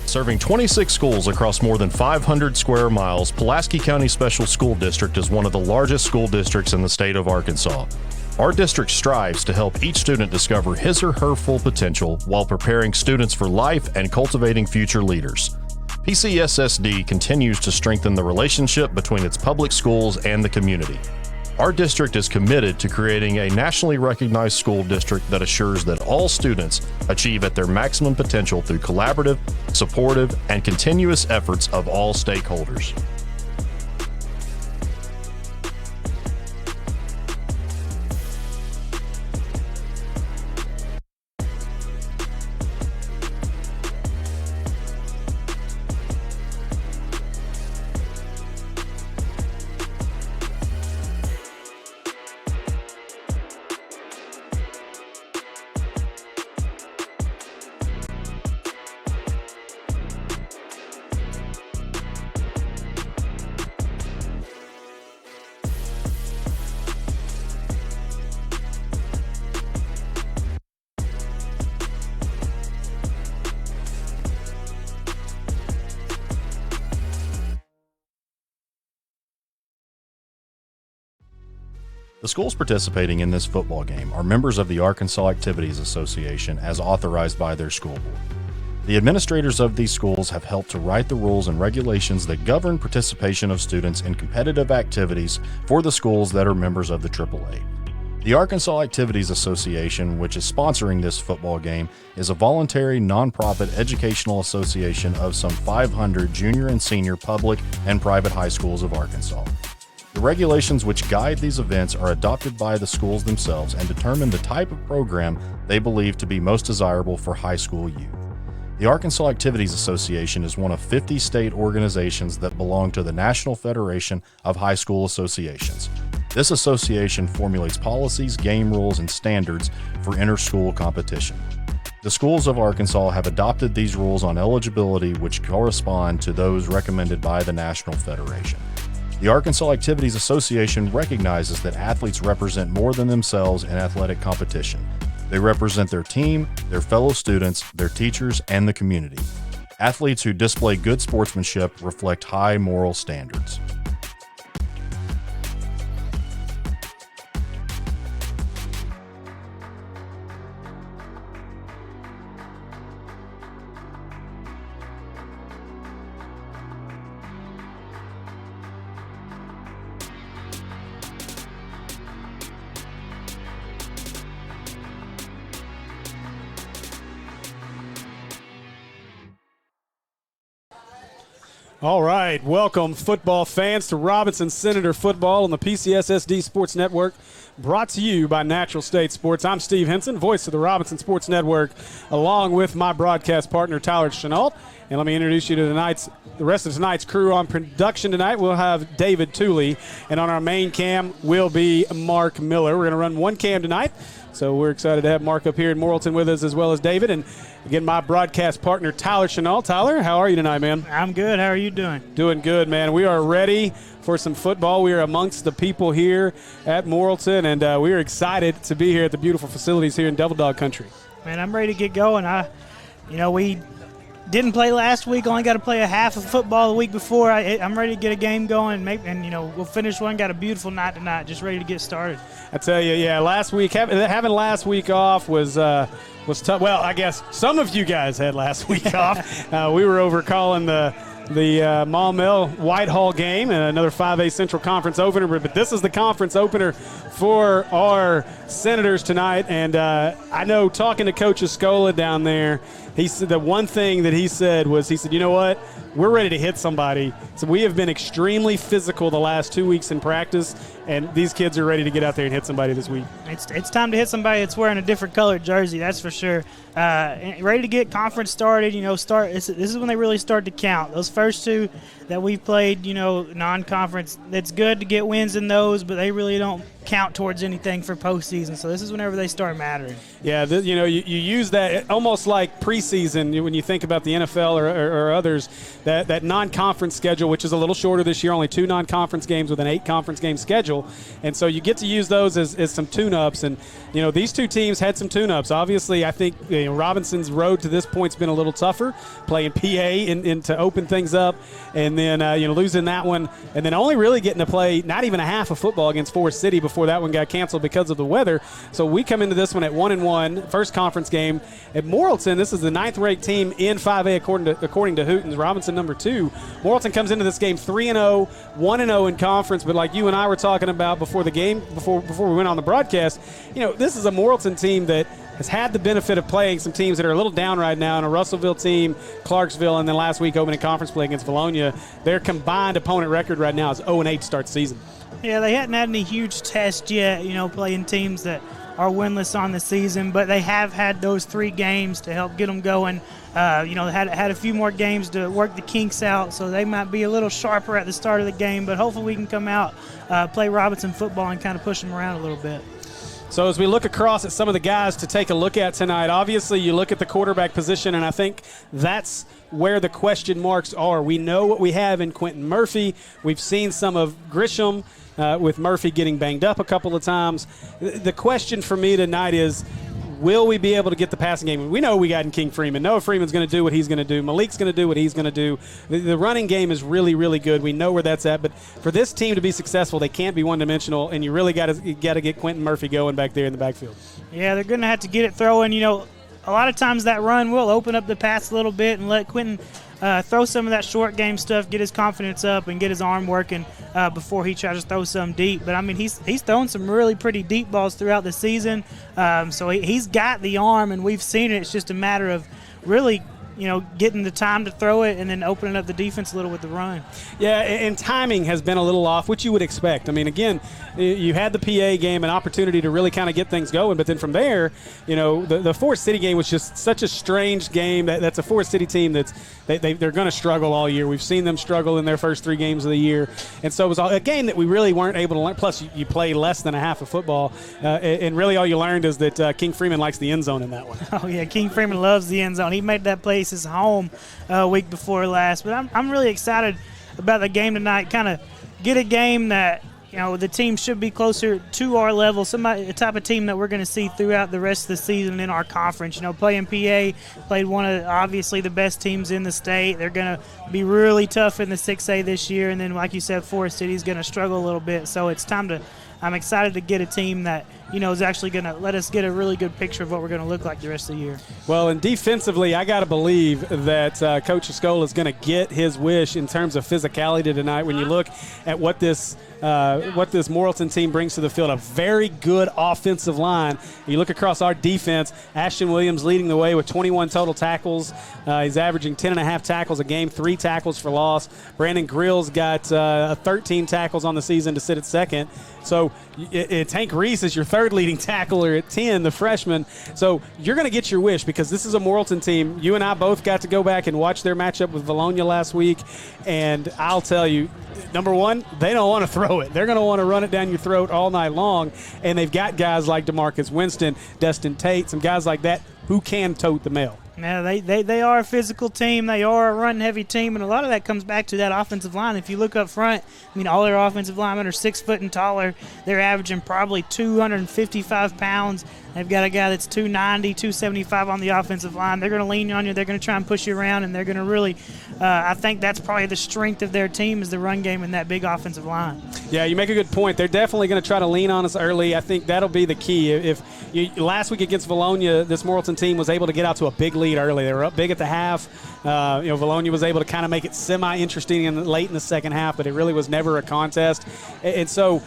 Serving 26 schools across more than 500 square miles, Pulaski County Special School District is one of the largest school districts in the state of Arkansas. Our district strives to help each student discover his or her full potential while preparing students for life and cultivating future leaders. PCSSD continues to strengthen the relationship between its public schools and the community. Our district is committed to creating a nationally recognized school district that assures that all students achieve at their maximum potential through collaborative, supportive, and continuous efforts of all stakeholders. The schools participating in this football game are members of the Arkansas Activities Association as authorized by their school board. The administrators of these schools have helped to write the rules and regulations that govern participation of students in competitive activities for the schools that are members of the AAA. The Arkansas Activities Association, which is sponsoring this football game, is a voluntary nonprofit educational association of some 500 junior and senior public and private high schools of Arkansas. The regulations which guide these events are adopted by the schools themselves and determine the type of program they believe to be most desirable for high school youth. The Arkansas Activities Association is one of 50 state organizations that belong to the National Federation of High School Associations. This association formulates policies, game rules, and standards for inter-school competition. The schools of Arkansas have adopted these rules on eligibility which correspond to those recommended by the National Federation. The Arkansas Activities Association recognizes that athletes represent more than themselves in athletic competition. They represent their team, their fellow students, their teachers, and the community. Athletes who display good sportsmanship reflect high moral standards. All right, welcome football fans to Robinson Senator Football on the PCSSD Sports Network, brought to you by Natural State Sports. I'm Steve Henson, voice of the Robinson Sports Network, along with my broadcast partner, Tyler Chenault. And let me introduce you to the rest of tonight's crew. On production tonight, we'll have David Tooley, and on our main cam will be Mark Miller. We're going to run one cam tonight, so we're excited to have Mark up here in Morrilton with us, as well as David. And again, my broadcast partner, Tyler Chenault. Tyler, how are you tonight, man? I'm good. How are you doing? Doing good, man. We are ready for some football. We are amongst the people here at Morrilton, and we are excited to be here at the beautiful facilities here in Devil Dog Country. Man, I'm ready to get going. We didn't play last week. Only got to play a half of football the week before. I'm ready to get a game going, and we'll finish one. Got a beautiful night tonight. Just ready to get started. I tell you, yeah, last week having last week off was tough. Well, I guess some of you guys had last week off. We were over calling the Maumelle Whitehall game and another 5A Central Conference opener, but this is the conference opener for our Senators tonight. And I know, talking to Coach Escola down there, he said the one thing that he said, you know what, we're ready to hit somebody. So we have been extremely physical the last 2 weeks in practice, and these kids are ready to get out there and hit somebody this week. It's time to hit somebody that's wearing a different colored jersey, that's for sure. Ready to get conference started. This is when they really start to count. Those first two that we've played, non-conference, it's good to get wins in those, but they really don't count towards anything for postseason. So this is whenever they start mattering. Yeah, you use that almost like preseason when you think about the NFL or others, that non-conference schedule, which is a little shorter this year, only 2 non-conference games with an 8 conference game schedule. And so you get to use those as some tune-ups. And, these two teams had some tune-ups. Obviously, I think Robinson's road to this point's been a little tougher, playing PA and to open things up, and then, losing that one, and then only really getting to play not even a half of football against Forest City before that one got canceled because of the weather. So we come into this one at 1-1, first conference game. At Morrilton, this is the 9th-ranked team in 5A according to Hooten's. Robinson number 2. Morrilton comes into this game 3-0, 1-0 in conference, but like you and I were talking about before the game, before we went on the broadcast, this is a Morrilton team that has had the benefit of playing some teams that are a little down right now, and a Russellville team, Clarksville, and then last week opening conference play against Valonia. Their combined opponent record right now is 0-8 to start the season. Yeah, they hadn't had any huge tests yet, playing teams that are winless on the season, but they have had those 3 games to help get them going. Had a few more games to work the kinks out, so they might be a little sharper at the start of the game, but hopefully we can come out, play Robinson football, and kind of push them around a little bit. So as we look across at some of the guys to take a look at tonight, obviously you look at the quarterback position, and I think that's where the question marks are. We know what we have in Quentin Murphy. We've seen some of Grisham with Murphy getting banged up a couple of times. The question for me tonight is, will we be able to get the passing game? We know we got in King Freeman. Noah Freeman's going to do what he's going to do. Malik's going to do what he's going to do. The running game is really, really good. We know where that's at. But for this team to be successful, they can't be one-dimensional, and you really got to get Quentin Murphy going back there in the backfield. Yeah, they're going to have to get it throwing. A lot of times that run will open up the pass a little bit and let Quentin throw some of that short game stuff, get his confidence up, and get his arm working before he tries to throw some deep. But, he's thrown some really pretty deep balls throughout the season. So he's got the arm, and we've seen it. It's just a matter of really getting the time to throw it and then opening up the defense a little with the run. Yeah, and timing has been a little off, which you would expect. Again, you had the PA game, an opportunity to really kind of get things going, but then from there, the Forest City game was just such a strange game. That's a Forest City team they're going to struggle all year. We've seen them struggle in their first 3 games of the year, and so it was a game that we really weren't able to learn. Plus, you play less than a half of football, and really all you learned is that King Freeman likes the end zone in that one. Oh, yeah, King Freeman loves the end zone. He made that place his home week before last. But I'm really excited about the game tonight. Kind of get a game that the team should be closer to our level, a type of team that we're going to see throughout the rest of the season in our conference. Playing PA, played one of obviously the best teams in the state. They're going to be really tough in the 6A this year, and then like you said, Forest City is going to struggle a little bit. So it's time to. I'm excited to get a team that is actually going to let us get a really good picture of what we're going to look like the rest of the year. Well, and defensively, I got to believe that Coach Escola is going to get his wish in terms of physicality tonight. When you look at what this Morrilton team brings to the field, a very good offensive line. You look across our defense, Ashton Williams leading the way with 21 total tackles. He's averaging 10.5 tackles a game, 3 tackles for loss. Brandon Grill's got 13 tackles on the season to sit at second. So Tank Reese is your third leading tackler at 10, the freshman. So you're going to get your wish because this is a Morrilton team. You and I both got to go back and watch their matchup with Valonia last week, and I'll tell you, number one, they don't want to throw it. They're going to want to run it down your throat all night long, and they've got guys like DeMarcus Winston, Dustin Tate, some guys like that who can tote the mail. Yeah, they are a physical team. They are a run-heavy team, and a lot of that comes back to that offensive line. If you look up front, all their offensive linemen are 6 foot and taller. They're averaging probably 255 pounds. They've got a guy that's 290, 275 on the offensive line. They're going to lean on you. They're going to try and push you around, and they're going to really I think that's probably the strength of their team is the run game and that big offensive line. Yeah, you make a good point. They're definitely going to try to lean on us early. I think that'll be the key. Last week against Valonia, this Morrilton team was able to get out to a big lead early. They were up big at the half. Valonia was able to kind of make it semi-interesting late in the second half, but it really was never a contest. And so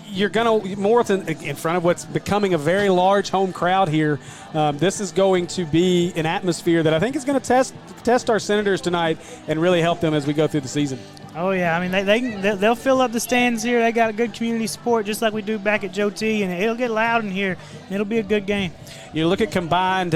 you're going to Morrilton in front of what's becoming a very large home crowd here. This is going to be an atmosphere that I think is going to test our Senators tonight and really help them as we go through the season. Oh, yeah. I mean, they'll fill up the stands here. They got good community support just like we do back at Joe T., and it'll get loud in here. It'll be a good game. You look at combined,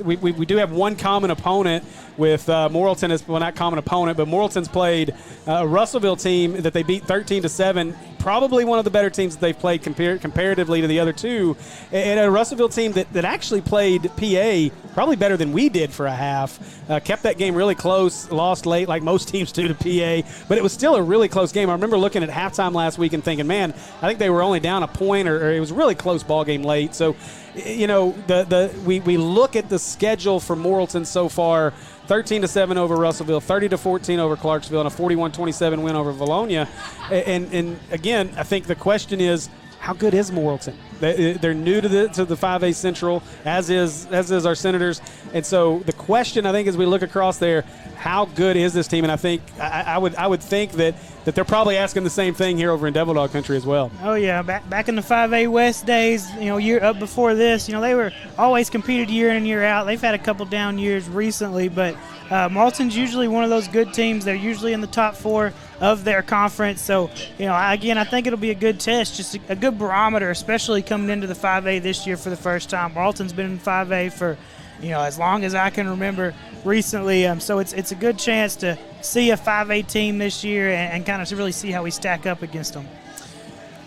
we do have one common opponent with Morrilton. Well, not common opponent, but Morrilton's played a Russellville team that they beat 13-7 probably one of the better teams that they've played comparatively to the other two, and a Russellville team that actually played PA probably better than we did for a half, kept that game really close, lost late like most teams do to PA, but it was still a really close game. I remember looking at halftime last week and thinking, man, I think they were only down a point, or it was a really close ball game late. So, we look at the schedule for Morrilton so far: 13-7 over Russellville, 30-14 over Clarksville, and a 41-27 win over Valonia. And again, I think the question is, how good is Morrilton? They're new to the 5A Central, as is our Senators. And so the question, I think, as we look across there, how good is this team? And I think I would think that they're probably asking the same thing here over in Devil Dog Country as well. Oh yeah, back in the 5A West days, year up before this, they were always competed year in and year out. They've had a couple down years recently, but Morrilton's usually one of those good teams. They're usually in the top 4 of their conference. So, again, I think it'll be a good test, just a good barometer, especially coming into the 5A this year for the first time. Morrilton's been in 5A for, as long as I can remember recently. So it's a good chance to see a 5A team this year and kind of really see how we stack up against them.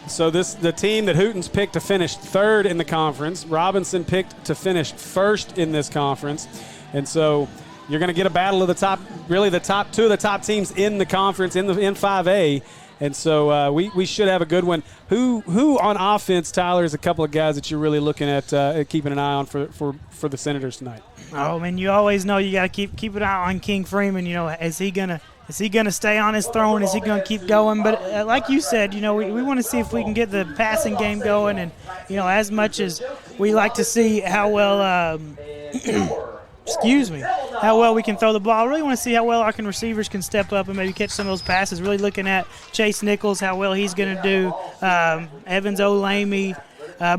So the team that Hooten's picked to finish 3rd in the conference, Robinson picked to finish 1st in this conference. And so you're going to get a battle of the top 2 of the top teams in the conference in 5A. And so we should have a good one. Who on offense, Tyler, is a couple of guys that you're really looking at keeping an eye on for the Senators tonight? Oh, man, you always know you got to keep an eye on King Freeman. Is he gonna stay on his throne? Is he gonna keep going? But like you said, we want to see if we can get the passing game going. And as much as we like to see how well. How well we can throw the ball. I really want to see how well our receivers can step up and maybe catch some of those passes. Really looking at Chase Nichols, how well he's going to do. Evans Olamy,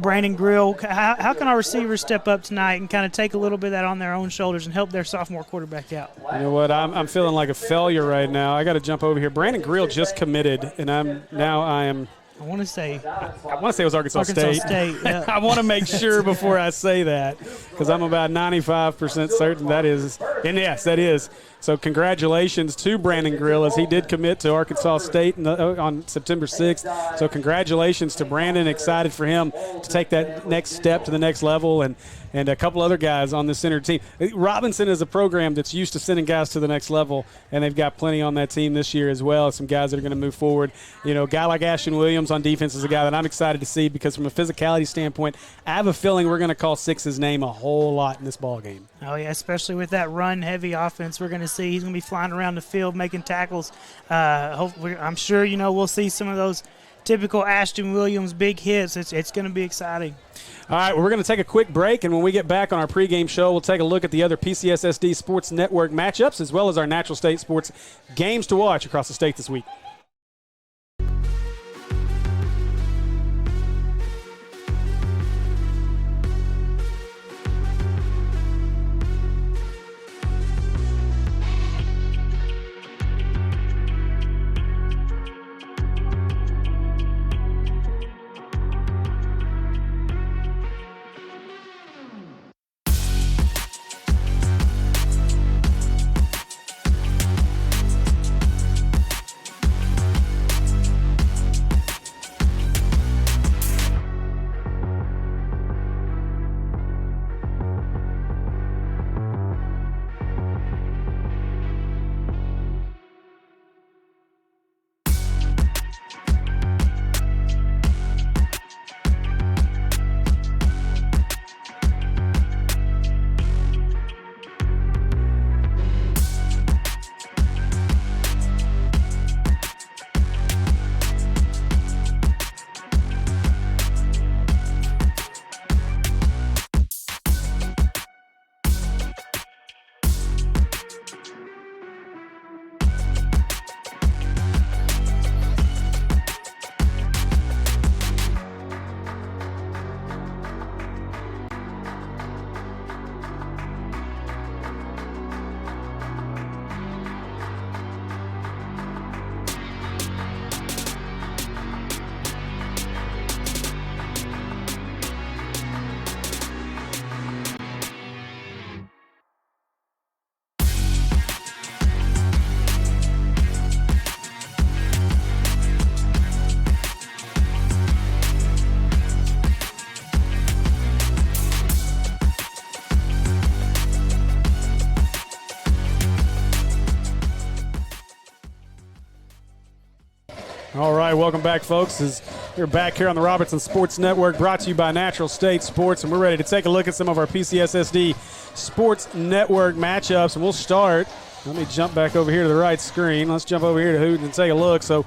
Brandon Grill. How can our receivers step up tonight and kind of take a little bit of that on their own shoulders and help their sophomore quarterback out? You know what? I'm feeling like a failure right now. I got to jump over here. Brandon Grill just committed, and I am. I want to say it was Arkansas State. Yeah. I want to make sure before I say that, because I'm about 95% certain that is. And yes, that is. So congratulations to Brandon Grill, as he did commit to Arkansas State on September 6th. So congratulations to Brandon. Excited for him to take that next step to the next level, and a couple other guys on the center team. Robinson is a program that's used to sending guys to the next level, and they've got plenty on that team this year as well. Some guys that are going to move forward. A guy like Ashton Williams on defense is a guy that I'm excited to see, because from a physicality standpoint, I have a feeling we're going to call Six's name a whole lot in this ball game. Oh, yeah, especially with that run-heavy offense we're going to see. He's going to be flying around the field making tackles. Hopefully, I'm sure, we'll see some of those typical Ashton Williams big hits. It's going to be exciting. All right, well, we're going to take a quick break, and when we get back on our pregame show, we'll take a look at the other PCSSD Sports Network matchups, as well as our Natural State Sports games to watch across the state this week. All right, welcome back, folks. We're back here on the Robertson Sports Network, brought to you by Natural State Sports, and we're ready to take a look at some of our PCSSD Sports Network matchups, and we'll start. Let me jump back over here to the right screen. Let's jump over here to Hooten and take a look. So,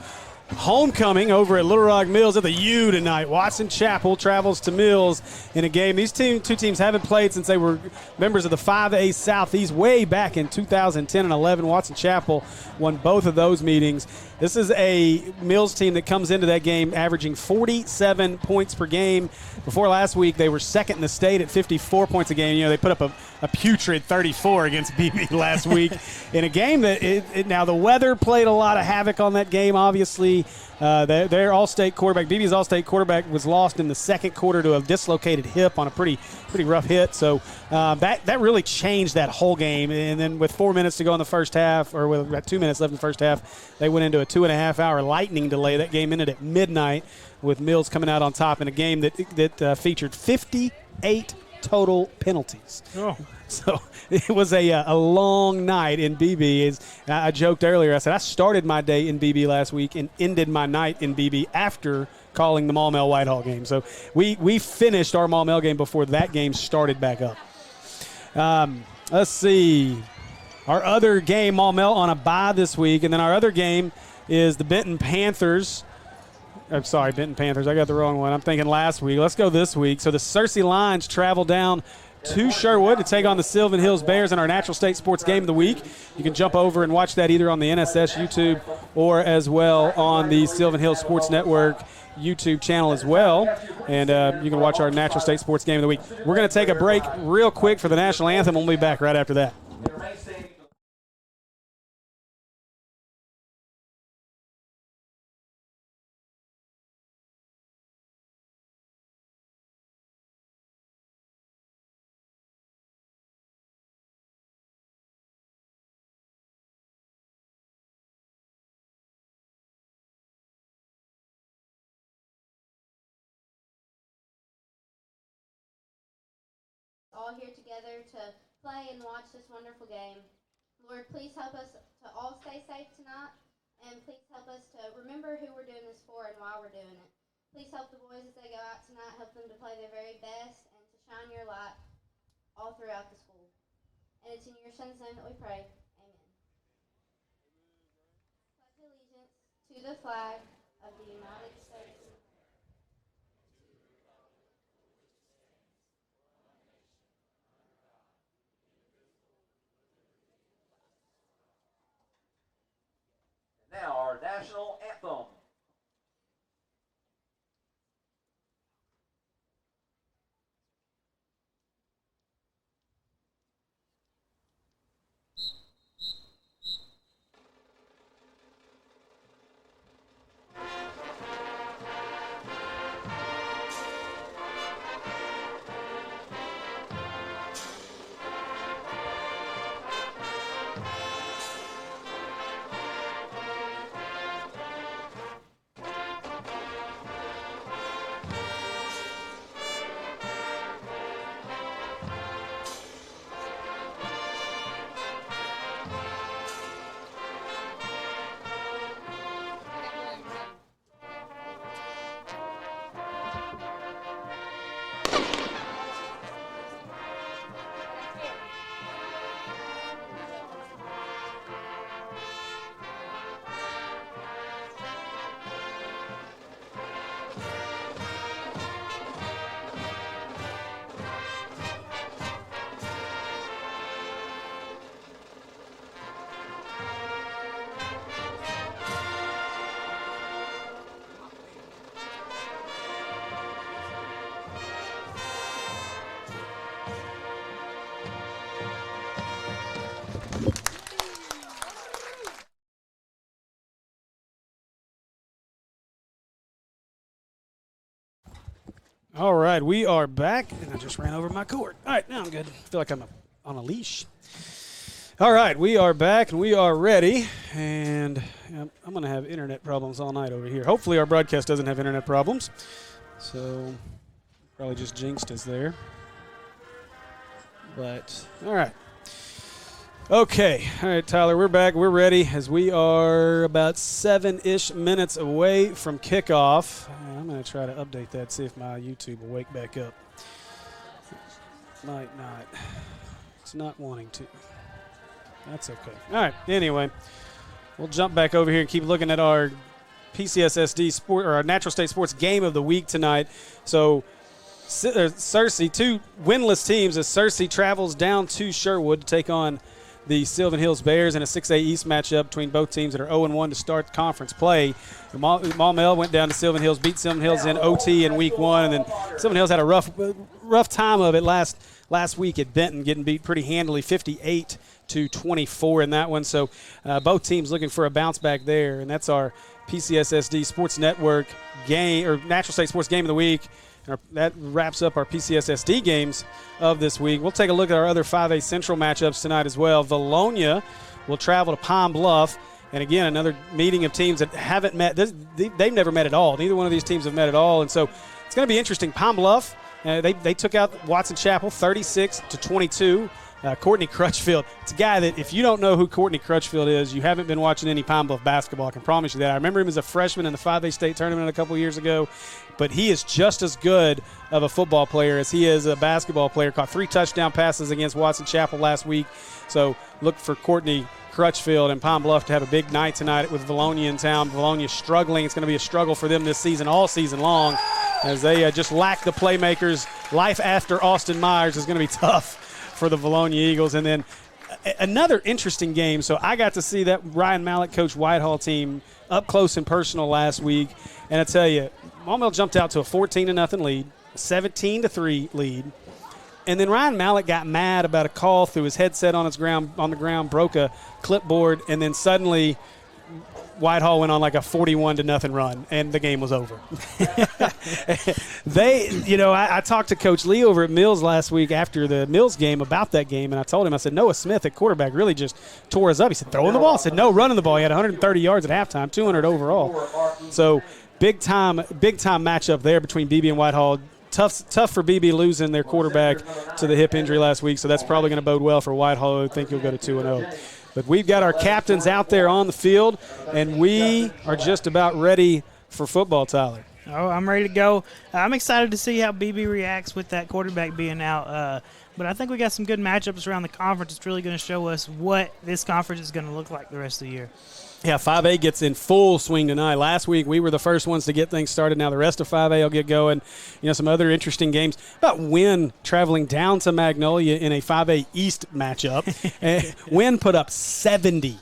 homecoming over at Little Rock Mills at the U tonight. Watson Chapel travels to Mills in a game. These two teams haven't played since they were members of the 5A Southeast way back in 2010 and 11. Watson Chapel won both of those meetings. This is a Mills team that comes into that game averaging 47 points per game. Before last week, they were second in the state at 54 points a game. You know, they put up a putrid 34 against BB last week in a game that now the weather played a lot of havoc on that game, obviously. Their all-state quarterback, BB's all-state quarterback, was lost in the second quarter to a dislocated hip on a pretty rough hit. So that really changed that whole game. And then with 4 minutes to go in the first half, or with about 2 minutes left in the first half, they went into a 2.5-hour lightning delay. That game ended at midnight with Mills coming out on top in a game that featured 58 total penalties. Oh. So it was a long night in BB. I joked earlier, I said I started my day in BB last week and ended my night in BB after calling the Maumelle Whitehall game. So we finished our Maumelle game before that game started back up. Let's see. Our other game, Maumelle on a bye this week, and then our other game is the Benton Panthers. I'm sorry, Benton Panthers. I got the wrong one. I'm thinking last week. Let's go this week. So the Searcy Lions travel down to Sherwood to take on the Sylvan Hills Bears in our Natural State Sports Game of the Week. You can jump over and watch that either on the NSS YouTube or as well on the Sylvan Hills Sports Network YouTube channel as well. And you can watch our Natural State Sports Game of the Week. We're going to take a break real quick for the National Anthem. We'll be back right after that. All here together to play and watch this wonderful game. Lord, please help us to all stay safe tonight, and please help us to remember who we're doing this for and why we're doing it. Please help the boys as they go out tonight, help them to play their very best and to shine your light all throughout the school. And it's in your son's name that we pray. Amen. Pledge allegiance to the flag of the United States. Now our national anthem. All right, we are back, and I just ran over my cord. All right, now I'm good. I feel like I'm on a leash. All right, we are back, and we are ready, and I'm going to have internet problems all night over here. Hopefully our broadcast doesn't have internet problems, so probably just jinxed us there. But, all right. Okay. All right, Tyler, we're back. We're ready as we are about 7-ish minutes away from kickoff. I'm going to try to update that, see if my YouTube will wake back up. Might not. It's not wanting to. That's okay. All right. Anyway, we'll jump back over here and keep looking at our PCSSD sport, or our Natural State Sports game of the week tonight. So Searcy, two winless teams as Searcy travels down to Sherwood to take on the Sylvan Hills Bears in a 6A East matchup between both teams that are 0-1 to start conference play. Maumelle went down to Sylvan Hills, beat Sylvan Hills in OT in week 1, and then Sylvan Hills had a rough time of it last week at Benton, getting beat pretty handily, 58-24 in that one. So both teams looking for a bounce back there, and that's our PCSSD Sports Network game, or Natural State Sports Game of the Week. That wraps up our PCSSD games of this week. We'll take a look at our other 5A Central matchups tonight as well. Valonia will travel to Pine Bluff. And again, another meeting of teams that haven't met. They've never met at all. Neither one of these teams have met at all. And so it's going to be interesting. Pine Bluff, they took out Watson Chapel 36-22. Courtney Crutchfield. It's a guy that if you don't know who Courtney Crutchfield is, you haven't been watching any Pine Bluff basketball. I can promise you that. I remember him as a freshman in the 5A state tournament a couple years ago, but he is just as good of a football player as he is a basketball player. Caught 3 touchdown passes against Watson Chapel last week. So look for Courtney Crutchfield and Pine Bluff to have a big night tonight with Valonia in town. Valonia struggling. It's going to be a struggle for them this season, all season long, as they just lack the playmakers. Life after Austin Myers is going to be tough for the Valonia Eagles. And then another interesting game. So I got to see that Ryan Mallett coach Whitehall team up close and personal last week. And I tell you, Maumelle jumped out to a 14-0 lead, 17-3 lead. And then Ryan Mallett got mad about a call through his headset on the ground, broke a clipboard, and then suddenly Whitehall went on like a 41-0 run, and the game was over. I talked to Coach Lee over at Mills last week after the Mills game about that game, and I told him, I said, Noah Smith at quarterback really just tore us up. He said, throwing the ball. I said, no, running the ball. He had 130 yards at halftime, 200 overall. So big-time matchup there between BB and Whitehall. Tough for BB losing their quarterback to the hip injury last week, so that's probably going to bode well for Whitehall. I think he'll go to 2-0. But we've got our captains out there on the field, and we are just about ready for football, Tyler. Oh, I'm ready to go. I'm excited to see how BB reacts with that quarterback being out. But I think we got some good matchups around the conference. It's really going to show us what this conference is going to look like the rest of the year. Yeah, 5A gets in full swing tonight. Last week we were the first ones to get things started. Now the rest of 5A will get going. Some other interesting games. About Wynn traveling down to Magnolia in a 5A East matchup. Wynn put up 70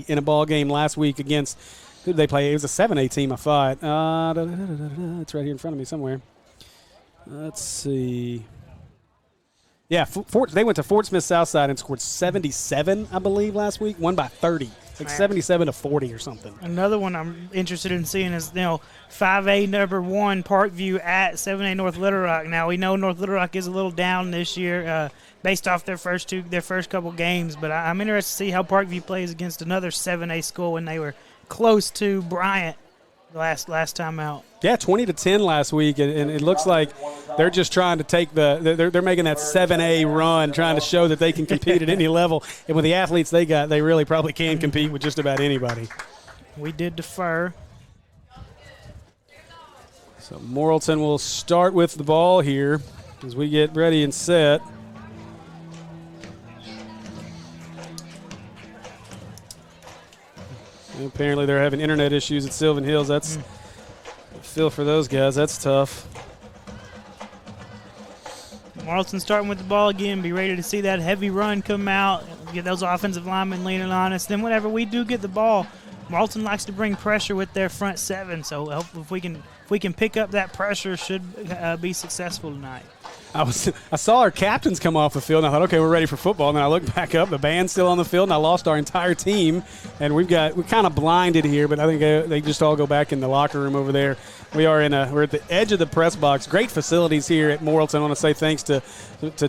in a ball game last week against, who did they play? It was a 7A team, I thought. It's right here in front of me somewhere. Let's see. Yeah, they went to Fort Smith Southside and scored 77, I believe, last week. Won by 30. Like 77-40 or something. Another one I'm interested in seeing is 5A number 1 Parkview at 7A North Little Rock. Now we know North Little Rock is a little down this year based off their first couple games, but I'm interested to see how Parkview plays against another 7A school when they were close to Bryant last time out. Yeah, 20-10 last week, and it looks like they're just trying to take they're making that 7A run, trying to show that they can compete at any level. And with the athletes they got, they really probably can compete with just about anybody. We did defer. So Morrilton will start with the ball here as we get ready and set. And apparently they're having internet issues at Sylvan Hills. That's feel for those guys. That's tough. Morrilton starting with the ball again. Be ready to see that heavy run come out. Get those offensive linemen leaning on us. Then whenever we do get the ball, Morrilton likes to bring pressure with their front 7. So if we can pick up that pressure, should be successful tonight. I saw our captains come off the field, and I thought, okay, we're ready for football. And then I looked back up, the band's still on the field, and I lost our entire team. And we're kind of blinded here, but I think they just all go back in the locker room over there. We're at the edge of the press box. Great facilities here at Morrilton. I want to say thanks to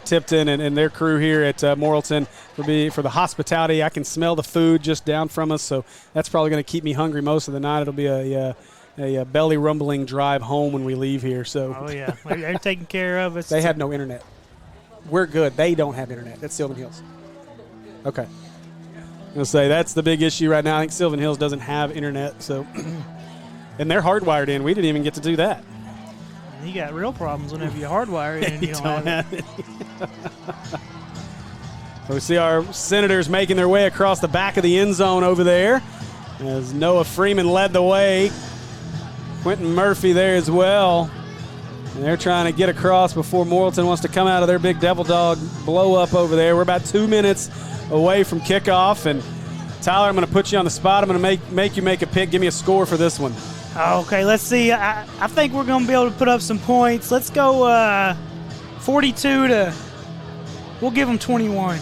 Tipton and their crew here at Morrilton for the hospitality. I can smell the food just down from us, so that's probably going to keep me hungry most of the night. It'll be a belly rumbling drive home when we leave here. So. Oh, yeah. They're taking care of us. They have no internet. We're good. They don't have internet. That's Sylvan Hills. Okay. I'm going to say that's the big issue right now. I think Sylvan Hills doesn't have internet, so and they're hardwired in. We didn't even get to do that. You got real problems whenever you hardwire it and you don't have it. So we see our Senators making their way across the back of the end zone over there as Noah Freeman led the way. Quentin Murphy there as well. And they're trying to get across before Morrilton wants to come out of their big Devil Dog blow up over there. We're about 2 minutes away from kickoff. And Tyler, I'm going to put you on the spot. I'm going to make you make a pick. Give me a score for this one. Okay, let's see. I think we're going to be able to put up some points. Let's go 42 to – we'll give them 21.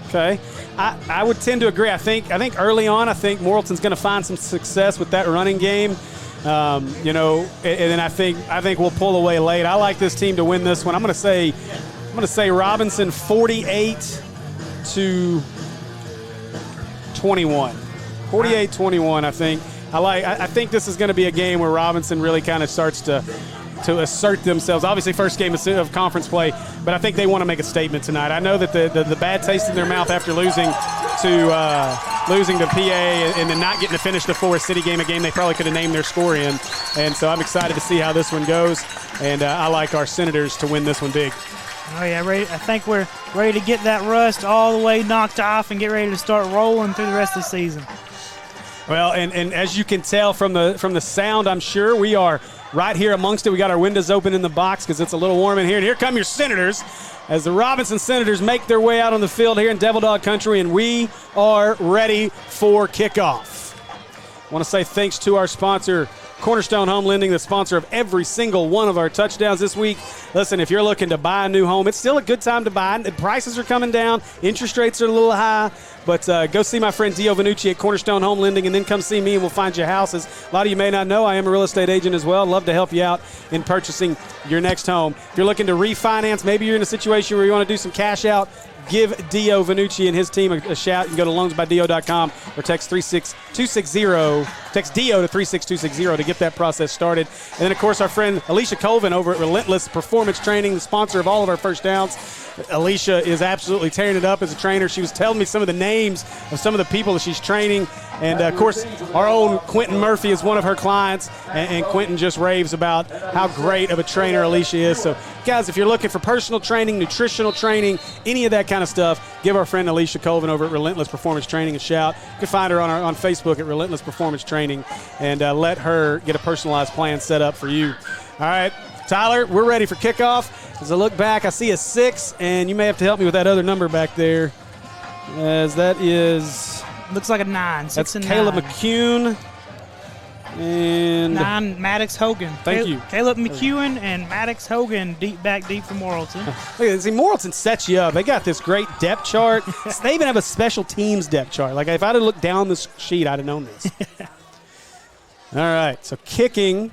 Okay. I would tend to agree. I think early on, I think Morrilton's going to find some success with that running game. And then I think we'll pull away late. I like this team to win this one. I'm going to say Robinson 48 to 21. 48-21, I think. I think this is going to be a game where Robinson really kind of starts to assert themselves. Obviously, first game of conference play, but I think they want to make a statement tonight. I know that the bad taste in their mouth after losing to PA and then not getting to finish the Forest City game, a game they probably could have named their score in. And so I'm excited to see how this one goes, and I like our Senators to win this one big. Oh, yeah, I think we're ready to get that rust all the way knocked off and get ready to start rolling through the rest of the season. Well, and as you can tell from the sound, I'm sure we are right here amongst it. We got our windows open in the box because it's a little warm in here. And here come your Senators as the Robinson Senators make their way out on the field here in Devil Dog Country, and we are ready for kickoff. I want to say thanks to our sponsor, Cornerstone Home Lending, the sponsor of every single one of our touchdowns this week. Listen, if you're looking to buy a new home, it's still a good time to buy. The prices are coming down. Interest rates are a little high. But go see my friend Dio Vanucci at Cornerstone Home Lending, and then come see me, and we'll find you houses. A lot of you may not know I am a real estate agent as well. Love to help you out in purchasing your next home. If you're looking to refinance, maybe you're in a situation where you want to do some cash out, give Dio Vanucci and his team a shout. You can go to loansbydio.com or text 36260. Text Dio to 36260 to get that process started. And then, of course, our friend Alicia Colvin over at Relentless Performance Training, the sponsor of all of our first downs. Alicia is absolutely tearing it up as a trainer. She was telling me some of the names of some of the people that she's training. And, of course, our own Quentin Murphy is one of her clients. And Quentin just raves about how great of a trainer Alicia is. So, guys, if you're looking for personal training, nutritional training, any of that kind of stuff, give our friend Alicia Colvin over at Relentless Performance Training a shout. You can find her on Facebook at Relentless Performance Training, and let her get a personalized plan set up for you. All right, Tyler, we're ready for kickoff. As I look back, I see a 6, and you may have to help me with that other number back there, as that is... Looks like a 9. That's Caleb McCune. And 9, Maddox Hogan. Thank you. Caleb McEwen and Maddox Hogan deep from Morrilton. Look at this. See, Morrilton sets you up. They got this great depth chart. They even have a special teams depth chart. Like, if I'd have looked down this sheet, I'd have known this. All right, so kicking.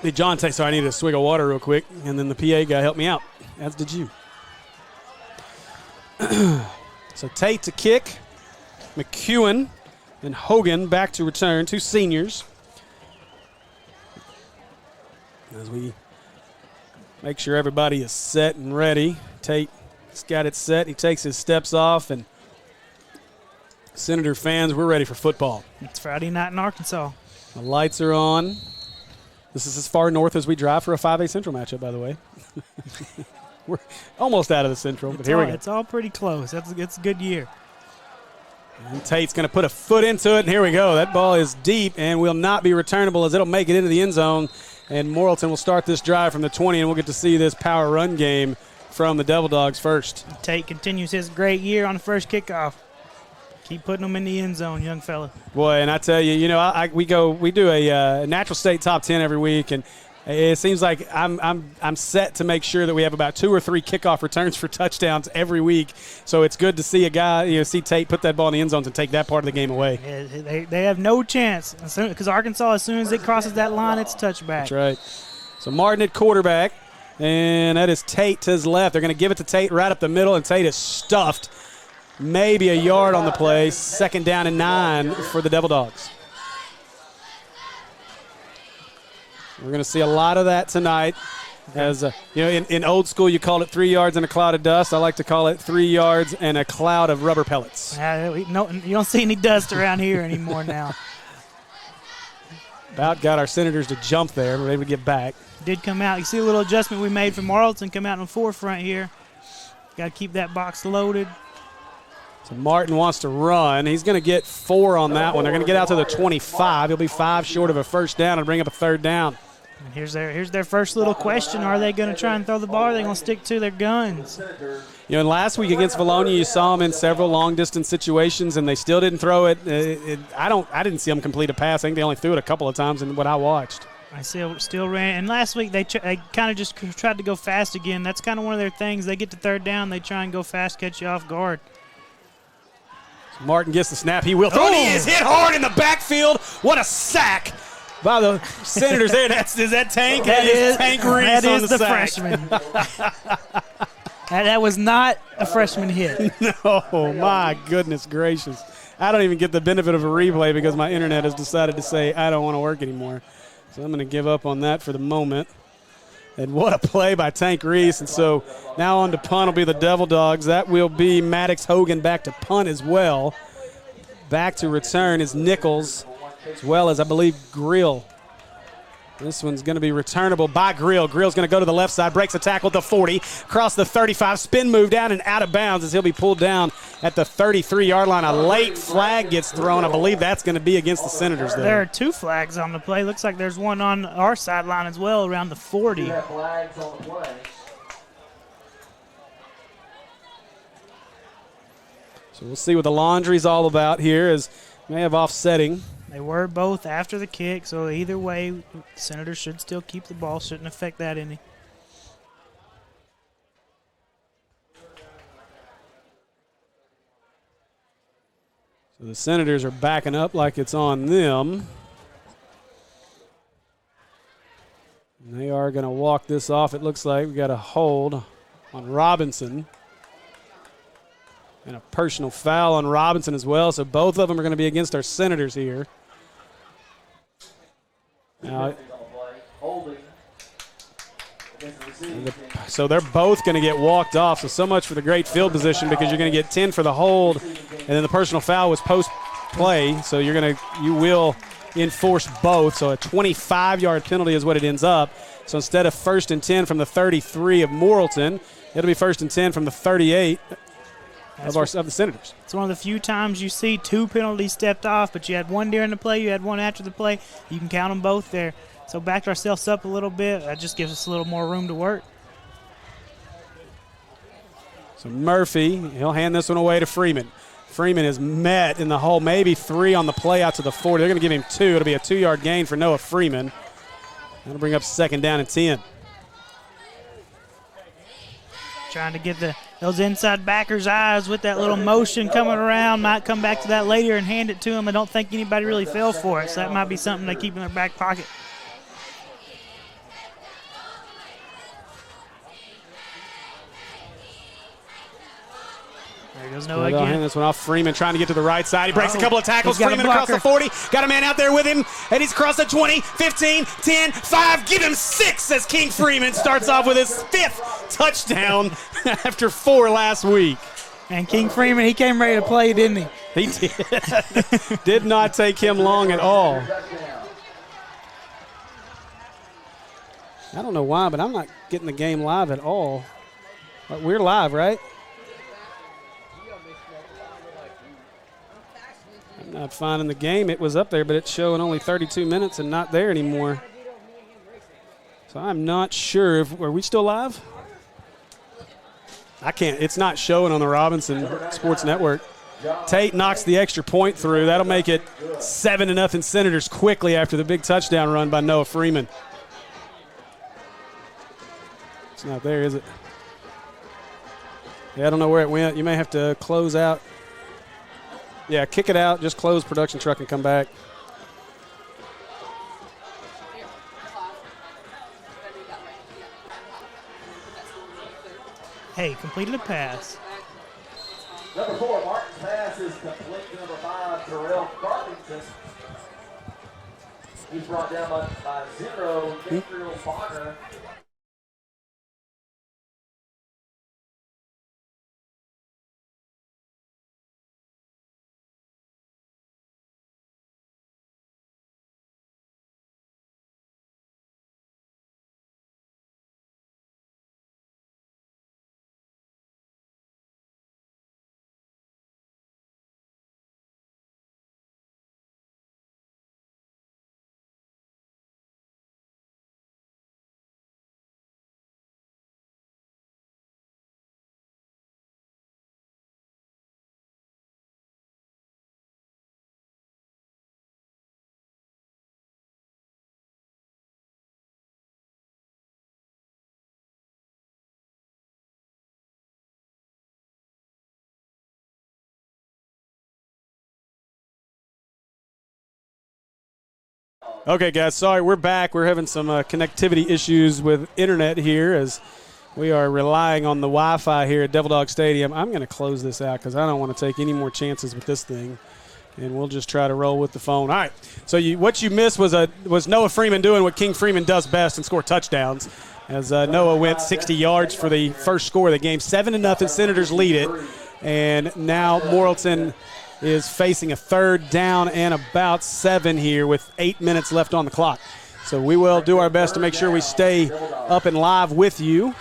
Hey, John Tate. Sorry, I needed a swig of water real quick, and then the PA guy helped me out, as did you. So Tate to kick. McEwen and Hogan back to return, 2 seniors. As we make sure everybody is set and ready. Tate's got it set. He takes his steps off, and Senator fans, we're ready for football. It's Friday night in Arkansas. The lights are on. This is as far north as we drive for a 5A Central matchup, by the way. We're almost out of the Central, but here we go. It's all pretty close. It's a good year. And Tate's going to put a foot into it, and here we go. That ball is deep and will not be returnable as it'll make it into the end zone. And Morrilton will start this drive from the 20, and we'll get to see this power run game from the Devil Dogs first. Tate continues his great year on the first kickoff. Keep putting them in the end zone, young fella. Boy, and I tell you, we do a natural state top 10 every week, and it seems like I'm set to make sure that we have about 2 or 3 kickoff returns for touchdowns every week. So it's good to see a guy, see Tate put that ball in the end zones and take that part of the game away. Yeah, they have no chance because Arkansas, as soon as it crosses that line, it's a touchback. That's right. So Martin at quarterback, and that is Tate to his left. They're going to give it to Tate right up the middle, and Tate is stuffed. Maybe a yard on the play. 2nd down and 9 for the Devil Dogs. We're going to see a lot of that tonight As in old school, you called it 3 yards and a cloud of dust. I like to call it 3 yards and a cloud of rubber pellets. You don't see any dust around here anymore now. About got our Senators to jump there. We're able to get back. Did come out. You see a little adjustment we made from Morrilton come out in the forefront here. Got to keep that box loaded. So Martin wants to run. He's going to get 4 on that one. They're going to get out to the 25. He'll be 5 short of a first down and bring up a third down. And here's their first little question. Are they going to try and throw the ball, or are they going to stick to their guns? And last week against Valonia, you saw them in several long-distance situations, and they still didn't throw it. I didn't see them complete a pass. I think they only threw it a couple of times in what I watched. I still ran. And last week they kind of just tried to go fast again. That's kind of one of their things. They get to third down, they try and go fast, catch you off guard. So Martin gets the snap. He will throw. Oh. He is hit hard in the backfield. What a sack by the Senators there. Is that Tank? That is Tank Reese on the sack. Freshman. That was not a freshman hit. No, my goodness gracious. I don't even get the benefit of a replay because my internet has decided to say I don't want to work anymore. So I'm going to give up on that for the moment. And what a play by Tank Reese. And so now on to punt will be the Devil Dogs. That will be Maddox Hogan back to punt as well. Back to return is Nichols, as well as, I believe, Grill. This one's going to be returnable by Grill. Grill's going to go to the left side, breaks a tackle at the 40, across the 35, spin move down and out of bounds as he'll be pulled down at the 33-yard line. A late flag gets thrown. I believe that's going to be against the Senators there. There are 2 flags on the play. Looks like there's one on our sideline as well around the 40. Flags on the play. So we'll see what the laundry's all about here, as may have offsetting. They were both after the kick, so either way, the Senators should still keep the ball. Shouldn't affect that any. So the Senators are backing up like it's on them. And they are going to walk this off, it looks like. We got a hold on Robinson. And a personal foul on Robinson as well, so both of them are going to be against our Senators here. Now, so they're both going to get walked off. So much for the great field position, because you're going to get 10 for the hold, and then the personal foul was post play. So you will enforce both. So a 25-yard penalty is what it ends up. So instead of 1st and 10 from the 33 of Morrilton, it'll be 1st and 10 from the 38 of the Senators. It's one of the few times you see 2 penalties stepped off, but you had one during the play, you had one after the play. You can count them both there. So backed ourselves up a little bit. That just gives us a little more room to work. So Murphy, he'll hand this one away to Freeman. Freeman is met in the hole, maybe 3 on the play out to the 40. They're going to give him 2. It'll be a 2-yard gain for Noah Freeman. That'll bring up 2nd down and 10. Trying to get those inside backers' eyes with that little motion coming around. Might come back to that later and hand it to them. I don't think anybody really fell for it, so that might be something they keep in their back pocket. There goes Noah again. Hand this one off. Freeman trying to get to the right side. He breaks a couple of tackles. Freeman across the 40. Got a man out there with him, and he's across the 20, 15, 10, 5. Give him 6 as King Freeman starts off with his 5th touchdown after 4 last week. And King Freeman, he came ready to play, didn't he? He did. Did not take him long at all. I don't know why, but I'm not getting the game live at all. But we're live, right? I'm not finding the game. It was up there, but it's showing only 32 minutes and not there anymore. So I'm not sure. Are we still live? I can't. It's not showing on the Robinson Sports Network. Tate knocks the extra point through. That'll make it 7-0 Senators quickly after the big touchdown run by Noah Freeman. It's not there, is it? Yeah, I don't know where it went. You may have to close out. Yeah, kick it out. Just close production truck and come back. Hey, completed a pass. Number 4, Martin's pass is complete to number 5, Terrell Garlington. He's brought down by 0, Gabriel Bonner. Okay, guys, sorry, we're back. We're having some connectivity issues with internet here as we are relying on the Wi-Fi here at Devil Dog Stadium. I'm going to close this out because I don't want to take any more chances with this thing, and we'll just try to roll with the phone. All right, so what you missed was Noah Freeman doing what King Freeman does best and score touchdowns, as Noah went 60 yards for the first score of the game. 7-0, Senators lead it, and now Morrilton is facing a third down and about 7 here with 8 minutes left on the clock. So we will do our best to make sure we stay up and live with you.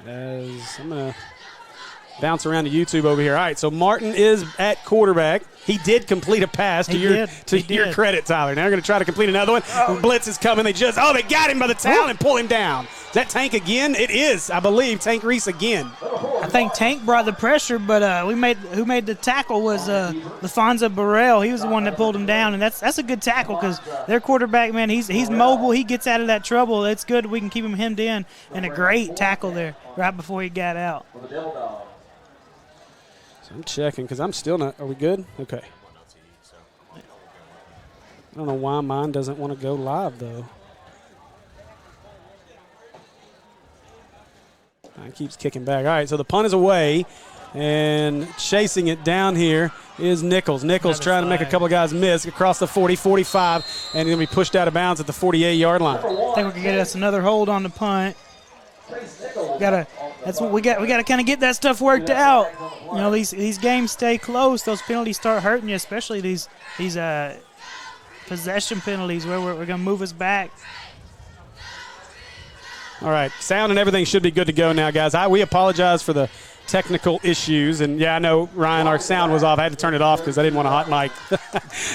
As I'm going to bounce around to YouTube over here. All right, so Martin is at quarterback. He did complete a pass to your credit, Tyler. Now they're going to try to complete another one. Blitz is coming. They got him by the tail and pull him down. Is that Tank again? It is, I believe, Tank Reese again. I think Tank brought the pressure, but who made the tackle was LaFonza Burrell. He was the one that pulled him down, and that's a good tackle because their quarterback, man, he's mobile. He gets out of that trouble. It's good. We can keep him hemmed in, and a great tackle there right before he got out. So I'm checking because I'm still not – are we good? Okay. I don't know why mine doesn't want to go live, though. It keeps kicking back. All right, so the punt is away, and chasing it down here is Nichols. Nichols trying to make a couple of guys miss across the 40, 45, and going to be pushed out of bounds at the 48-yard line. I think we can get us another hold on the punt. That's what we got. We got to kind of get that stuff worked out. You know, these games stay close. Those penalties start hurting you, especially these possession penalties where we're going to move us back. All right, sound and everything should be good to go now, guys. We apologize for the technical issues. And, yeah, I know, Ryan, our sound was off. I had to turn it off because I didn't want a hot mic.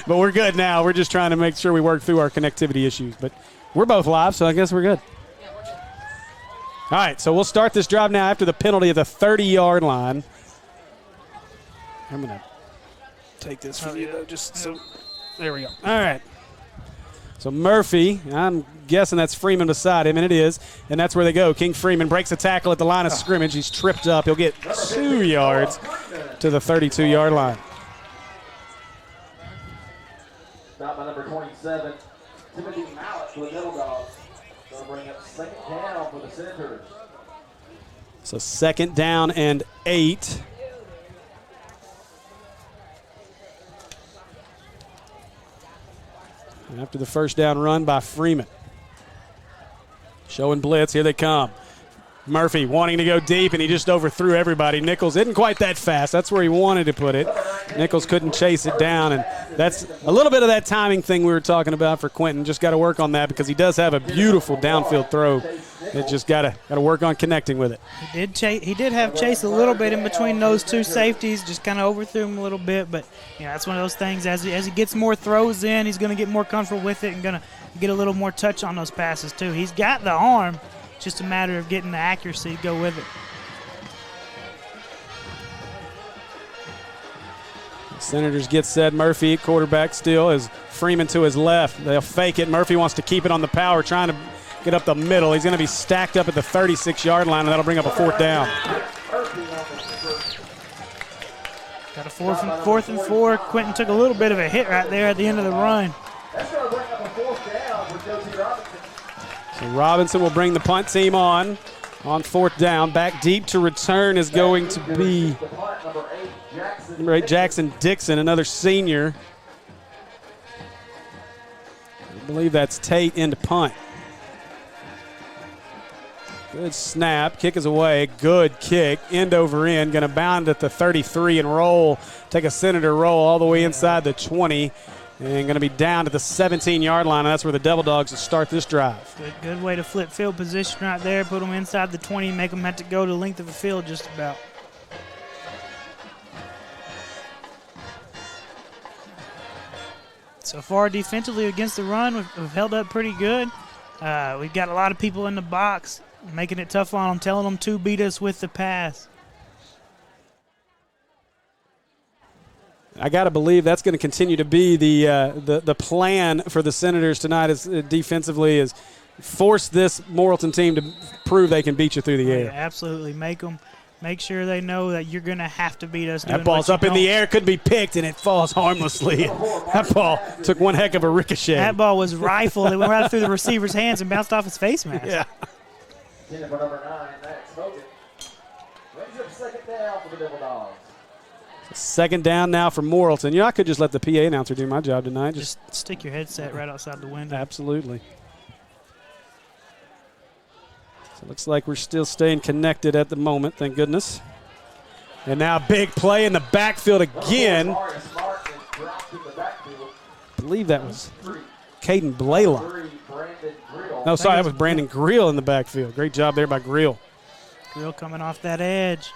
But we're good now. We're just trying to make sure we work through our connectivity issues. But we're both live, so I guess we're good. All right, so we'll start this drive now after the penalty at the 30-yard line. I'm going to take this from you, though, just so – there we go. All right. So Murphy, I'm guessing that's Freeman beside him, and it is, and that's where they go. King Freeman breaks a tackle at the line of scrimmage. He's tripped up. He'll get 2 yards to the 32-yard line. Stop by number 27, Timothy Mallett for the Devil Dogs. They'll bring up second down for the Senators. So 2nd down and 8. After the first down run by Freeman. Showing blitz. Here they come. Murphy wanting to go deep, and he just overthrew everybody. Nichols isn't quite that fast. That's where he wanted to put it. Nichols couldn't chase it down, and that's a little bit of that timing thing we were talking about for Quentin. Just got to work on that because he does have a beautiful downfield throw. It just got to work on connecting with it. He did have Chase a little bit in between those two safeties, just kind of overthrew him a little bit. But that's one of those things. As he gets more throws in, he's going to get more comfortable with it and going to get a little more touch on those passes too. He's got the arm. It's just a matter of getting the accuracy to go with it. Senators get set. Murphy at quarterback still is Freeman to his left. They'll fake it. Murphy wants to keep it on the power, trying to get up the middle. He's going to be stacked up at the 36-yard line, and that'll bring up a 4th down. Got a fourth and 4. Quentin took a little bit of a hit right there at the end of the run. That's going to bring up a 4th down for Josie Robinson. So Robinson will bring the punt team on 4th down. Back deep to return is going to be number 8, Jackson Dixon, another senior. I believe that's Tate into punt. Good snap. Kick is away. Good kick. End over end. Going to bound at the 33 and roll. Take a Senator roll all the way inside the 20. And going to be down to the 17-yard line. And that's where the Devil Dogs will start this drive. Good way to flip field position right there. Put them inside the 20. Make them have to go to the length of the field just about. So far defensively against the run, we've held up pretty good. We've got a lot of people in the box, making it tough on them, telling them to beat us with the pass. I got to believe that's going to continue to be the plan for the Senators tonight is defensively is force this Morrilton team to prove they can beat you through the air. Yeah, absolutely. Make them make sure they know that you're going to have to beat us. That ball's up in the air, could be picked, and it falls harmlessly. That ball took one heck of a ricochet. That ball was rifled. It went right through the receiver's hands and bounced off his face mask. Yeah. For number 9, Max Hogan. Brings up second down for the Devil Dogs. Second down now for Morrilton. You know, I could just let the PA announcer do my job tonight. Just stick your headset right outside the window. Absolutely. So it looks like we're still staying connected at the moment, thank goodness. And now a big play in the backfield again. I believe that was Caden Blaylock. No, sorry, that was Brandon Grill in the backfield. Great job there by Grill. Grill coming off that edge.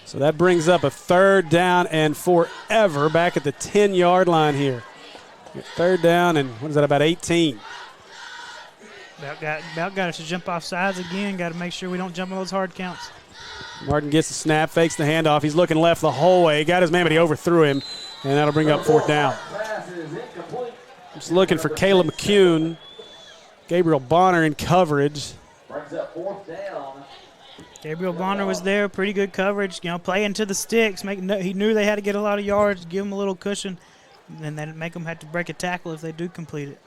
So that brings up a third down and forever back at the 10-yard line here. Third down and what is that, about 18? About got us to jump off sides again. Got to make sure we don't jump on those hard counts. Martin gets the snap, fakes the handoff. He's looking left the whole way. Got his man, but he overthrew him, and that'll bring up fourth down. Just looking for Caleb McCune. Gabriel Bonner in coverage. Brings up fourth down. Gabriel Bonner was there, pretty good coverage. You know, playing to the sticks. He knew they had to get a lot of yards, give them a little cushion, and then make them have to break a tackle if they do complete it.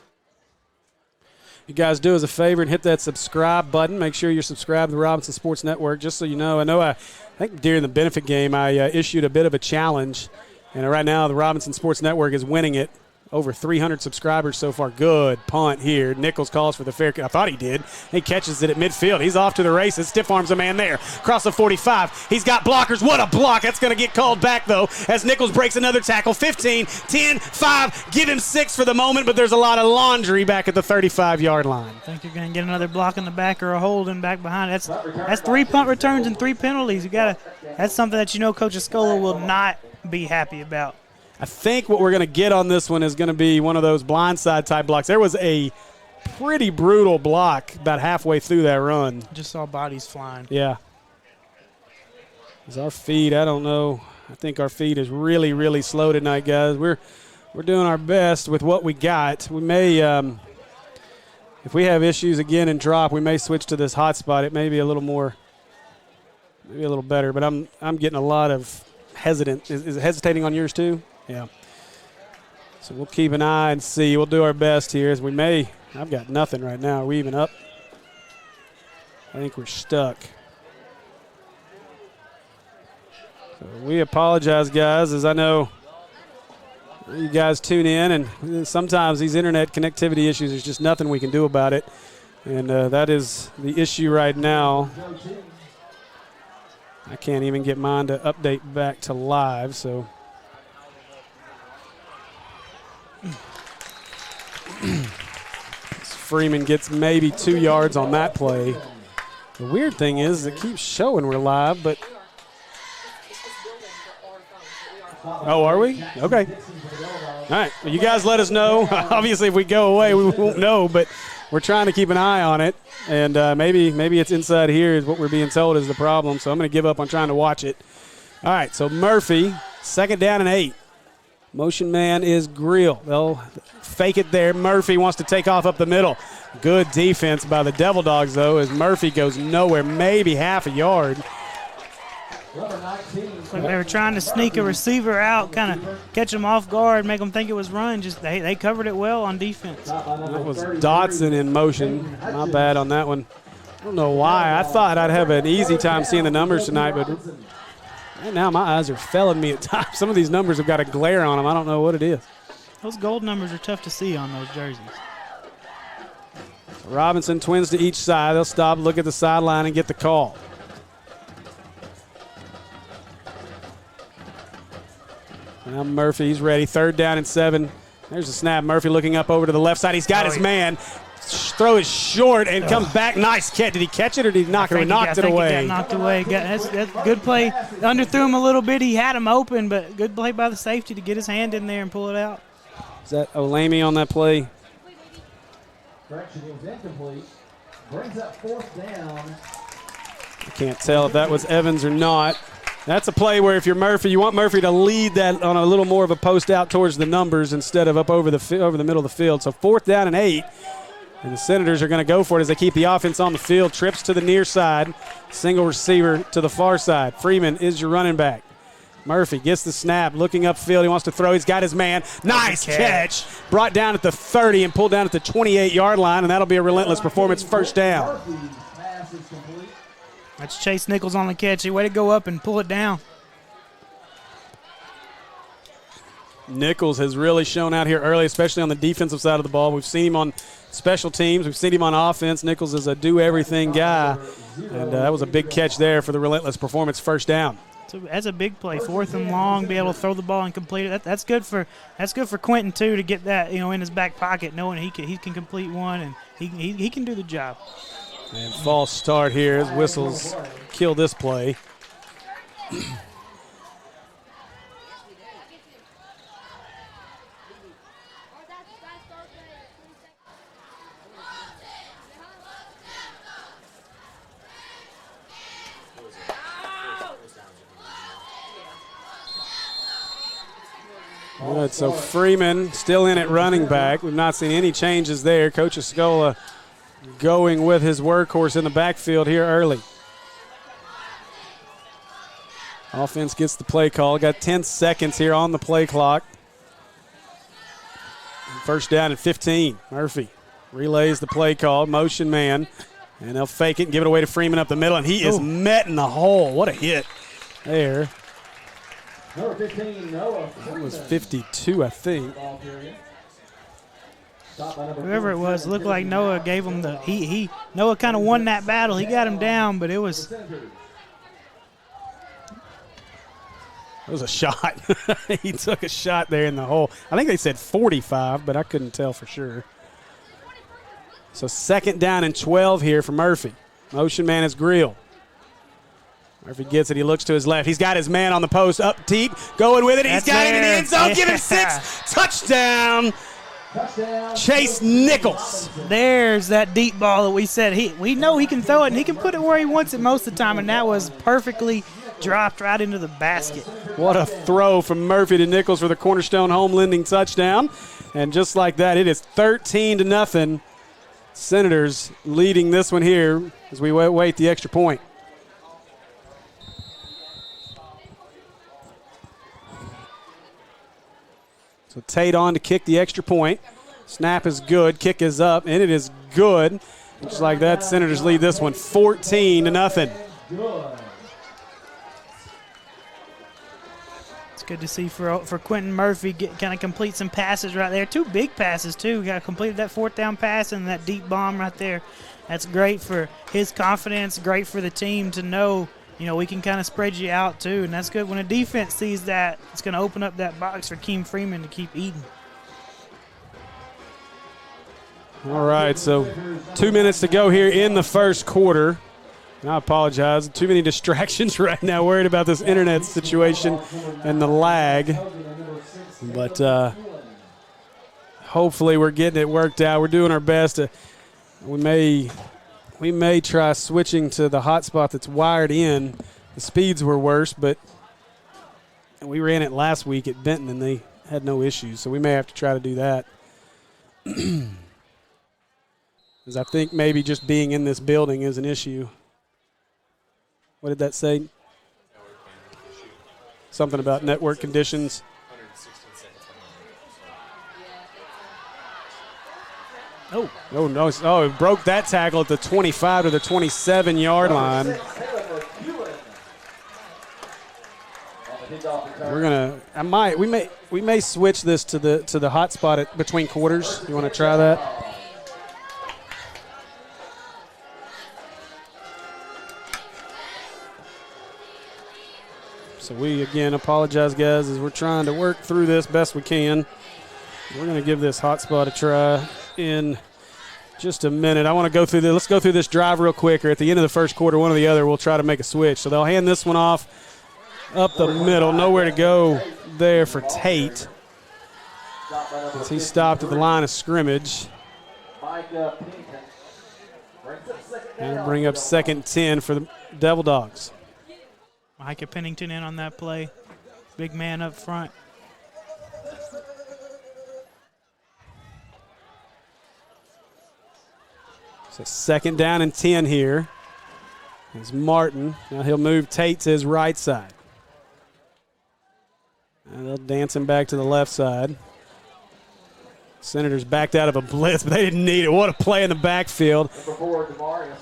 You guys do us a favor and hit that subscribe button. Make sure you're subscribed to the Robinson Sports Network. Just so you know, I think during the benefit game I issued a bit of a challenge, and right now the Robinson Sports Network is winning it. Over 300 subscribers so far. Good punt here. Nichols calls for the fair. I thought he did. He catches it at midfield. He's off to the races. Stiff arms a man there. Across the 45. He's got blockers. What a block. That's going to get called back, though, as Nichols breaks another tackle. 15, 10, 5. Give him 6 for the moment, but there's a lot of laundry back at the 35-yard line. I think you're going to get another block in the back or a holding back behind. That's 3 punt returns and 3 penalties. That's something that Coach Escola will not be happy about. I think what we're going to get on this one is going to be one of those blindside type blocks. There was a pretty brutal block about halfway through that run. Just saw bodies flying. Yeah. Is our feed, I don't know. I think our feed is really, really slow tonight, guys. We're doing our best with what we got. We may, if we have issues again and drop, we may switch to this hotspot. It may be a little more, maybe a little better, but I'm getting a lot of hesitant. Is it hesitating on yours too? Yeah. So we'll keep an eye and see. We'll do our best here as we may. I've got nothing right now. Are we even up? I think we're stuck. So we apologize, guys, as I know you guys tune in, and sometimes these internet connectivity issues, there's just nothing we can do about it. And that is the issue right now. I can't even get mine to update back to live, so. Freeman gets maybe 2 yards on that play. The weird thing is it keeps showing we're live, but. Oh, are we? Okay. All right. Well, you guys let us know. Obviously, if we go away, we won't know, but we're trying to keep an eye on it. And maybe it's inside here is what we're being told is the problem, so I'm going to give up on trying to watch it. All right, so Murphy, second down and 8. Motion man is Grill. They'll fake it there. Murphy wants to take off up the middle. Good defense by the Devil Dogs, though, as Murphy goes nowhere, maybe half a yard. Like they were trying to sneak a receiver out, kind of catch them off guard, make them think it was run. Just they covered it well on defense. That was Dotson in motion. Not bad on that one. I don't know why. I thought I'd have an easy time seeing the numbers tonight, but right now my eyes are failing me at times. Some of these numbers have got a glare on them. I don't know what it is. Those gold numbers are tough to see on those jerseys. Robinson, twins to each side. They'll stop, look at the sideline, and get the call. Now Murphy's ready. Third down and 7. There's a snap. Murphy looking up over to the left side. He's got his man. Throw is short and comes back. Nice catch. Did he catch it or did he knock it? He knocked it away. He got knocked away. That's good play. Underthrew him a little bit. He had him open, but good play by the safety to get his hand in there and pull it out. Is that Olami on that play? Correction, it was incomplete. Brings up fourth down. I can't tell if that was Evans or not. That's a play where if you're Murphy, you want Murphy to lead that on a little more of a post out towards the numbers instead of up over the middle of the field. So fourth down and 8. And the Senators are going to go for it as they keep the offense on the field. Trips to the near side. Single receiver to the far side. Freeman is your running back. Murphy gets the snap, looking upfield. He wants to throw. He's got his man. Nice catch. Brought down at the 30 and pulled down at the 28-yard line, and that'll be a relentless performance. First down. That's Chase Nichols on the catch. Way to go up and pull it down. Nichols has really shown out here early, especially on the defensive side of the ball. We've seen him on special teams. We've seen him on offense. Nichols is a do-everything guy, and that was a big catch there for the relentless performance. First down. So that's a big play. 4th and long, be able to throw the ball and complete it. That's good for Quentin too, to get that in his back pocket, knowing he can complete one and he can do the job. And false start here as whistles kill this play. Good, so Freeman still in at running back. We've not seen any changes there. Coach Escola going with his workhorse in the backfield here early. Offense gets the play call. Got 10 seconds here on the play clock. First down at 15. Murphy relays the play call, motion man, and they'll fake it and give it away to Freeman up the middle, and he is met in the hole. What a hit there. Number 15, Noah. That was 52, I think. Whoever it was, looked like Noah gave him the Noah kind of won that battle. He got him down, but it was a shot. He took a shot there in the hole. I think they said 45, but I couldn't tell for sure. So 2nd down and 12 here for Murphy. Motion man is Grill. Murphy gets it. He looks to his left. He's got his man on the post, up deep, going with it. He's got him in the end zone. Give him 6. Touchdown. Chase Nichols. There's that deep ball that we said we know he can throw it and he can put it where he wants it most of the time, and that was perfectly dropped right into the basket. What a throw from Murphy to Nichols for the Cornerstone home lending touchdown. And just like that, it is 13-0. Senators leading this one here as we wait the extra point. So Tate on to kick the extra point. Snap is good. Kick is up, and it is good. Just like that, Senators lead this one 14-0. It's good to see for Quentin Murphy kind of complete some passes right there. 2 big passes, too. Got completed that 4th down pass and that deep bomb right there. That's great for his confidence, great for the team to know, we can kind of spread you out, too. And that's good. When a defense sees that, it's going to open up that box for Keem Freeman to keep eating. All right, so 2 minutes to go here in the first quarter. And I apologize. Too many distractions right now. Worried about this internet situation and the lag. But hopefully we're getting it worked out. We're doing our best. We may try switching to the hotspot that's wired in. The speeds were worse, but we ran it last week at Benton, and they had no issues. So we may have to try to do that. Because I think maybe just being in this building is an issue. What did that say? Something about network conditions. Oh, no. Oh, it broke that tackle at the 25 to the 27-yard line. We may switch this to the hot spot between quarters. You want to try that? So we, again, apologize, guys, as we're trying to work through this best we can. We're going to give this hotspot a try in just a minute. I want to go through this. Let's go through this drive real quick, or at the end of the first quarter, one or the other, we'll try to make a switch. So they'll hand this one off up the middle. Nowhere to go there for Tate, as he stopped at the line of scrimmage. And bring up 2nd and 10 for the Devil Dogs. Micah Pennington in on that play. Big man up front. So 2nd down and 10 here. It's Martin. Now he'll move Tate to his right side. And they'll dance him back to the left side. Senators backed out of a blitz, but they didn't need it. What a play in the backfield. Number 4, Demarius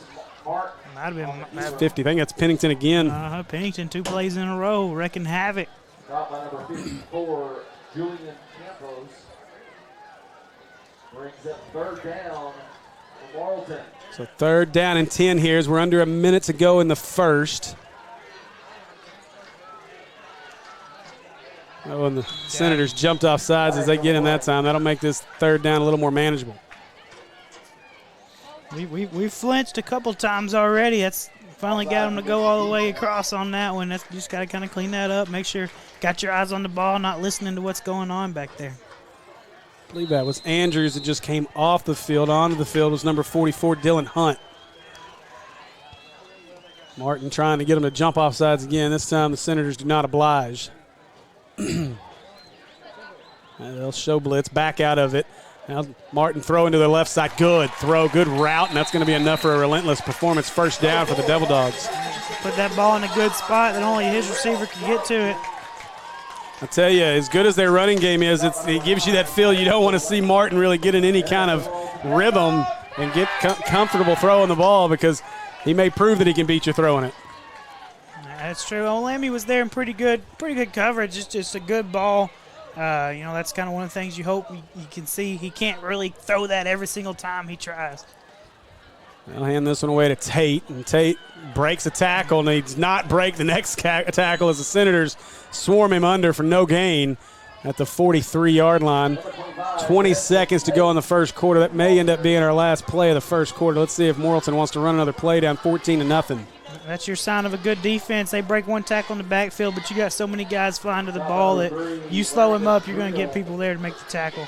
Mark. Might have been 50. I think that's Pennington again. Pennington 2 plays in a row, wrecking havoc. Stop by number 54, Julian Campos. Brings up 3rd down for Morrilton. So 3rd down and 10 here as we're under a minute to go in the first. Oh, and the Senators jumped off sides as they get in that time. That'll make this 3rd down a little more manageable. We've flinched a couple times already. That's finally got them to go all the way across on that one. That's just got to kind of clean that up. Make sure got your eyes on the ball, not listening to what's going on back there. I believe that was Andrews that just came off the field. Onto the field was number 44, Dylan Hunt. Martin trying to get him to jump off sides again. This time the Senators do not oblige. They'll show blitz, back out of it. Now Martin throwing to the left side. Good throw, good route, and that's going to be enough for a relentless performance. 1st down for the Devil Dogs. Put that ball in a good spot that only his receiver can get to it. I tell you, as good as their running game is, it gives you that feel you don't want to see Martin really get in any kind of rhythm and get comfortable throwing the ball because he may prove that he can beat you throwing it. That's true. Olami was there in pretty good coverage. It's just a good ball. That's kind of one of the things you hope you can see. He can't really throw that every single time he tries. They'll hand this one away to Tate, and Tate breaks a tackle and he does not break the next tackle as the Senators swarm him under for no gain at the 43-yard line. 20 seconds to go in the first quarter. That may end up being our last play of the first quarter. Let's see if Morrilton wants to run another play down 14-0. That's your sign of a good defense. They break one tackle in the backfield, but you got so many guys flying to the ball that you slow him up, you're going to get people there to make the tackle.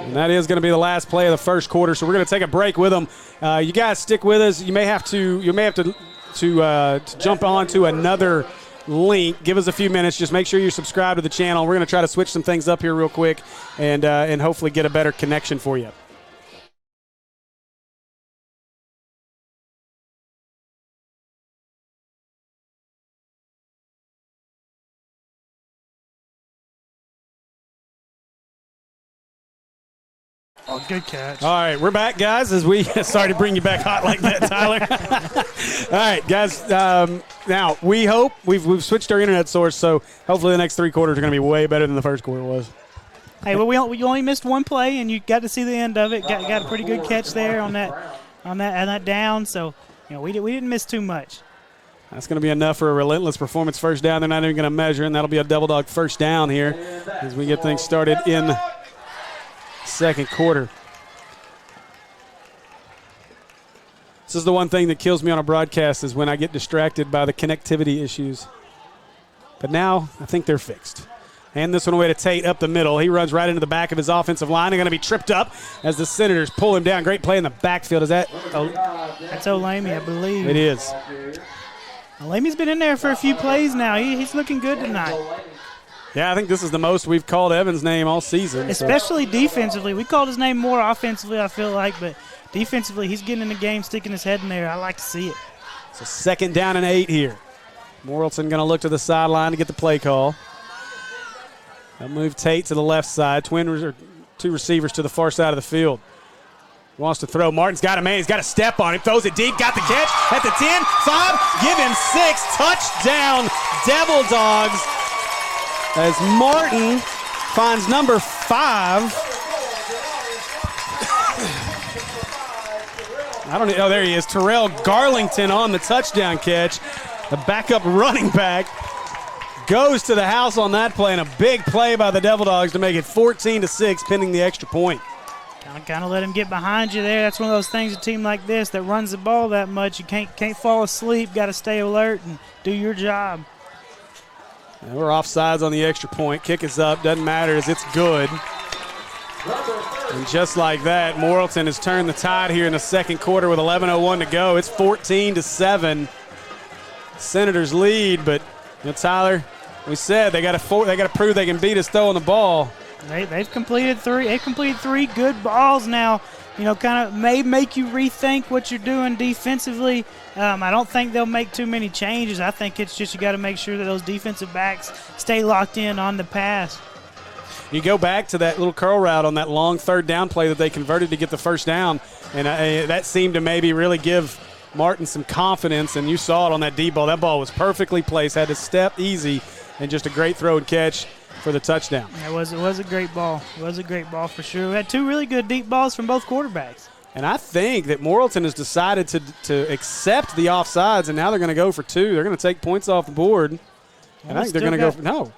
And that is going to be the last play of the first quarter. So we're going to take a break with them. You guys stick with us. You may have to jump on to another link. Give us a few minutes. Just make sure you subscribe to the channel. We're going to try to switch some things up here real quick and hopefully get a better connection for you. Oh, good catch. All right, we're back, guys, as we sorry to bring you back hot like that, Tyler. All right, guys, now we hope we've switched our internet source, so hopefully the next 3 quarters are going to be way better than the first quarter was. Hey, well, we only missed one play, and you got to see the end of it. Got a pretty good catch there on that down, so we didn't miss too much. That's going to be enough for a relentless performance. 1st down, they're not even going to measure, and that'll be a Devil Dog 1st down here as we get things started in second quarter. This is the one thing that kills me on a broadcast is when I get distracted by the connectivity issues. But now I think they're fixed. Hand this one away to Tate up the middle. He runs right into the back of his offensive line. They're going to be tripped up as the Senators pull him down. Great play in the backfield. Is that? That's Olami, I believe. It is. Olami's been in there for a few plays now. He's looking good tonight. Yeah, I think this is the most we've called Evans' name all season. Especially defensively. We called his name more offensively, I feel like, but defensively, he's getting in the game, sticking his head in there. I like to see it. So 2nd down and 8 here. Morrilton going to look to the sideline to get the play call. They'll move Tate to the left side. Two receivers to the far side of the field. He wants to throw. Martin's got a man. He's got a step on him. Throws it deep. Got the catch at the 10. 5. Give him 6. Touchdown, Devil Dogs. As Martin finds number 5. I don't know. Oh, there he is. Terrell Garlington on the touchdown catch. The backup running back goes to the house on that play, and a big play by the Devil Dogs to make it 14-6, pending the extra point. Kind of let him get behind you there. That's one of those things, a team like this that runs the ball that much, you can't fall asleep. Got to stay alert and do your job. And we're offsides on the extra point. Kick is up. Doesn't matter as it's good. And just like that, Morrilton has turned the tide here in the second quarter with 11:01 to go. It's 14-7. Senators lead, but Tyler, we said they got to prove they can beat us throwing the ball. They've completed 3. They've completed 3 good balls now kind of may make you rethink what you're doing defensively. I don't think they'll make too many changes. I think it's just you got to make sure that those defensive backs stay locked in on the pass. You go back to that little curl route on that long third down play that they converted to get the first down, and that seemed to maybe really give Martin some confidence, and you saw it on that deep ball. That ball was perfectly placed, had to step easy, and just a great throw and catch for the touchdown. It was a great ball. It was a great ball for sure. We had two really good deep balls from both quarterbacks. And I think that Morrilton has decided to accept the offsides, and now they're going to go for two. They're going to take points off the board, and I think they're going to go for – no.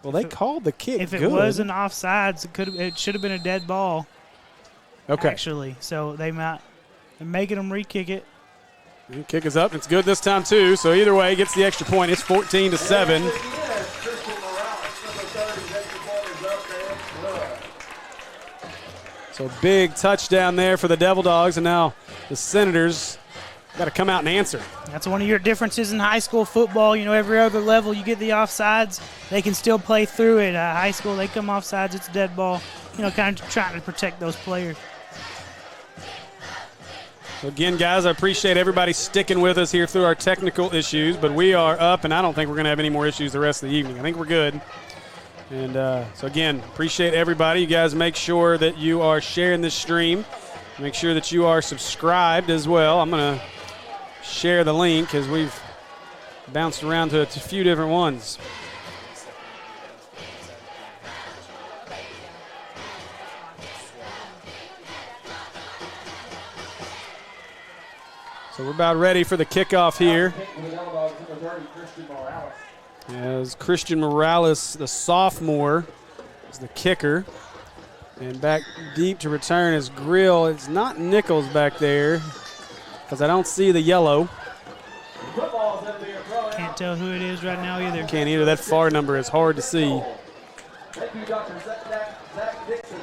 Well, they called the kick If it good. was an offsides, it should have been a dead ball. Okay. Actually, so they're making them re-kick it. The kick is up. It's good this time, too. So either way, gets the extra point. It's 14-7. So big touchdown there for the Devil Dogs, and now the Senators got to come out and answer. That's one of your differences in high school football. Every other level you get the offsides, they can still play through it. High school, they come offsides, it's a dead ball. Kind of trying to protect those players. So again, guys, I appreciate everybody sticking with us here through our technical issues, but we are up, and I don't think we're going to have any more issues the rest of the evening. I think we're good. And so, again, appreciate everybody. You guys make sure that you are sharing this stream. Make sure that you are subscribed as well. I'm going to share the link as we've bounced around to a few different ones. So we're about ready for the kickoff here. As Christian Morales, the sophomore, is the kicker. And back deep to return is Grill. It's not Nichols back there because I don't see the yellow. Can't tell who it is right now either. Can't either. That far number is hard to see. Thank you, Dr. Zach Dixon.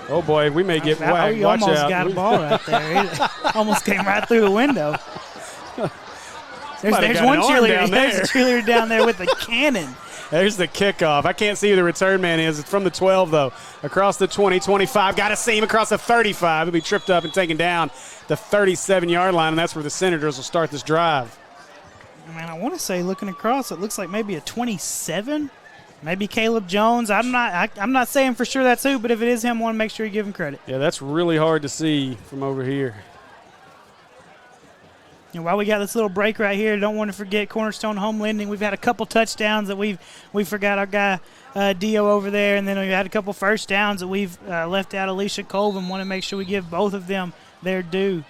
Oh, boy, we may get whacked. He Watch almost out. got a ball right there. It almost came right through the window. There's one cheerleader. There's a cheerleader down there with a cannon. There's the kickoff. I can't see who the return man is. It's from the 12, though. Across the 20, 25. Got to see him across the 35. He'll be tripped up and taken down the 37-yard line, and that's where the Senators will start this drive. Man, I want to say, looking across, it looks like maybe a 27. Maybe Caleb Jones. I'm not saying for sure that's who, but if it is him, I want to make sure you give him credit. Yeah, that's really hard to see from over here. While we got this little break right here, don't want to forget Cornerstone Home Lending. We've had a couple touchdowns that we forgot our guy Dio over there, and then we had a couple first downs that we've left out Alicia Colvin. Want to make sure we give both of them their due.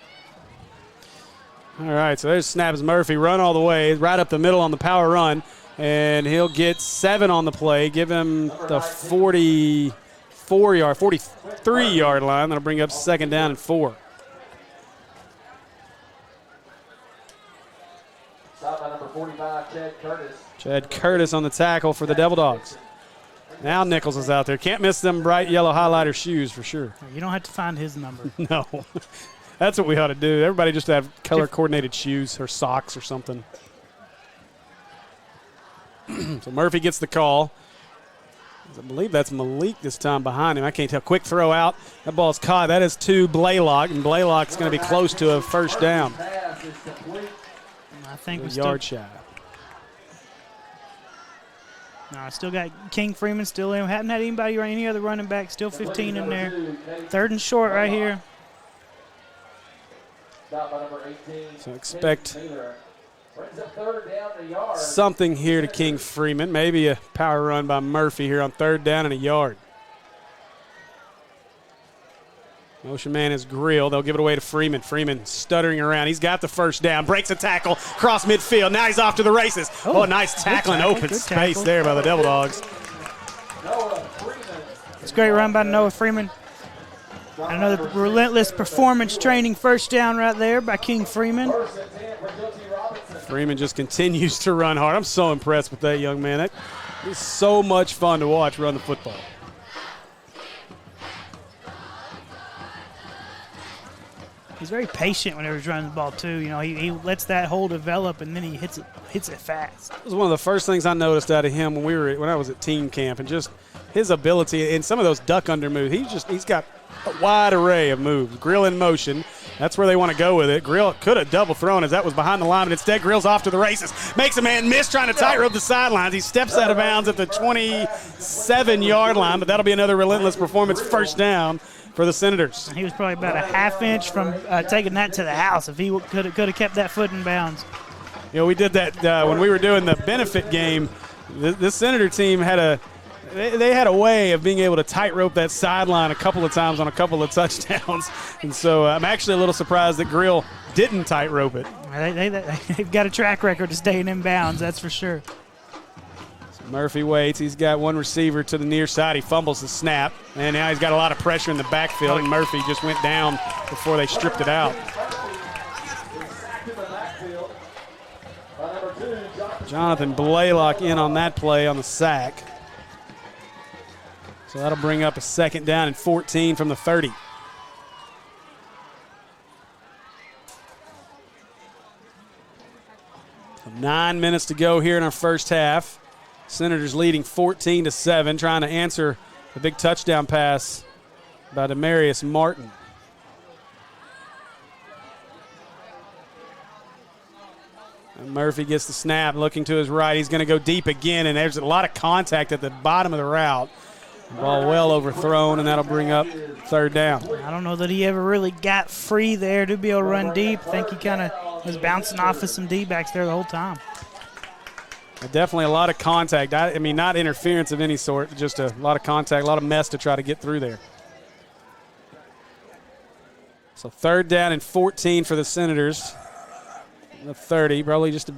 All right, so there's Snaps Murphy, run all the way, right up the middle on the power run, and he'll get 7 on the play, give him the 43-yard line. That'll bring up second down and 4. Stop by number 45, Chad Curtis. Chad Curtis on the tackle for the Devil Dogs. Now Nichols is out there. Can't miss them bright yellow highlighter shoes for sure. You don't have to find his number. No. That's what we ought to do. Everybody just have color-coordinated shoes or socks or something. So Murphy gets the call. I believe that's Malik this time behind him. I can't tell. Quick throw out. That ball's caught. That is to Blaylock, and Blaylock's going to be close to a first down. I think we yard shy. No, I still got King Freeman still in. Haven't had anybody or any other running back. Still 15 in there. 3rd and short right here. So expect something here to King Freeman. Maybe a power run by Murphy here on 3rd down and a yard. Motion man is Grill. They'll give it away to Freeman. Freeman stuttering around. He's got the first down. Breaks a tackle. Across midfield. Now he's off to the races. Oh, nice tackling. Open space there by the Devil Dogs. It's a great run by Noah Freeman. Another relentless performance training first down right there by King Freeman. Freeman just continues to run hard. I'm so impressed with that young man. It's so much fun to watch run the football. He's very patient whenever he's running the ball too. You know, he lets that hole develop and then he hits it fast. It was one of the first things I noticed out of him when I was at team camp, and just his ability in some of those duck under moves. He's got a wide array of moves. Grill in motion. That's where they want to go with it. Grill could have double thrown as that was behind the line, but instead Grill's off to the races. Makes a man miss trying to tightrope the sidelines. He steps out of bounds at the 27-yard line, but that'll be another relentless performance, first down for the Senators. He was probably about a half-inch from taking that to the house if he could have kept that foot in bounds. You know, we did that when we were doing the benefit game. This Senator team had they had a way of being able to tightrope that sideline a couple of times on a couple of touchdowns. And so I'm actually a little surprised that Grill didn't tightrope it. They've got a track record of staying in bounds, that's for sure. So Murphy waits. He's got one receiver to the near side. He fumbles the snap, and now he's got a lot of pressure in the backfield, and Murphy just went down before they stripped it out. Jonathan Blaylock in on that play on the sack. So that'll bring up a 2nd down and 14 from the 30. So 9 minutes to go here in our first half. Senators leading 14-7, trying to answer the big touchdown pass by Demarius Martin. And Murphy gets the snap, looking to his right. He's going to go deep again, and there's a lot of contact at the bottom of the route. Ball well overthrown, and that'll bring up 3rd down. I don't know that he ever really got free there to be able to run deep. I think he kind of was bouncing off of some D-backs there the whole time. Definitely a lot of contact. I mean, not interference of any sort, just a lot of contact, a lot of mess to try to get through there. So 3rd down and 14 for the Senators. The 30, probably just a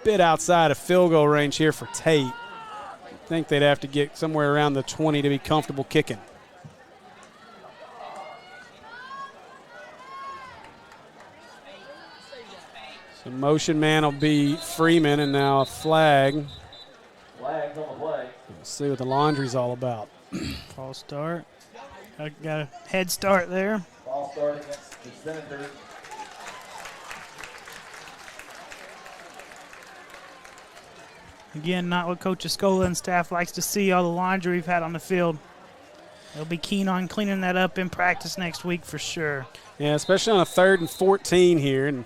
bit outside of field goal range here for Tate. I think they'd have to get somewhere around the 20 to be comfortable kicking. So motion man will be Freeman, and now a flag. Flags on the play. Let's see what the laundry's all about. False start. Got a head start there. False start against the Senators. Again, not what Coach Escola and staff likes to see, all the laundry we've had on the field. They'll be keen on cleaning that up in practice next week for sure. Yeah, especially on a 3rd and 14 here. And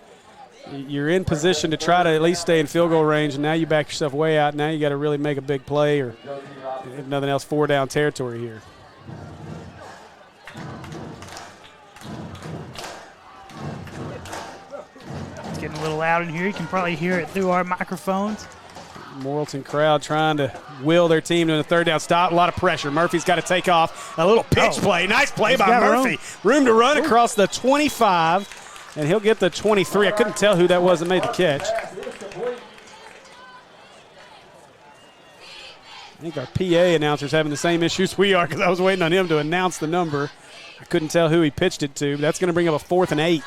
you're in position to try to at least stay in field goal range, and now you back yourself way out. Now you got to really make a big play, or if nothing else, 4-down territory here. It's getting a little loud in here. You can probably hear it through our microphones. Morrilton crowd trying to will their team to the 3rd down stop. A lot of pressure. Murphy's got to take off. A little pitch play. Nice play by Murphy. Room to run across the 25, and he'll get the 23. I couldn't tell who that was that made the catch. I think our PA announcer's having the same issues we are, because I was waiting on him to announce the number. I couldn't tell who he pitched it to. But that's going to bring up a 4th and 8.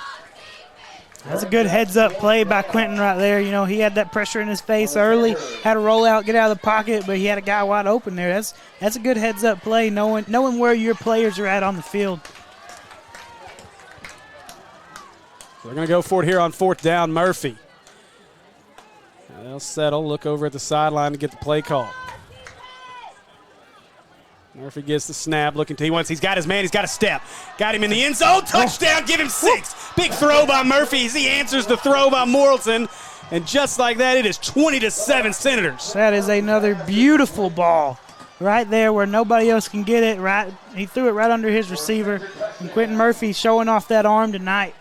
That's a good heads-up play by Quentin right there. You know, he had that pressure in his face early, had to roll out, get out of the pocket, but he had a guy wide open there. That's a good heads-up play, knowing where your players are at on the field. They're going to go for it here on 4th down. Murphy. They'll settle, look over at the sideline to get the play call. Murphy gets the snap, looking to he's got his man, he's got a step. Got him in the end zone, touchdown, give him 6. Big throw by Murphy as he answers the throw by Morrilton. And just like that, it is 20-7 Senators. That is another beautiful ball right there where nobody else can get it. Right, he threw it right under his receiver. And Quentin Murphy showing off that arm tonight.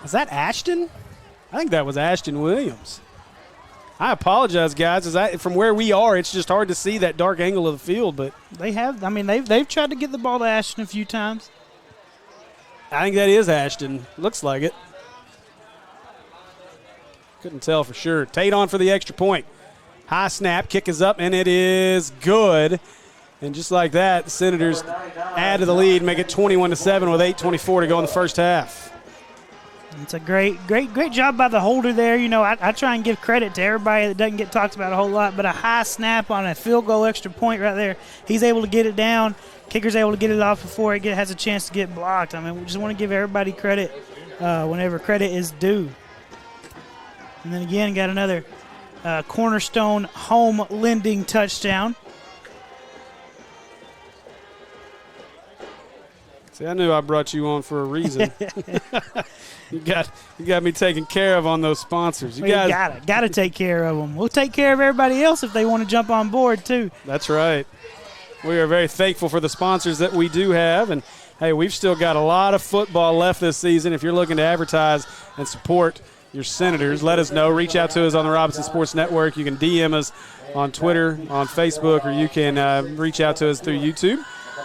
Was that Ashton? I think that was Ashton Williams. I apologize, guys. From where we are, it's just hard to see that dark angle of the field. But they've tried to get the ball to Ashton a few times. I think that is Ashton. Looks like it. Couldn't tell for sure. Tate on for the extra point. High snap, kick is up, and it is good. And just like that, the Senators add to the lead, make it 21-7 with 8:24 to go in the first half. It's a great job by the holder there. You know, I try and give credit to everybody that doesn't get talked about a whole lot, but a high snap on a field goal extra point right there, he's able to get it down. Kicker's able to get it off before it has a chance to get blocked. I mean, we just want to give everybody credit whenever credit is due. And then again, got another cornerstone home lending touchdown. See, I knew I brought you on for a reason. You got me taken care of on those sponsors. You gotta take care of them. We'll take care of everybody else if they want to jump on board too. That's right. We are very thankful for the sponsors that we do have, and hey, we've still got a lot of football left this season. If you're looking to advertise and support your Senators, let us know. Reach out to us on the Robinson Sports Network. You can DM us on Twitter, on Facebook, or you can reach out to us through YouTube.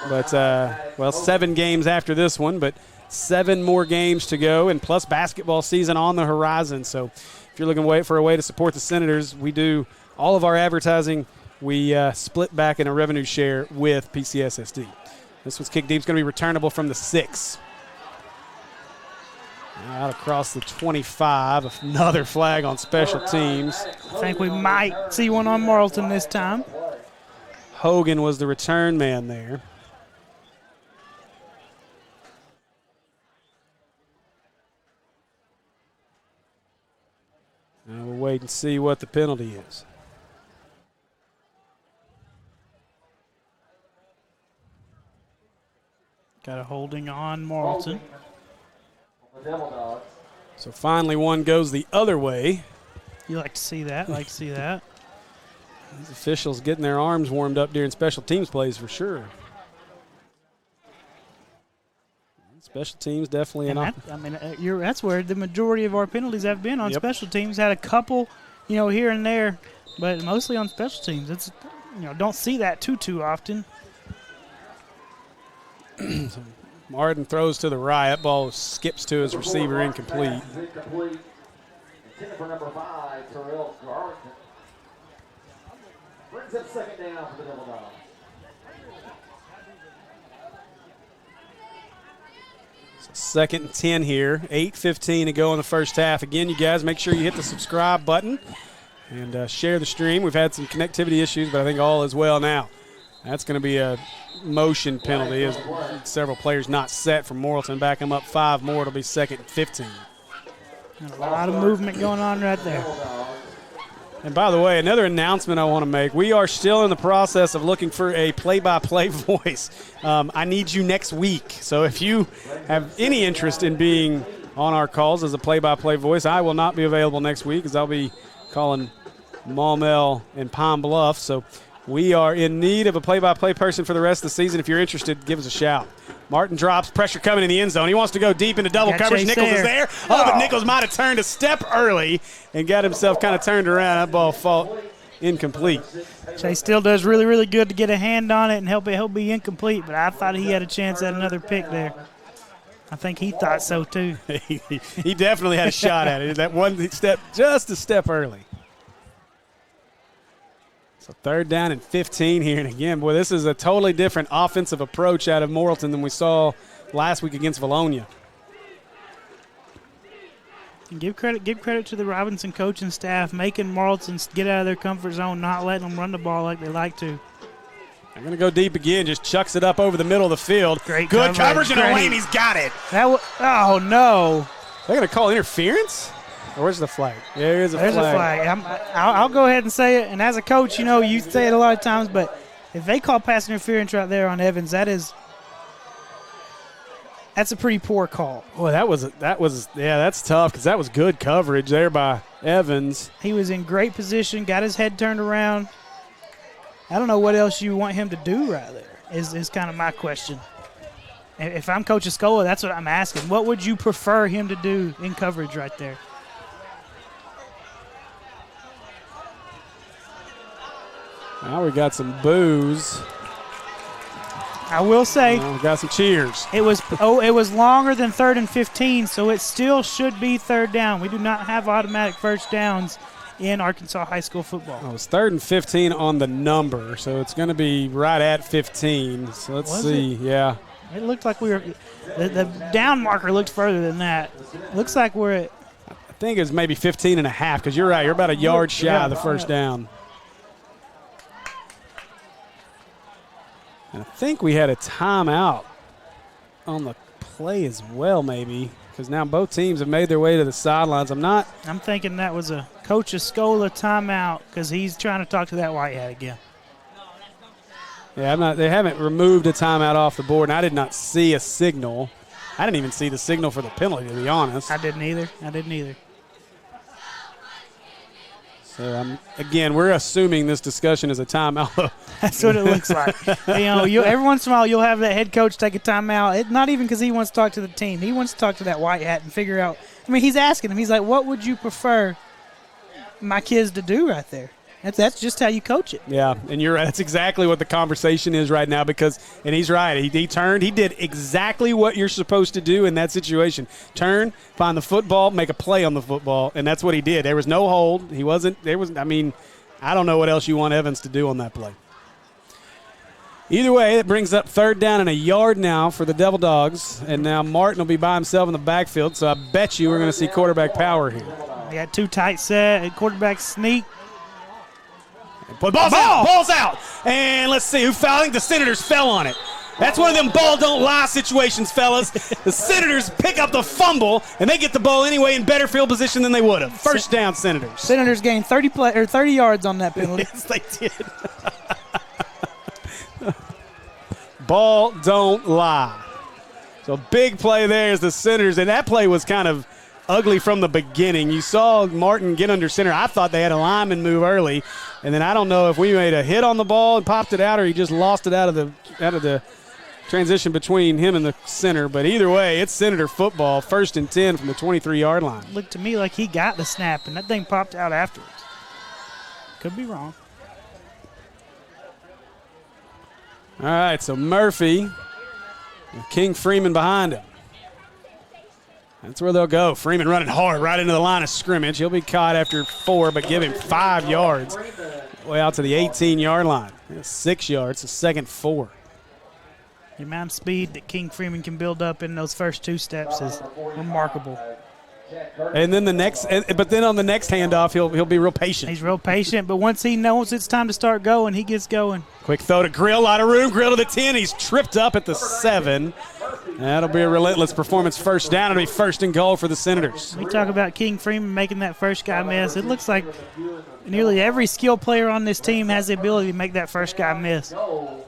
But, 7 games after this one, but 7 more games to go, and plus basketball season on the horizon. So if you're looking for a way to support the Senators, we do all of our advertising. We split back in a revenue share with PCSSD. This one's kick deep. It's going to be returnable from the 6. Out across the 25. Another flag on special teams. I think we might see one on Morrilton this time. Hogan was the return man there. Now we'll wait and see what the penalty is. Got a holding on Morrilton. So finally one goes the other way. You like to see that, These officials getting their arms warmed up during special teams plays for sure. Special teams definitely that's where the majority of our penalties have been on special teams. Had a couple, here and there, but mostly on special teams. It's don't see that too often. Martin throws to the right. That ball skips to his receiver, incomplete. For number 5, Terrell Garland. Brings up second down for the Devil Dogs. Second and 10 here. 8:15 to go in the first half. Again, you guys, make sure you hit the subscribe button and share the stream. We've had some connectivity issues, but I think all is well now. That's going to be a motion penalty as several players not set from Morrilton. Back them up 5 more. It'll be second and 15. And a lot of movement going on right there. And by the way, another announcement I want to make. We are still in the process of looking for a play-by-play voice. I need you next week. So if you have any interest in being on our calls as a play-by-play voice, I will not be available next week as I'll be calling Maumelle and Pine Bluff. So we are in need of a play-by-play person for the rest of the season. If you're interested, give us a shout. Martin drops, pressure coming in the end zone. He wants to go deep into double coverage. Nichols is there. Oh, but Nichols might have turned a step early and got himself kind of turned around. That ball fall incomplete. Chase still does really, really good to get a hand on it and help it. He'll be incomplete, but I thought he had a chance at another pick there. I think he thought so too. He definitely had a shot at it. That one step, just a step early. So 3rd down and 15 here. And again, boy, this is a totally different offensive approach out of Morrilton than we saw last week against Valonia. And give credit to the Robinson coaching staff, making Morrilton get out of their comfort zone, not letting them run the ball like they like to. They're going to go deep again, just chucks it up over the middle of the field. Great Good coverage, and Olaney's got it. Oh, no. They're going to call interference? Or where's the flag? There's a flag. I'll go ahead and say it. And as a coach, you say it a lot of times, but if they call pass interference right there on Evans, that's a pretty poor call. Boy, that's tough because that was good coverage there by Evans. He was in great position, got his head turned around. I don't know what else you want him to do right there is kind of my question. If I'm Coach Escola, that's what I'm asking. What would you prefer him to do in coverage right there? Now we got some boos. I will say we got some cheers. It was longer than 3rd and 15, so it still should be 3rd down. We do not have automatic first downs in Arkansas high school football. Oh, it's 3rd and 15 on the number, so it's going to be right at 15. So let's see. Yeah. It looked like we were the down marker looked further than that. Looks like we're at. I think it was maybe 15 and a half because you're right. You're about a yard shy of the first down. And I think we had a timeout on the play as well, maybe, because now both teams have made their way to the sidelines. I'm thinking that was a Coach Escola timeout because he's trying to talk to that white hat again. Yeah, they haven't removed a timeout off the board, and I did not see a signal. I didn't even see the signal for the penalty, to be honest. I didn't either. So, again, we're assuming this discussion is a timeout. That's what it looks like. Every once in a while you'll have that head coach take a timeout. Not even because he wants to talk to the team. He wants to talk to that white hat and figure out. I mean, he's asking him. He's like, what would you prefer my kids to do right there? That's just how you coach it. Yeah, and you're right. That's exactly what the conversation is right now and he's right. He turned. He did exactly what you're supposed to do in that situation. Turn, find the football, make a play on the football, and that's what he did. There was no hold. I don't know what else you want Evans to do on that play. Either way, it brings up 3rd down and a yard now for the Devil Dogs, and now Martin will be by himself in the backfield, so I bet you we're going to see quarterback power here. They got 2 tight set, quarterback sneak. Ball's out. And let's see who fell. I think the Senators fell on it. That's one of them ball don't lie situations, fellas. The Senators pick up the fumble, and they get the ball anyway in better field position than they would have. First down, Senators. Senators gained 30 yards on that penalty. Yes, they did. Ball don't lie. So big play there is the Senators, and that play was kind of ugly from the beginning. You saw Martin get under center. I thought they had a lineman move early, and then I don't know if we made a hit on the ball and popped it out, or he just lost it out of the transition between him and the center. But either way, it's Senator football, 1st and 10 from the 23-yard line. Looked to me like he got the snap, and that thing popped out afterwards. Could be wrong. All right, so Murphy, King Freeman behind him. That's where they'll go. Freeman running hard right into the line of scrimmage. He'll be caught after 4, but give him 5 yards. Way out to the 18-yard line. 6 yards, a second 4. The amount of speed that King Freeman can build up in those first 2 steps is remarkable. And then then on the next handoff, he'll be real patient. He's real patient, but once he knows it's time to start going, he gets going. Quick throw to Grill, a lot of room. Grill to the 10. He's tripped up at the 7. That'll be a relentless performance. First down. It'll be 1st and goal for the Senators. We talk about King Freeman making that first guy miss. It looks like nearly every skill player on this team has the ability to make that first guy miss. For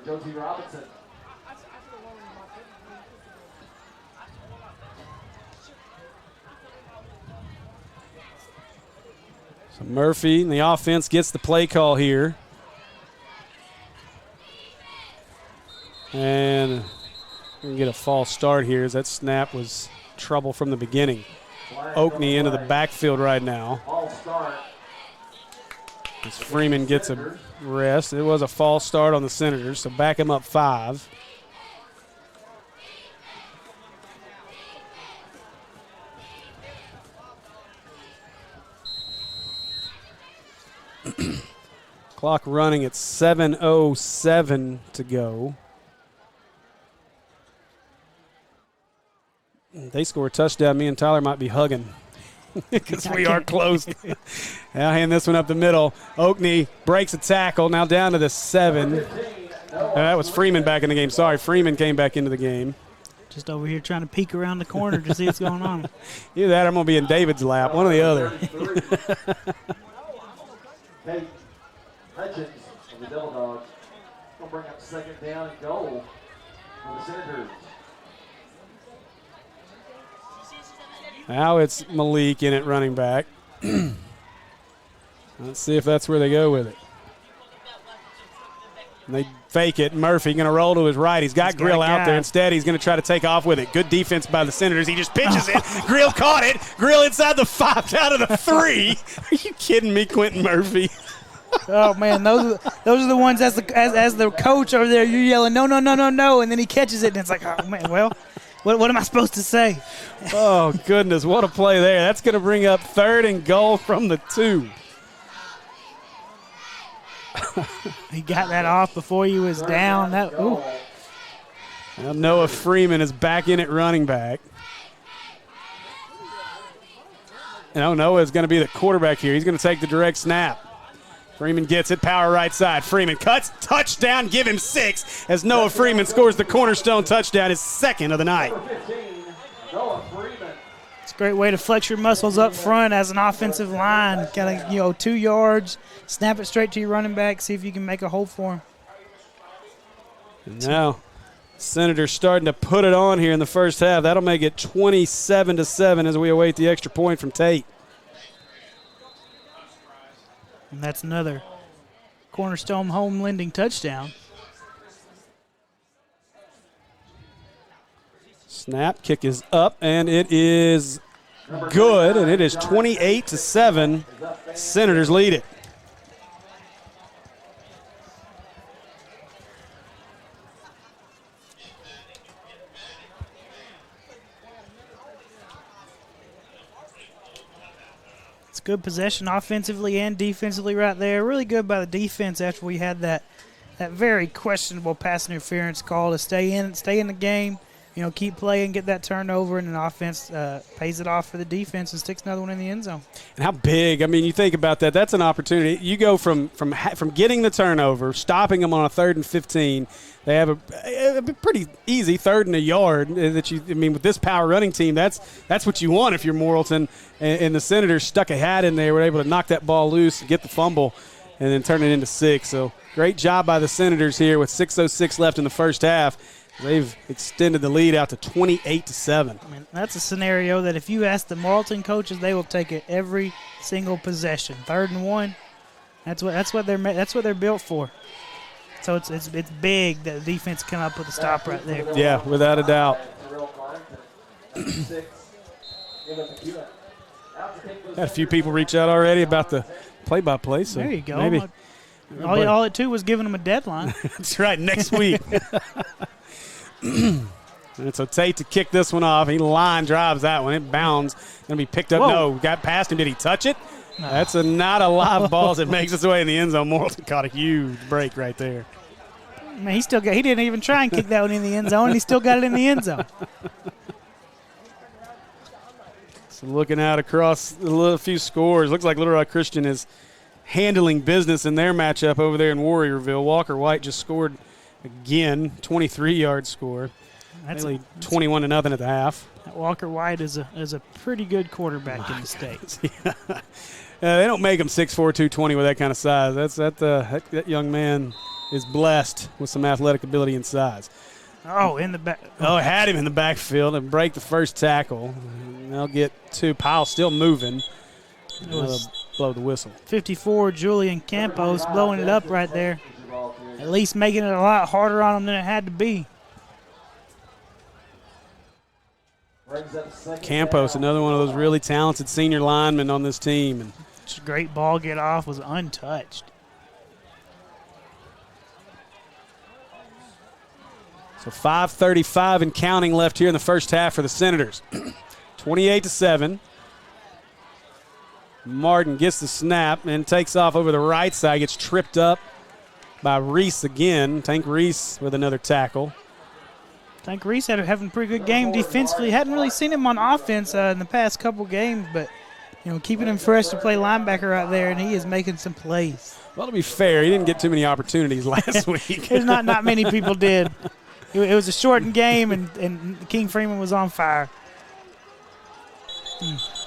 Josie Robinson. So Murphy and the offense gets the play call here. And we can get a false start here as that snap was trouble from the beginning. Oakney into the backfield right now. As Freeman gets a rest. It was a false start on the Senators, so back him up 5. Clock running at 7:07 to go. They score a touchdown. Me and Tyler might be hugging because we are close. I'll hand this one up the middle. Oakney breaks a tackle. Now down to the 7. That was Freeman back in the game. Sorry, Freeman came back into the game. Just over here trying to peek around the corner to see what's going on. Either that or I'm going to be in David's lap. One or the other. Hey, Hutchins of the Devil Dogs will bring up 2nd down and goal for the Senators. Now it's Malik in it running back. Let's see if that's where they go with it. And they fake it. Murphy going to roll to his right. He's got Grill out there. Instead, he's going to try to take off with it. Good defense by the Senators. He just pitches it. Grill caught it. Grill inside the 5 down to the 3. Are you kidding me, Quentin Murphy? Oh, man, those are the ones as the coach over there, you're yelling, no, and then he catches it, and it's like, oh, man, well, what am I supposed to say? Oh, goodness, what a play there. That's going to bring up 3rd and goal from the 2. He got that off before he was down. Now Noah Freeman is back in at running back. Noah is going to be the quarterback here. He's going to take the direct snap. Freeman gets it, power right side. Freeman cuts, touchdown, give him 6 as Noah Freeman scores the cornerstone touchdown, his second of the night. It's a great way to flex your muscles up front as an offensive line. Got to, 2 yards, snap it straight to your running back, see if you can make a hole for him. And now, Senators starting to put it on here in the first half. That'll make it 27-7 as we await the extra point from Tate. And that's another Cornerstone home lending touchdown. Snap, kick is up, and it is good, and it is 28-7. Senators lead it. Good possession offensively and defensively right there. Really good by the defense after we had that very questionable pass interference call to stay in the game, keep playing, get that turnover, and then offense pays it off for the defense and sticks another one in the end zone. And how big, you think about that. That's an opportunity. You go from getting the turnover, stopping them on a 3rd and 15. They have a pretty easy 3rd and a yard with this power running team, that's what you want if you're Morrilton. And the Senators stuck a hat in there, were able to knock that ball loose, get the fumble, and then turn it into 6. So great job by the Senators here with 6:06 left in the first half. They've extended the lead out to 28-7. That's a scenario that if you ask the Morrilton coaches, they will take it every single possession. 3rd and 1. That's what they're built for. So it's big that the defense come up with a stop right there. Yeah, without a doubt. Had a few people reach out already about the play-by-play. So there you go. Maybe all it took was giving them a deadline. That's right, next week. And so Tate to kick this one off. He line drives that one. It bounds. Going to be picked up. Whoa. No, got past him. Did he touch it? No. That's not a live ball as it makes its way in the end zone. Morrilton caught a huge break right there. Man, he didn't even try and kick that one in the end zone, and he still got it in the end zone. So looking out across a few scores, looks like Little Rock Christian is handling business in their matchup over there in Warriorville. Walker White just scored again, 23-yard score. That's 21-0 at the half. Walker White is a pretty good quarterback in the state. Yeah. They don't make him 6'4", 220 with that kind of size. That young man is blessed with some athletic ability and size. Oh, in the back. Oh, had him in the backfield and break the first tackle. They'll get 2. Powell still moving. They'll blow the whistle. 54, Julian Campos blowing it up right there. At least making it a lot harder on them than it had to be. Campos, another one of those really talented senior linemen on this team. And it's a great ball get off, was untouched. So 5:35 and counting left here in the first half for the Senators. 28-7. Martin gets the snap and takes off over the right side. Gets tripped up by Reese again. Tank Reese with another tackle. Tank Reese having a pretty good game defensively. Hadn't really seen him on offense in the past couple games, but keeping him fresh to play linebacker out there, and he is making some plays. Well, to be fair, he didn't get too many opportunities last week. There's not many people did. It was a shortened game, and King Freeman was on fire.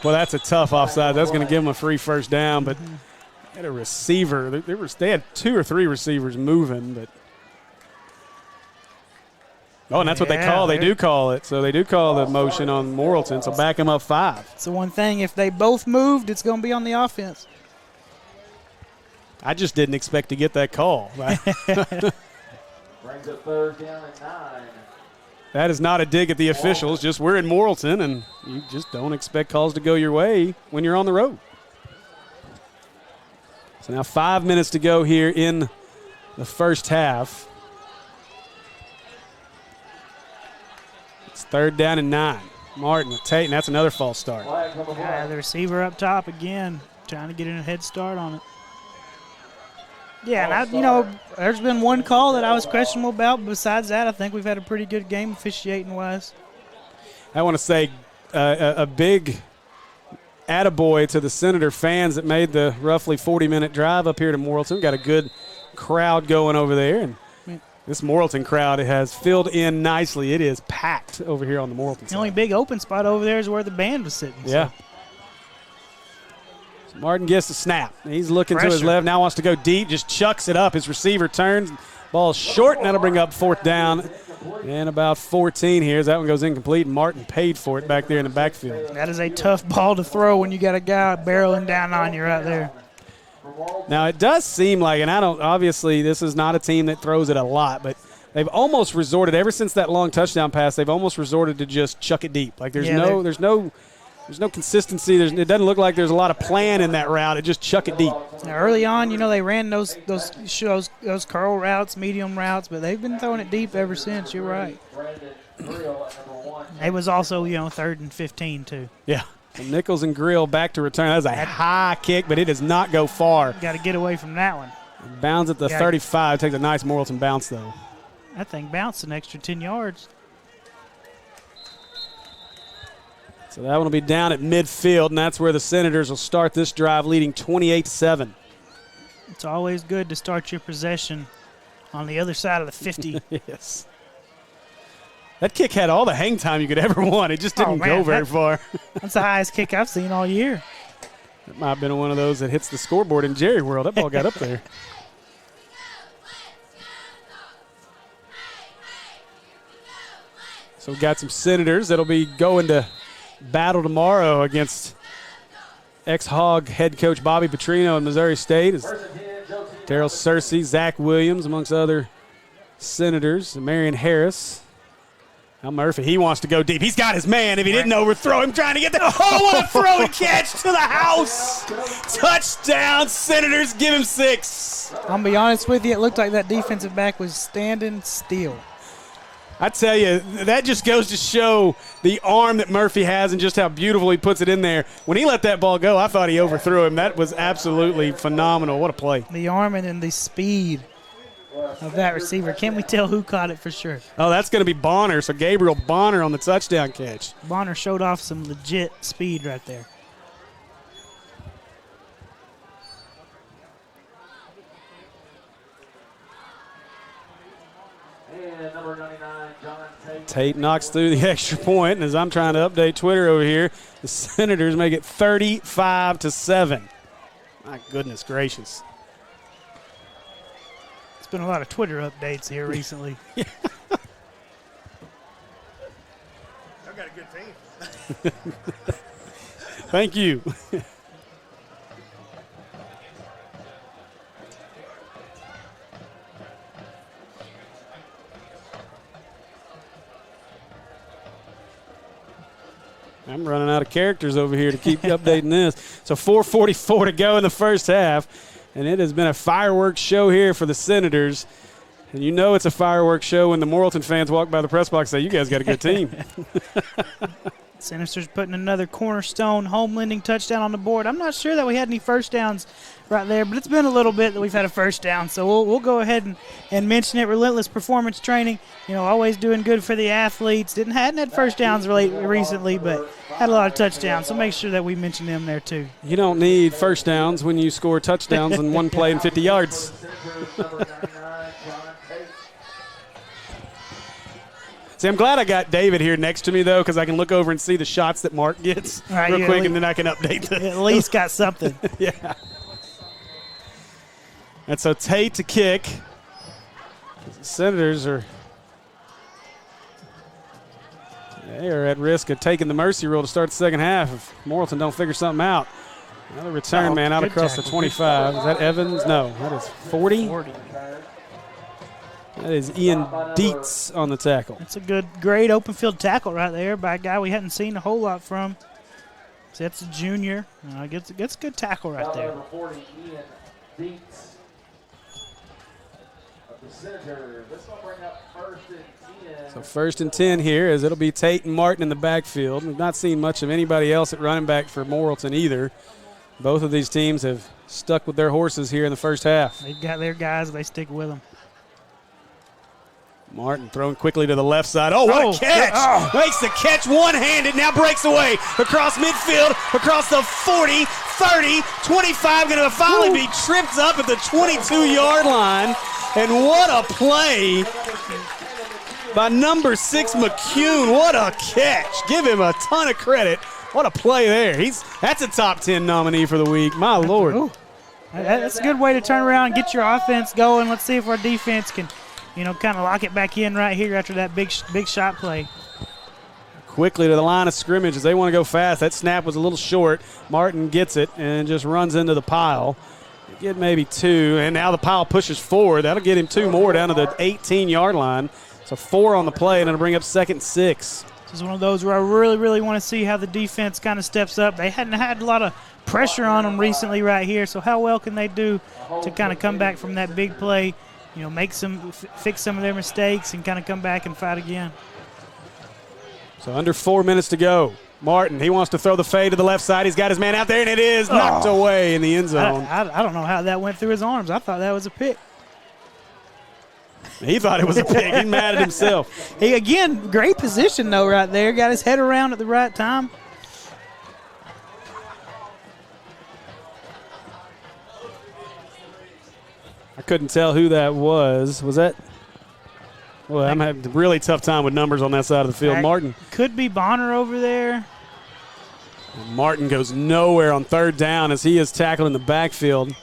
Well, that's a tough offside. That's going to give him a free first down, but had a receiver. They had 2 or 3 receivers moving, but and that's what they call. They do call it. So they do call the motion on Morrilton. So back him up 5. It's the one thing. If they both moved, it's going to be on the offense. I just didn't expect to get that call. Brings it 3rd down and 9. That is not a dig at the officials. Just we're in Morrilton, and you just don't expect calls to go your way when you're on the road. So now 5 minutes to go here in the first half. It's 3rd down and 9. Martin with Tate, and that's another false start. Yeah, the receiver up top again, trying to get in a head start on it. Yeah, and there's been one call that I was questionable about. But besides that, I think we've had a pretty good game officiating-wise. I want to say a big attaboy to the Senator fans that made the roughly 40-minute drive up here to Morrilton. Got a good crowd going over there, and this Morrilton crowd has filled in nicely. It is packed over here on the Morrilton side. The only big open spot over there is where the band was sitting. Yeah. So Martin gets the snap. He's looking to his Pressure. left, now wants to go deep, just chucks it up. His receiver turns, ball short, and that'll bring up 4th down. And about 14 here as that one goes incomplete, and Martin paid for it back there in the backfield. That is a tough ball to throw when you got a guy barreling down on you right there. Now, it does seem like, and obviously this is not a team that throws it a lot, but they've almost resorted, ever since that long touchdown pass, they've almost resorted to just chuck it deep. Like there's no consistency. It doesn't look like there's a lot of plan in that route. It just chuck it deep. Now, early on, they ran those curl routes, medium routes, but they've been throwing it deep ever since. You're right. It was also, 3rd and 15 too. Yeah. So Nichols and Grill back to return. That was a high kick, but it does not go far. Got to get away from that one. It bounds at the 35. Takes a nice Morrilton bounce, though. That thing bounced an extra 10 yards. So that one will be down at midfield, and that's where the Senators will start this drive, leading 28-7. It's always good to start your possession on the other side of the 50. Yes. That kick had all the hang time you could ever want. It just didn't go very far. That's the highest kick I've seen all year. It might have been one of those that hits the scoreboard in Jerry World. That ball got up there. So we've got some Senators that'll be going to battle tomorrow against ex-Hog head coach Bobby Petrino in Missouri State. Darryl Searcy, Zach Williams, amongst other Senators, Marion Harris. Now Murphy, he wants to go deep. He's got his man. If he didn't overthrow him, trying to get there. Oh, what a throw and catch to the house. Touchdown, Senators, give him 6. I'll be honest with you, it looked like that defensive back was standing still. I tell you, that just goes to show the arm that Murphy has and just how beautiful he puts it in there. When he let that ball go, I thought he overthrew him. That was absolutely phenomenal. What a play. The arm and then the speed of that receiver. Can't we tell who caught it for sure? Oh, that's going to be Bonner. So Gabriel Bonner on the touchdown catch. Bonner showed off some legit speed right there. And number 99, John Tate. Tate knocks through the extra point, and as I'm trying to update Twitter over here, the Senators make it 35-7. My goodness gracious. It's been a lot of Twitter updates here recently. I've got a good team. Thank you. I'm running out of characters over here to keep updating this. So 4:44 to go in the first half, and it has been a fireworks show here for the Senators. And you know it's a fireworks show when the Morrilton fans walk by the press box and say, you guys got a good team. Senators putting another cornerstone home lending touchdown on the board. I'm not sure that we had any first downs right there, but it's been a little bit that we've had a first down. So we'll go ahead and mention it. Relentless performance training, always doing good for the athletes. Hadn't had first downs recently, but had a lot of touchdowns. So make sure that we mention them there too. You don't need first downs when you score touchdowns in one play and 50 yards. See, I'm glad I got David here next to me, though, because I can look over and see the shots that Mark gets real quick, and then I can update them. At least got something. Yeah. And so Tate to kick. The Senators are at risk of taking the mercy rule to start the second half if Morrilton don't figure something out. Another return man out across the 25. Is that Evans? No, that is 40. That is Ian Dietz on the tackle. That's a great open field tackle right there by a guy we hadn't seen a whole lot from. So that's a junior. Gets a good tackle right there. Number 40, Ian Dietz of the Senators. This will bring up 1st and 10. So 1st and 10 here, as it'll be Tate and Martin in the backfield. We've not seen much of anybody else at running back for Morrilton either. Both of these teams have stuck with their horses here in the first half. They've got their guys. They stick with them. Martin throwing quickly to the left side. Oh, what a catch. Oh. Makes the catch one-handed, now breaks away across midfield, across the 40, 30, 25, going to finally be tripped up at the 22-yard line. And what a play by number 6, McCune. What a catch. Give him a ton of credit. What a play there. That's a top 10 nominee for the week. My Lord. Ooh. That's a good way to turn around and get your offense going. Let's see if our defense can, kind of lock it back in right here after that big shot play. Quickly to the line of scrimmage as they want to go fast. That snap was a little short. Martin gets it and just runs into the pile. Get maybe 2, and now the pile pushes forward. That'll get him 2 more down to the 18-yard line. So 4 on the play, and it'll bring up 2nd and 6. This is one of those where I really, really want to see how the defense kind of steps up. They hadn't had a lot of pressure on them recently right here, so how well can they do to kind of come back from that big play, fix some of their mistakes and kind of come back and fight again. So under 4 minutes to go. Martin, he wants to throw the fade to the left side. He's got his man out there, and it is knocked away in the end zone. I don't know how that went through his arms. I thought that was a pick. He thought it was a pick. He's mad at himself. Again, great position, though, right there. Got his head around at the right time. I couldn't tell who that was. Was that? Well, I'm having a really tough time with numbers on that side of the field. Martin. Could be Bonner over there. Martin goes nowhere on 3rd down as he is tackled in the backfield.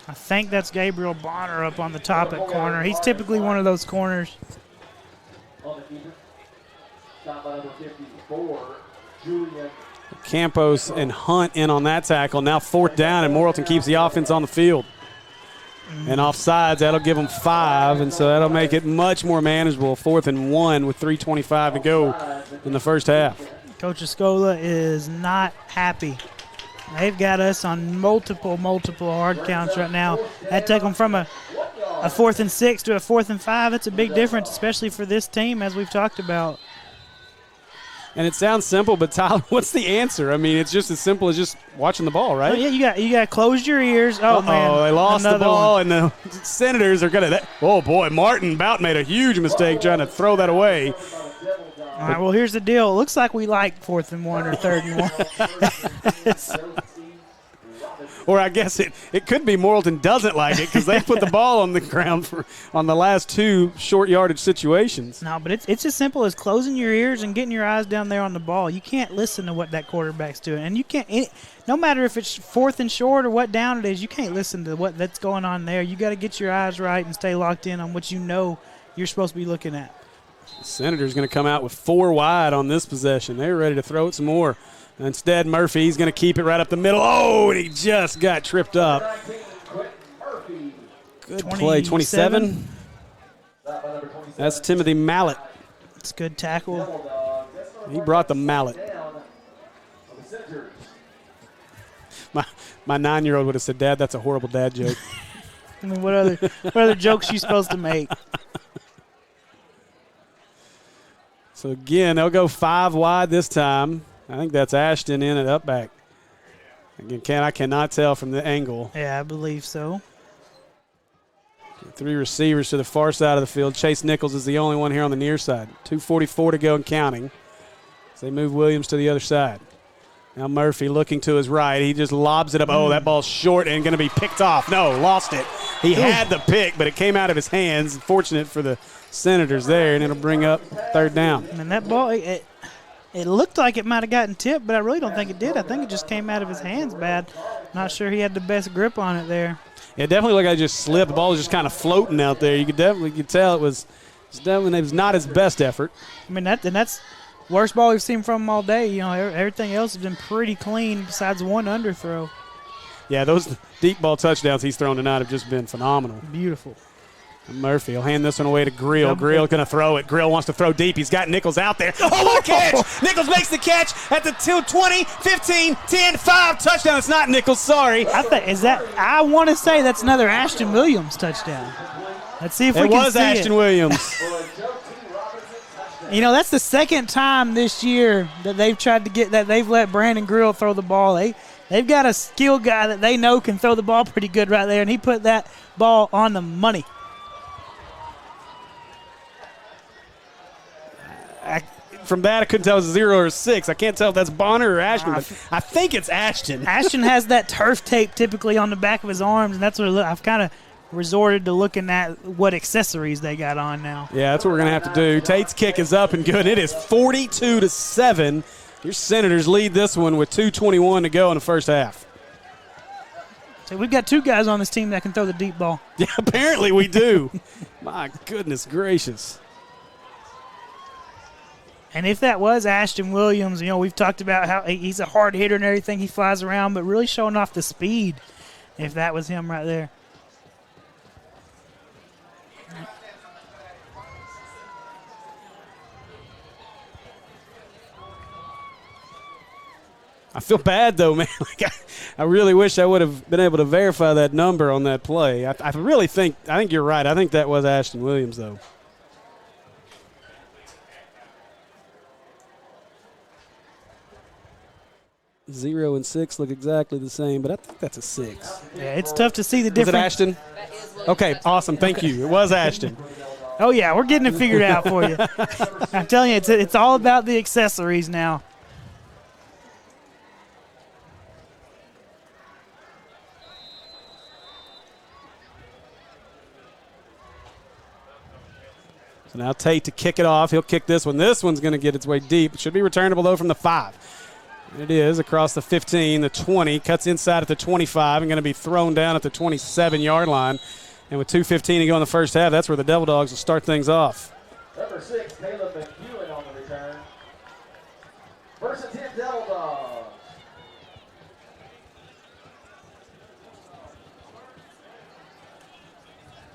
I think that's Gabriel Bonner up on the top at corner. He's typically one of those corners. Campos and Hunt in on that tackle. Now 4th down, and Morrilton keeps the offense on the field. And offsides, that'll give them 5, and so that'll make it much more manageable. 4th and 1 with 3:25 to go in the first half. Coach Escola is not happy. They've got us on multiple hard counts right now. That took them from a 4th and 6 to a 4th and 5. That's a big difference, especially for this team, as we've talked about. And it sounds simple, but Tyler, what's the answer? I mean, it's just as simple as just watching the ball, right? Oh, yeah, you got to close your ears. Oh, man. They lost the ball, one. and the Senators are going to – oh, boy, Martin Bout made a huge mistake trying to throw that away. All right, well, here's the deal. It looks like we like 4th and 1 or 3rd and 1. Or I guess it could be Morrilton doesn't like it because they put the ball on the ground on the last 2 short yardage situations. No, but it's as simple as closing your ears and getting your eyes down there on the ball. You can't listen to what that quarterback's doing. And you can't no matter if it's 4th and short or what down it is, you can't listen to what that's going on there. You got to get your eyes right and stay locked in on what you know you're supposed to be looking at. The Senators going to come out with 4 wide on this possession. They're ready to throw it some more. Instead, Murphy, he's going to keep it right up the middle. Oh, and he just got tripped up. Good play, 27. That's Timothy Mallett. It's a good tackle. He brought the mallet. My 9-year-old would have said, Dad, that's a horrible dad joke. I mean, what other jokes are you supposed to make? So, again, they'll go 5 wide this time. I think that's Ashton in at up back. Again, I cannot tell from the angle. Yeah, I believe so. 3 receivers to the far side of the field. Chase Nichols is the only one here on the near side. 2:44 to go and counting. So they move Williams to the other side. Now Murphy looking to his right. He just lobs it up. Oh, that ball's short and going to be picked off. No, lost it. He had the pick, but it came out of his hands. Fortunate for the Senators there, and it'll bring up 3rd down. And that ball, it looked like it might have gotten tipped, but I really don't think it did. I think it just came out of his hands bad. Not sure he had the best grip on it there. It definitely looked like it just slipped. The ball was just kind of floating out there. You could tell it was not his best effort. I mean, that's worst ball we've seen from him all day. Everything else has been pretty clean besides one underthrow. Yeah, those deep ball touchdowns he's thrown tonight have just been phenomenal. Beautiful. Murphy will hand this one away to Grill. Grill going to throw it. Grill wants to throw deep. He's got Nichols out there. Oh, what a catch! Nichols makes the catch at the 20, 15, 10, 5 touchdown. It's not Nichols, sorry. I want to say that's another Ashton Williams touchdown. Let's see if we can see it. It was Ashton Williams. That's the second time this year that they've tried to they've let Brandon Grill throw the ball. They They've got a skilled guy that they know can throw the ball pretty good right there, and he put that ball on the money. From that, I couldn't tell if it was 0 or 6. I can't tell if that's Bonner or Ashton, but I think it's Ashton. Ashton has that turf tape typically on the back of his arms, and that's what I've kind of resorted to looking at what accessories they got on now. Yeah, that's what we're going to have to do. Tate's kick is up and good. It is 42-7. Your Senators lead this one with 2:21 to go in the first half. So we've got 2 guys on this team that can throw the deep ball. Yeah, apparently we do. My goodness gracious. And if that was Ashton Williams, we've talked about how he's a hard hitter and everything. He flies around, but really showing off the speed if that was him right there. I feel bad, though, man. I really wish I would have been able to verify that number on that play. I think you're right. I think that was Ashton Williams, though. 0 and 6 look exactly the same, but I think that's a 6. Yeah, it's tough to see the Was it difference. Ashton? Okay, awesome. Thank you. It was Ashton. Oh, yeah, we're getting it figured out for you. I'm telling you, it's all about the accessories now. So now Tate to kick it off. He'll kick this one. This one's going to get its way deep. It should be returnable, though, from the 5. It is across the 15, the 20, cuts inside at the 25 and going to be thrown down at the 27-yard line. And with 2:15 to go in the first half, that's where the Devil Dogs will start things off. Number 6, Caleb McEwen on the return. First and 10, Devil Dogs.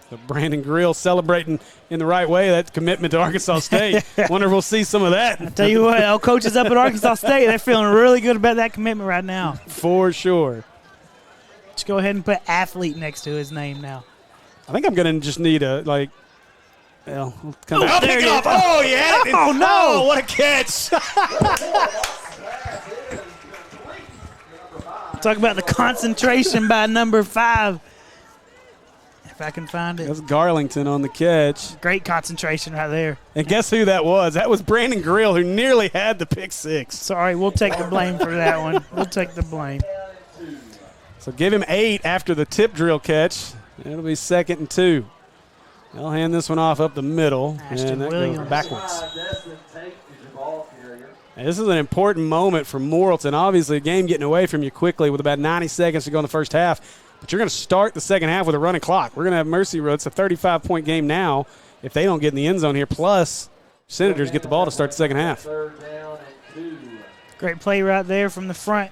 So Brandon Grill celebrating in the right way, that commitment to Arkansas State. Wonder if we'll see some of that. I tell you what, our coaches up at Arkansas State, they're feeling really good about that commitment right now. For sure. Let's go ahead and put athlete next to his name now. I think I'm going to just need a, we'll come back. Oh, there Pick it it off. is. Oh, yeah. Oh, no. Oh, what a catch. Talk about the concentration by number 5. If I can find it. That's Garlington on the catch. Great concentration right there. And guess who that was? That was Brandon Grill, who nearly had the pick 6. Sorry, we'll take the blame for that one. We'll take the blame. So give him 8 after the tip drill catch. It'll be 2nd and 2. They'll hand this one off up the middle. Ashton and that Williams. goes backwards. Destin Tate is your ball carrier. And this is an important moment for Morrilton. Obviously, a game getting away from you quickly with about 90 seconds to go in the first half. But you're going to start the second half with a running clock. We're going to have Mercy Road. It's a 35-point game now if they don't get in the end zone here. Plus, Senators get the ball to start the second half. 3rd down and 2. Great play right there from the front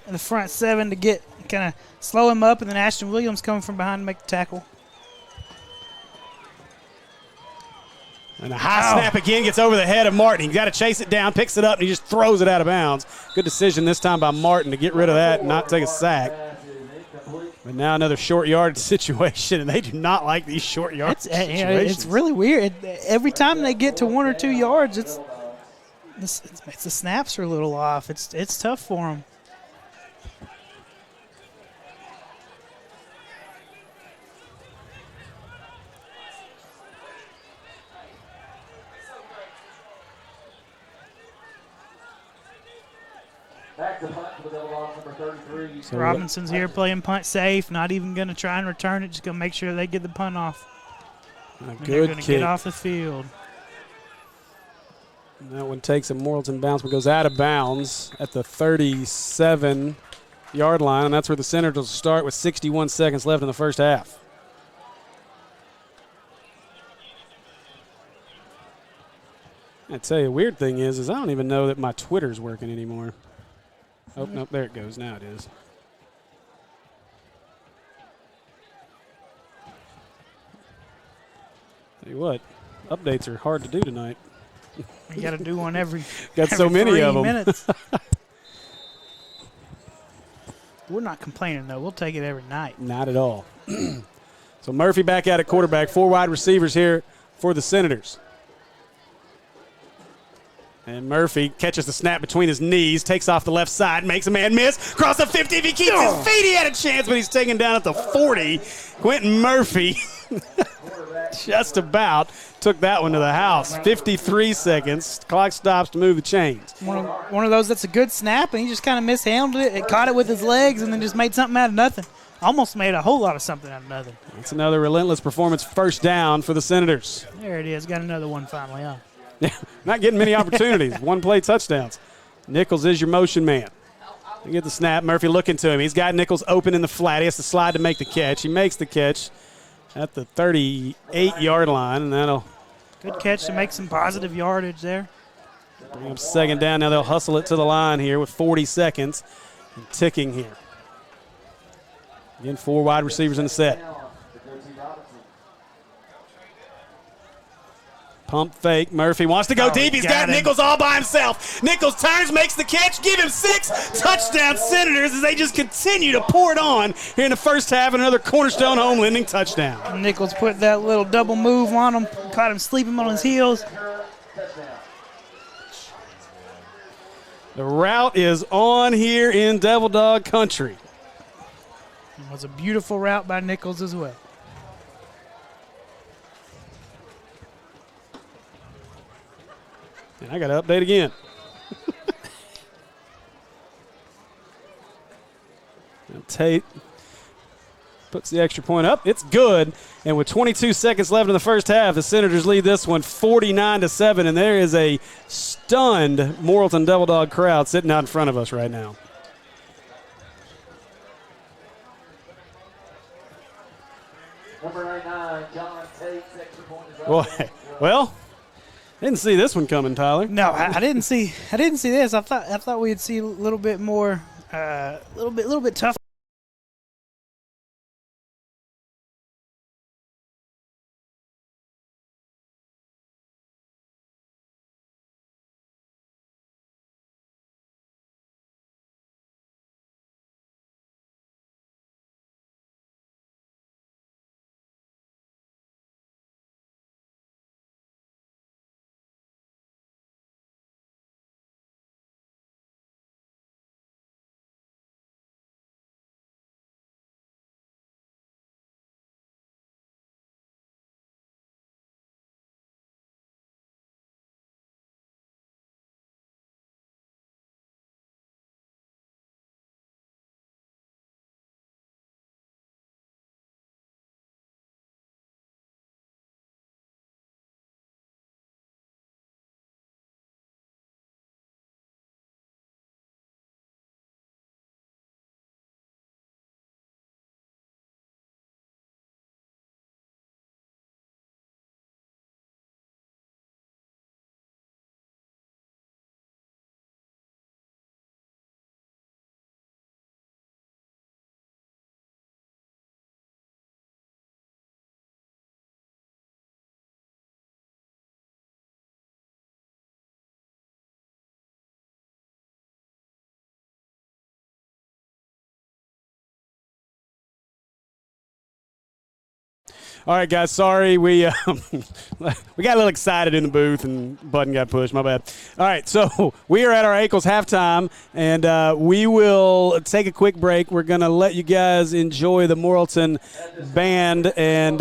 7 to get kind of slow him up, and then Ashton Williams coming from behind to make the tackle. And a high snap again gets over the head of Martin. He's got to chase it down, picks it up, and he just throws it out of bounds. Good decision this time by Martin to get rid of that and not take a sack. But now another short yard situation, and they do not like these short yard situations. It's really weird. Every time they get to 1 or 2 yards, the snaps are a little off. It's tough for them. Back to punt for the Devil Dogs, number 33. So Robinson's here playing punt safe, not even going to try and return it, just going to make sure they get the punt off. A They're good going to kick. get off the field. And that one takes a Morrilton bounce, but goes out of bounds at the 37-yard line, and that's where the Senators will start with 61 seconds left in the first half. I tell you, weird thing is I don't even know that my Twitter's working anymore. Oh, nope, there it goes. Now it is. Tell you what, updates are hard to do tonight. You got to do one every Got so every many 3 of them. minutes. We're not complaining, though. We'll take it every night. Not at all. So Murphy back out at quarterback. 4 wide receivers here for the Senators. And Murphy catches the snap between his knees, takes off the left side, makes a man miss. Across the 50, if he keeps his feet, he had a chance, but he's taken down at the 40. Quentin Murphy just about took that one to the house. 53 seconds. Clock stops to move the chains. One of those that's a good snap, and he just kind of mishandled it. It caught it with his legs and then just made something out of nothing. Almost made a whole lot of something out of nothing. That's another relentless performance, first down for the Senators. There it is. Got another one finally, huh? Yeah, not getting many opportunities. One-play touchdowns. Nichols is your motion man. You get the snap. Murphy looking to him. He's got Nichols open in the flat. He has to slide to make the catch. He makes the catch at the 38-yard line, and that'll good catch to make some positive yardage there. bring up second down. Now they'll hustle it to the line here with 40 seconds and ticking here. Again, 4 wide receivers in the set. Pump fake. Murphy wants to go deep. He's got Nichols all by himself. Nichols turns, makes the catch. Give him 6. Touchdown Senators as they just continue to pour it on here in the first half. Another cornerstone home lending touchdown. Nichols put that little double move on him. Caught him sleeping on his heels. The route is on here in Devil Dog country. It was a beautiful route by Nichols as well. And I got to update again. And Tate puts the extra point up. It's good. And with 22 seconds left in the first half, the Senators lead this one 49-7. And there is a stunned Morrilton Devil Dog crowd sitting out in front of us right now. Number 99, John Tate, extra point is up. Boy, well, didn't see this one coming, Tyler. No, I didn't see this. I thought we'd see a little bit more, a little bit tougher. All right, guys, sorry. We got a little excited in the booth and button got pushed. My bad. All right, so we are at our Ankles halftime, and we will take a quick break. We're going to let you guys enjoy the Morrilton band and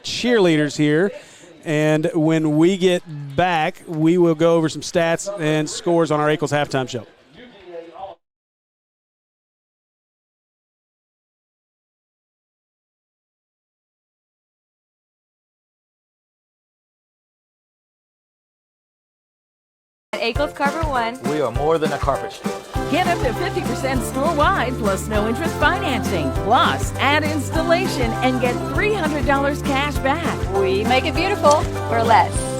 cheerleaders here. And when we get back, we will go over some stats and scores on our Ankles halftime show. At Ackles Carver One, we are more than a carpet store. get up to 50% store-wide plus no interest financing. Plus, add installation and get $300 cash back. We make it beautiful for less.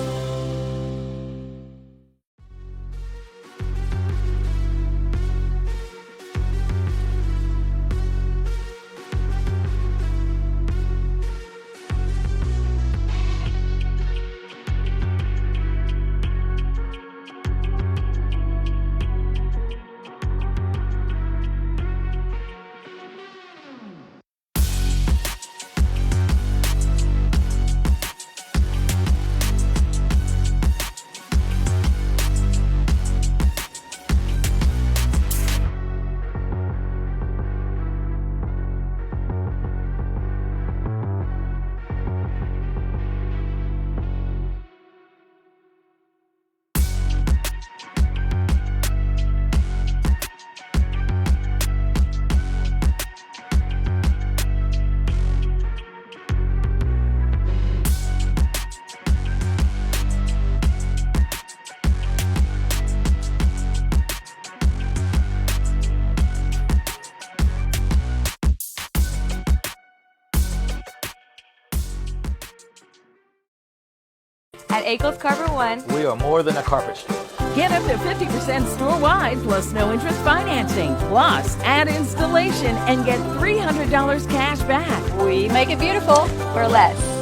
At Akel's Carver One, we are more than a carpet store. Get up to 50% store-wide plus no interest financing. Plus, add installation and get $300 cash back. we make it beautiful for less.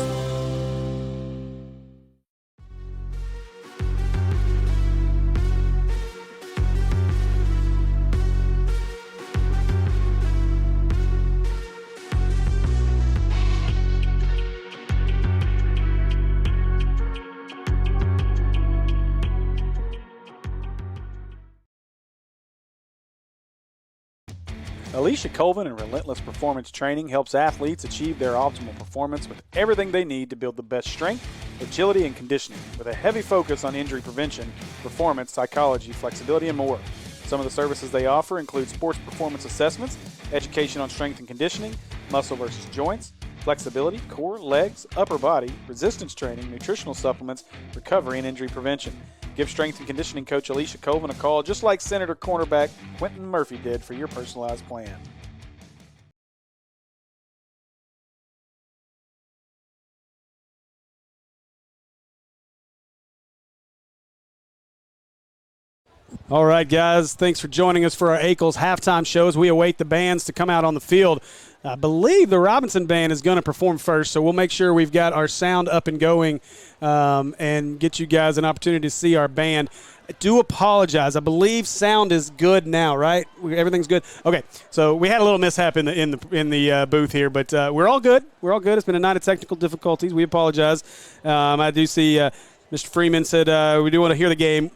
Alicia Colvin and Relentless Performance Training helps athletes achieve their optimal performance with everything they need to build the best strength, agility, and conditioning, with a heavy focus on injury prevention, performance, psychology, flexibility, and more. Some of the services they offer include sports performance assessments, education on strength and conditioning, muscle versus joints, flexibility, core, legs, upper body, resistance training, nutritional supplements, recovery, and injury prevention. Give strength and conditioning coach Alicia Colvin a call, just like Senator cornerback Quentin Murphy did, for your personalized plan. All right, guys, thanks for joining us for our Akel's halftime shows. We await the bands to come out on the field. I believe the Robinson Band is going to perform first, so we'll make sure we've got our sound up and going and get you guys an opportunity to see our band. I do apologize. I believe sound is good now, right? Everything's good. Okay, so we had a little mishap in the booth here, but we're all good. We're all good. It's been a night of technical difficulties. We apologize. I do see Mr. Freeman said we do want to hear the game.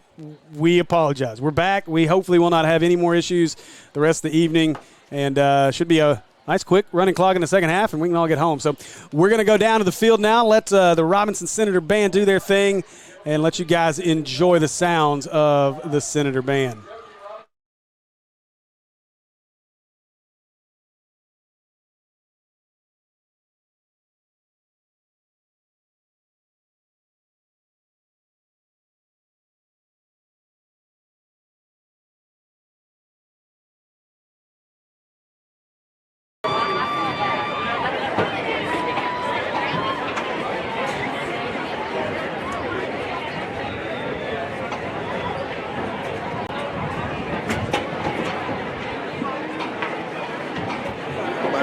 We apologize. We're back. We hopefully will not have any more issues the rest of the evening, and should be a nice, quick running clock in the second half, and we can all get home. So we're going to go down to the field now, let the Robinson Senator Band do their thing, and let you guys enjoy the sounds of the Senator Band.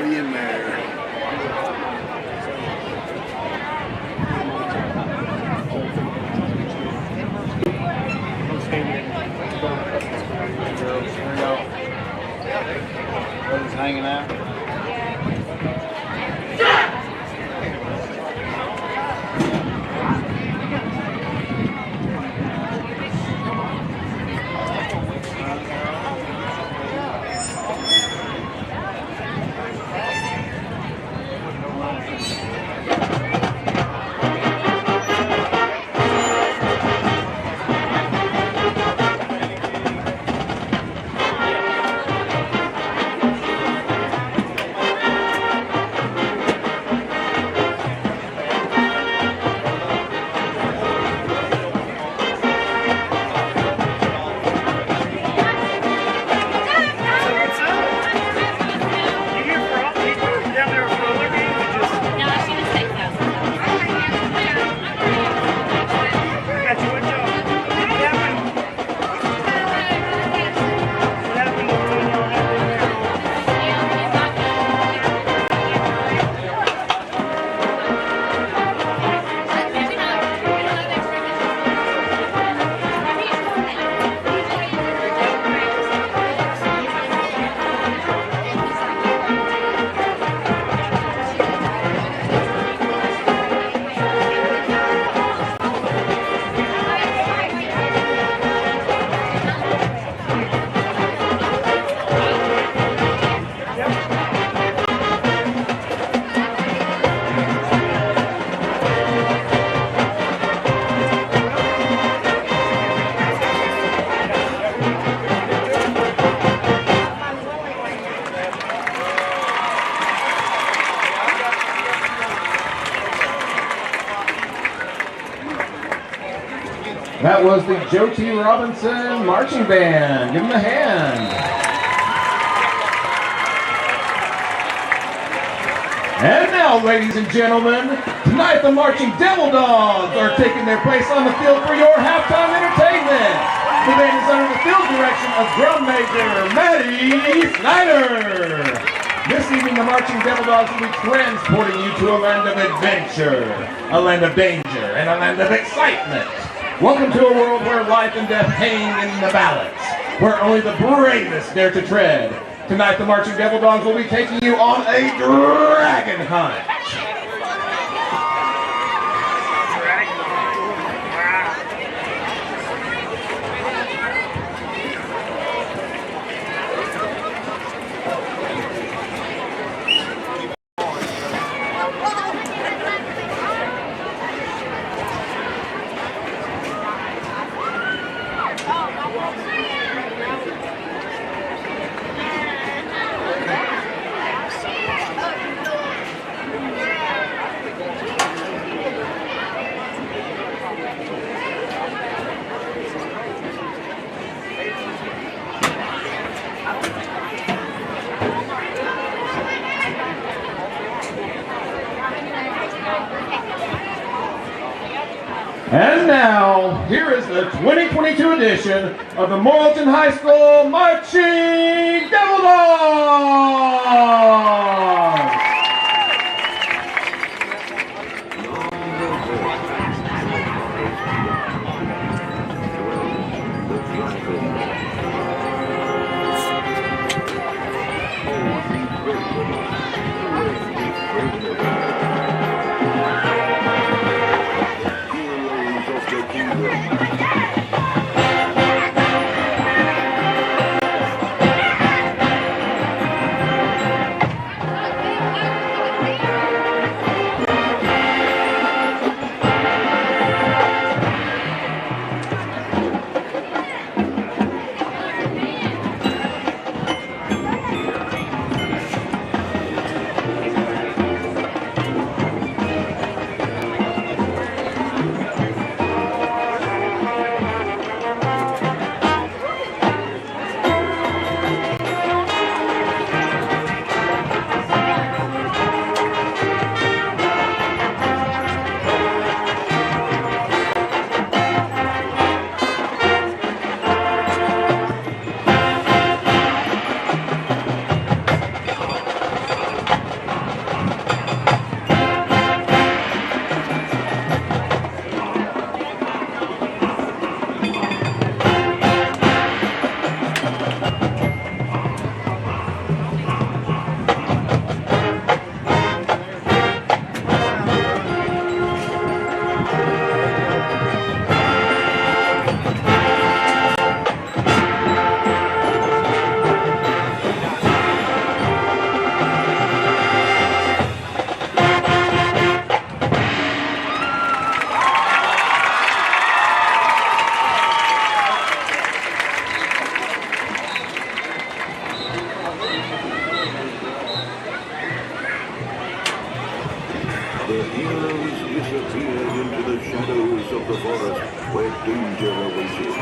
In there. Brothers hanging out. That was the Joe T. Robinson Marching Band. Give them a hand. And now, ladies and gentlemen, tonight the Marching Devil Dogs are taking their place on the field for your halftime entertainment. The band is under the field direction of drum major Matty Snyder. This evening, the Marching Devil Dogs will be transporting you to a land of adventure, a land of danger, and a land of excitement. Welcome to a world where life and death hang in the balance, where only the bravest dare to tread. Tonight, the Marching Devil Dogs will be taking you on a dragon hunt. And now, here is the 2022 edition of the Morrilton High School Marching Devil Dogs! The heroes disappeared into the shadows of the forest where danger awaited.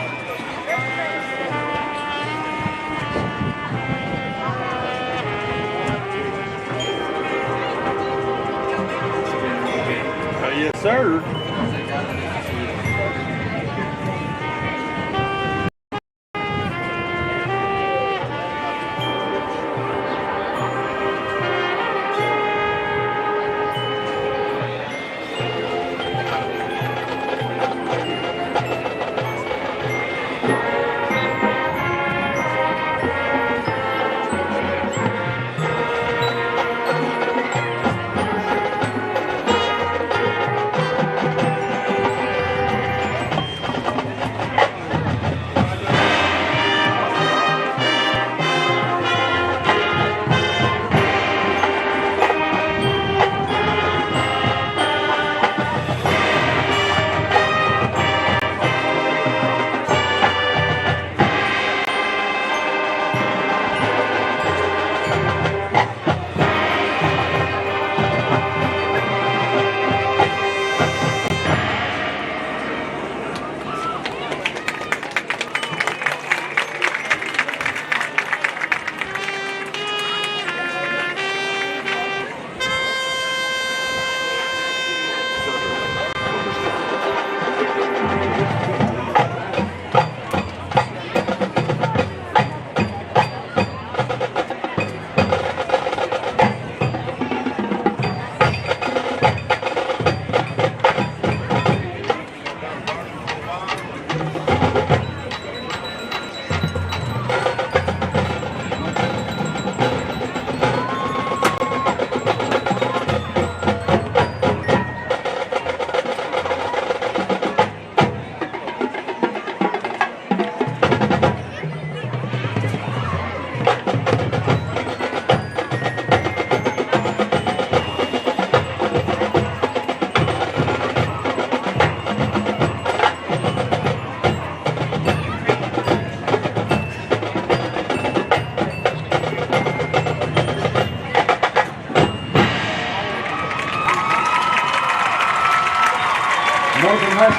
Yes, sir.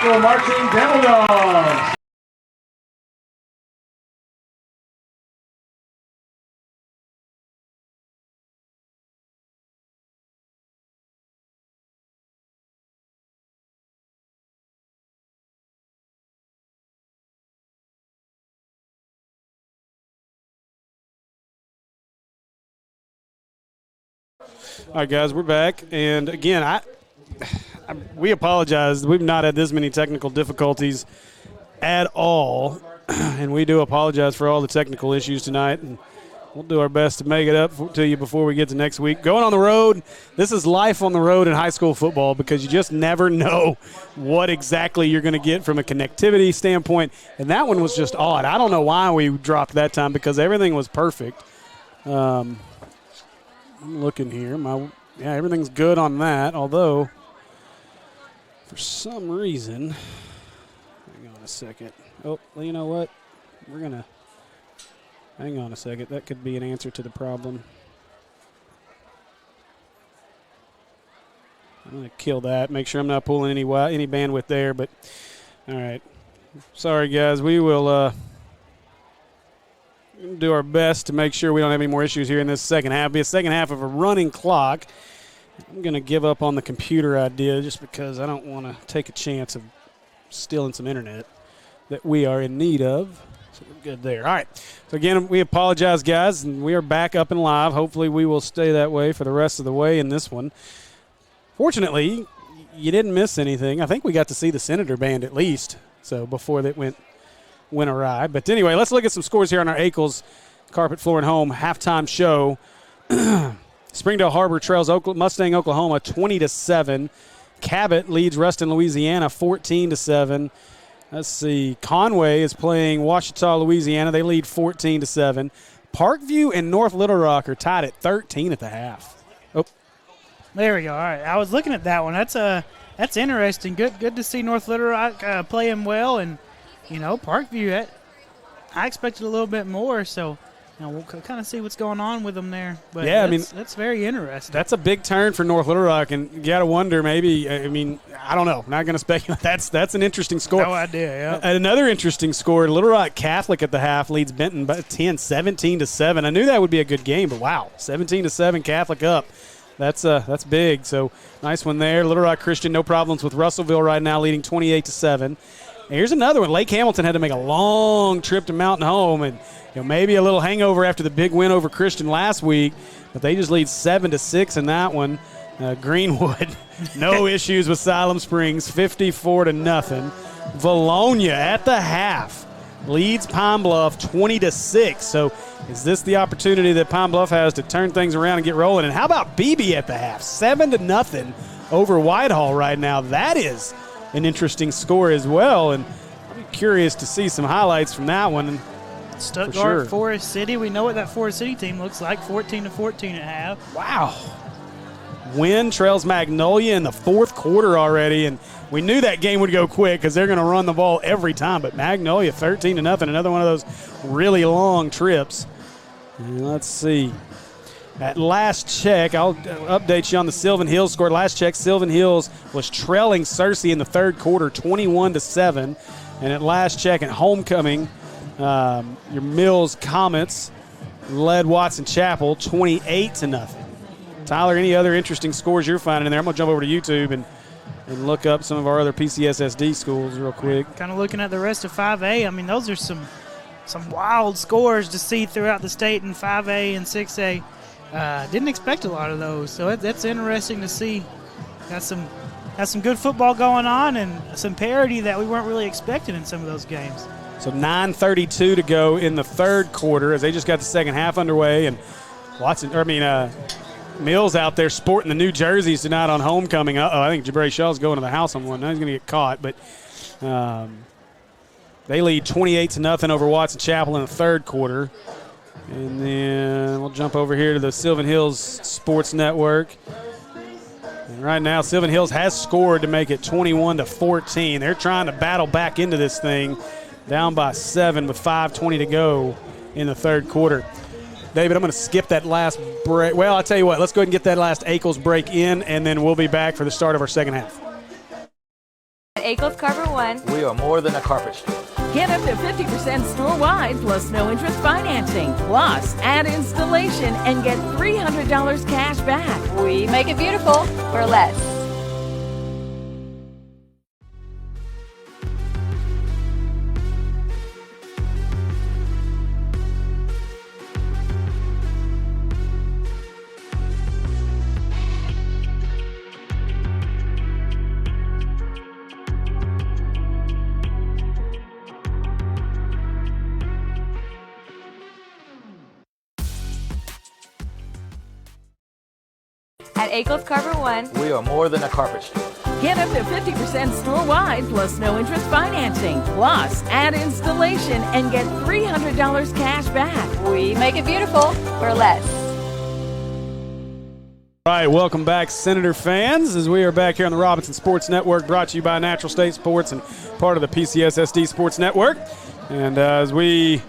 school marching Devil Dogs. All right, guys, we're back. And again, we apologize. We've not had this many technical difficulties at all. And we do apologize for all the technical issues tonight. And we'll do our best to make it up to you before we get to next week. Going on the road, this is life on the road in high school football because you just never know what exactly you're going to get from a connectivity standpoint. And that one was just odd. I don't know why we dropped that time because everything was perfect. I'm looking here. Everything's good on that, although for some reason, hang on a second. Oh, well, you know what? We're going to hang on a second. That could be an answer to the problem. I'm going to kill that, make sure I'm not pulling any bandwidth there, but all right. Sorry, guys. We will do our best to make sure we don't have any more issues here in this second half. It'll be a second half of a running clock. I'm going to give up on the computer idea just because I don't want to take a chance of stealing some internet that we are in need of. So we're good there. All right. So, again, we apologize, guys, and we are back up and live. Hopefully we will stay that way for the rest of the way in this one. Fortunately, you didn't miss anything. I think we got to see the Senator Band at least, so before that went awry. But anyway, let's look at some scores here on our Ackles Carpet Floor and Home halftime show. Springdale Harbor trails Mustang, Oklahoma 20-7. Cabot leads Ruston, Louisiana 14-7. Let's see. Conway is playing Ouachita, Louisiana. They lead 14-7. Parkview and North Little Rock are tied at 13 at the half. Oh, there we go. All right, I was looking at that one. That's interesting. Good to see North Little Rock playing well, and Parkview. I expected a little bit more, so. We'll kind of see what's going on with them there. But yeah, that's very interesting. That's a big turn for North Little Rock, and you got to wonder maybe. I don't know. Not going to speculate. That's an interesting score. No idea. Yeah. Another interesting score. Little Rock Catholic at the half leads Benton by 10, 17-7. I knew that would be a good game, but wow, 17-7 Catholic up. That's big. So nice one there. Little Rock Christian, no problems with Russellville right now, leading 28-7. Here's another one. Lake Hamilton had to make a long trip to Mountain Home, and maybe a little hangover after the big win over Christian last week, but they just lead 7-6 in that one. Greenwood, no issues with Siloam Springs, 54-0. Valonia at the half leads Pine Bluff 20-6. So is this the opportunity that Pine Bluff has to turn things around and get rolling? And how about BB at the half? 7-0 over Whitehall right now. That is an interesting score as well, and I'm curious to see some highlights from that one. Stuttgart, sure. Forest City. We know what that Forest City team looks like, 14-14 at half. Wow. Wynn trails Magnolia in the fourth quarter already, and we knew that game would go quick because they're going to run the ball every time, but Magnolia 13-0, another one of those really long trips. And let's see. At last check, I'll update you on the Sylvan Hills score. Last check, Sylvan Hills was trailing Searcy in the third quarter, 21-7. And at last check, at homecoming, your Mills Comets led Watson Chapel 28-0. Tyler, any other interesting scores you're finding in there? I'm going to jump over to YouTube and look up some of our other PCSSD schools real quick. Kind of looking at the rest of 5A. Those are some wild scores to see throughout the state in 5A and 6A. Didn't expect a lot of those, so that's interesting to see. Got some good football going on and some parity that we weren't really expecting in some of those games. So 9:32 to go in the third quarter as they just got the second half underway, and Mills out there sporting the new jerseys tonight on homecoming. I think Jabari Shaw's going to the house on one. Now he's going to get caught, but they lead 28-0 over Watson Chapel in the third quarter. And then we'll jump over here to the Sylvan Hills Sports Network. And right now, Sylvan Hills has scored to make it 21-14. They're trying to battle back into this thing, down by 7 with 5:20 to go in the third quarter. David, I'm going to skip that last break. Well, I'll tell you what. Let's go ahead and get that last Ackles break in, and then we'll be back for the start of our second half. At Akel's Carver One, We are more than a carpet store. Get up to 50% store-wide plus no interest financing. Plus, add installation and get $300 cash back. we make it beautiful for less. At Akel's Carver One, We are more than a carpet store. Get up to 50% store-wide plus no interest financing. Plus, add installation and get $300 cash back. we make it beautiful for less. All right, welcome back, Senator fans, as we are back here on the Robinson Sports Network, brought to you by Natural State Sports and part of the PCS SD Sports Network. And as we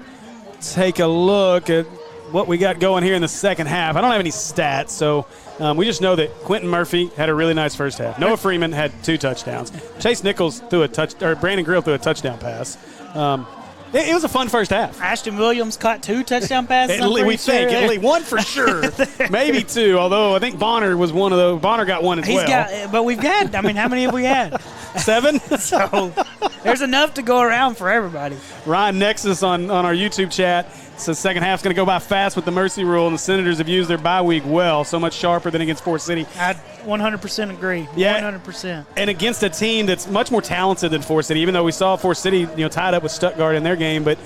take a look at what we got going here in the second half, I don't have any stats, so we just know that Quentin Murphy had a really nice first half. Noah Freeman had 2 touchdowns. Chase Nichols threw a Brandon Grill threw a touchdown pass. It was a fun first half. Ashton Williams caught 2 touchdown passes. We think at least one for sure, maybe 2. Although I think Bonner was one of those. Bonner got one as well. But we've got. I mean, how many have we had? 7. So there's enough to go around for everybody. Ryan Nexus on our YouTube chat says second half's going to go by fast with the mercy rule, and the Senators have used their bye week well, so much sharper than against Fort City. I 100% agree. Yeah. 100%. And against a team that's much more talented than Fort City, even though we saw Fort City, tied up with Stuttgart in their game. But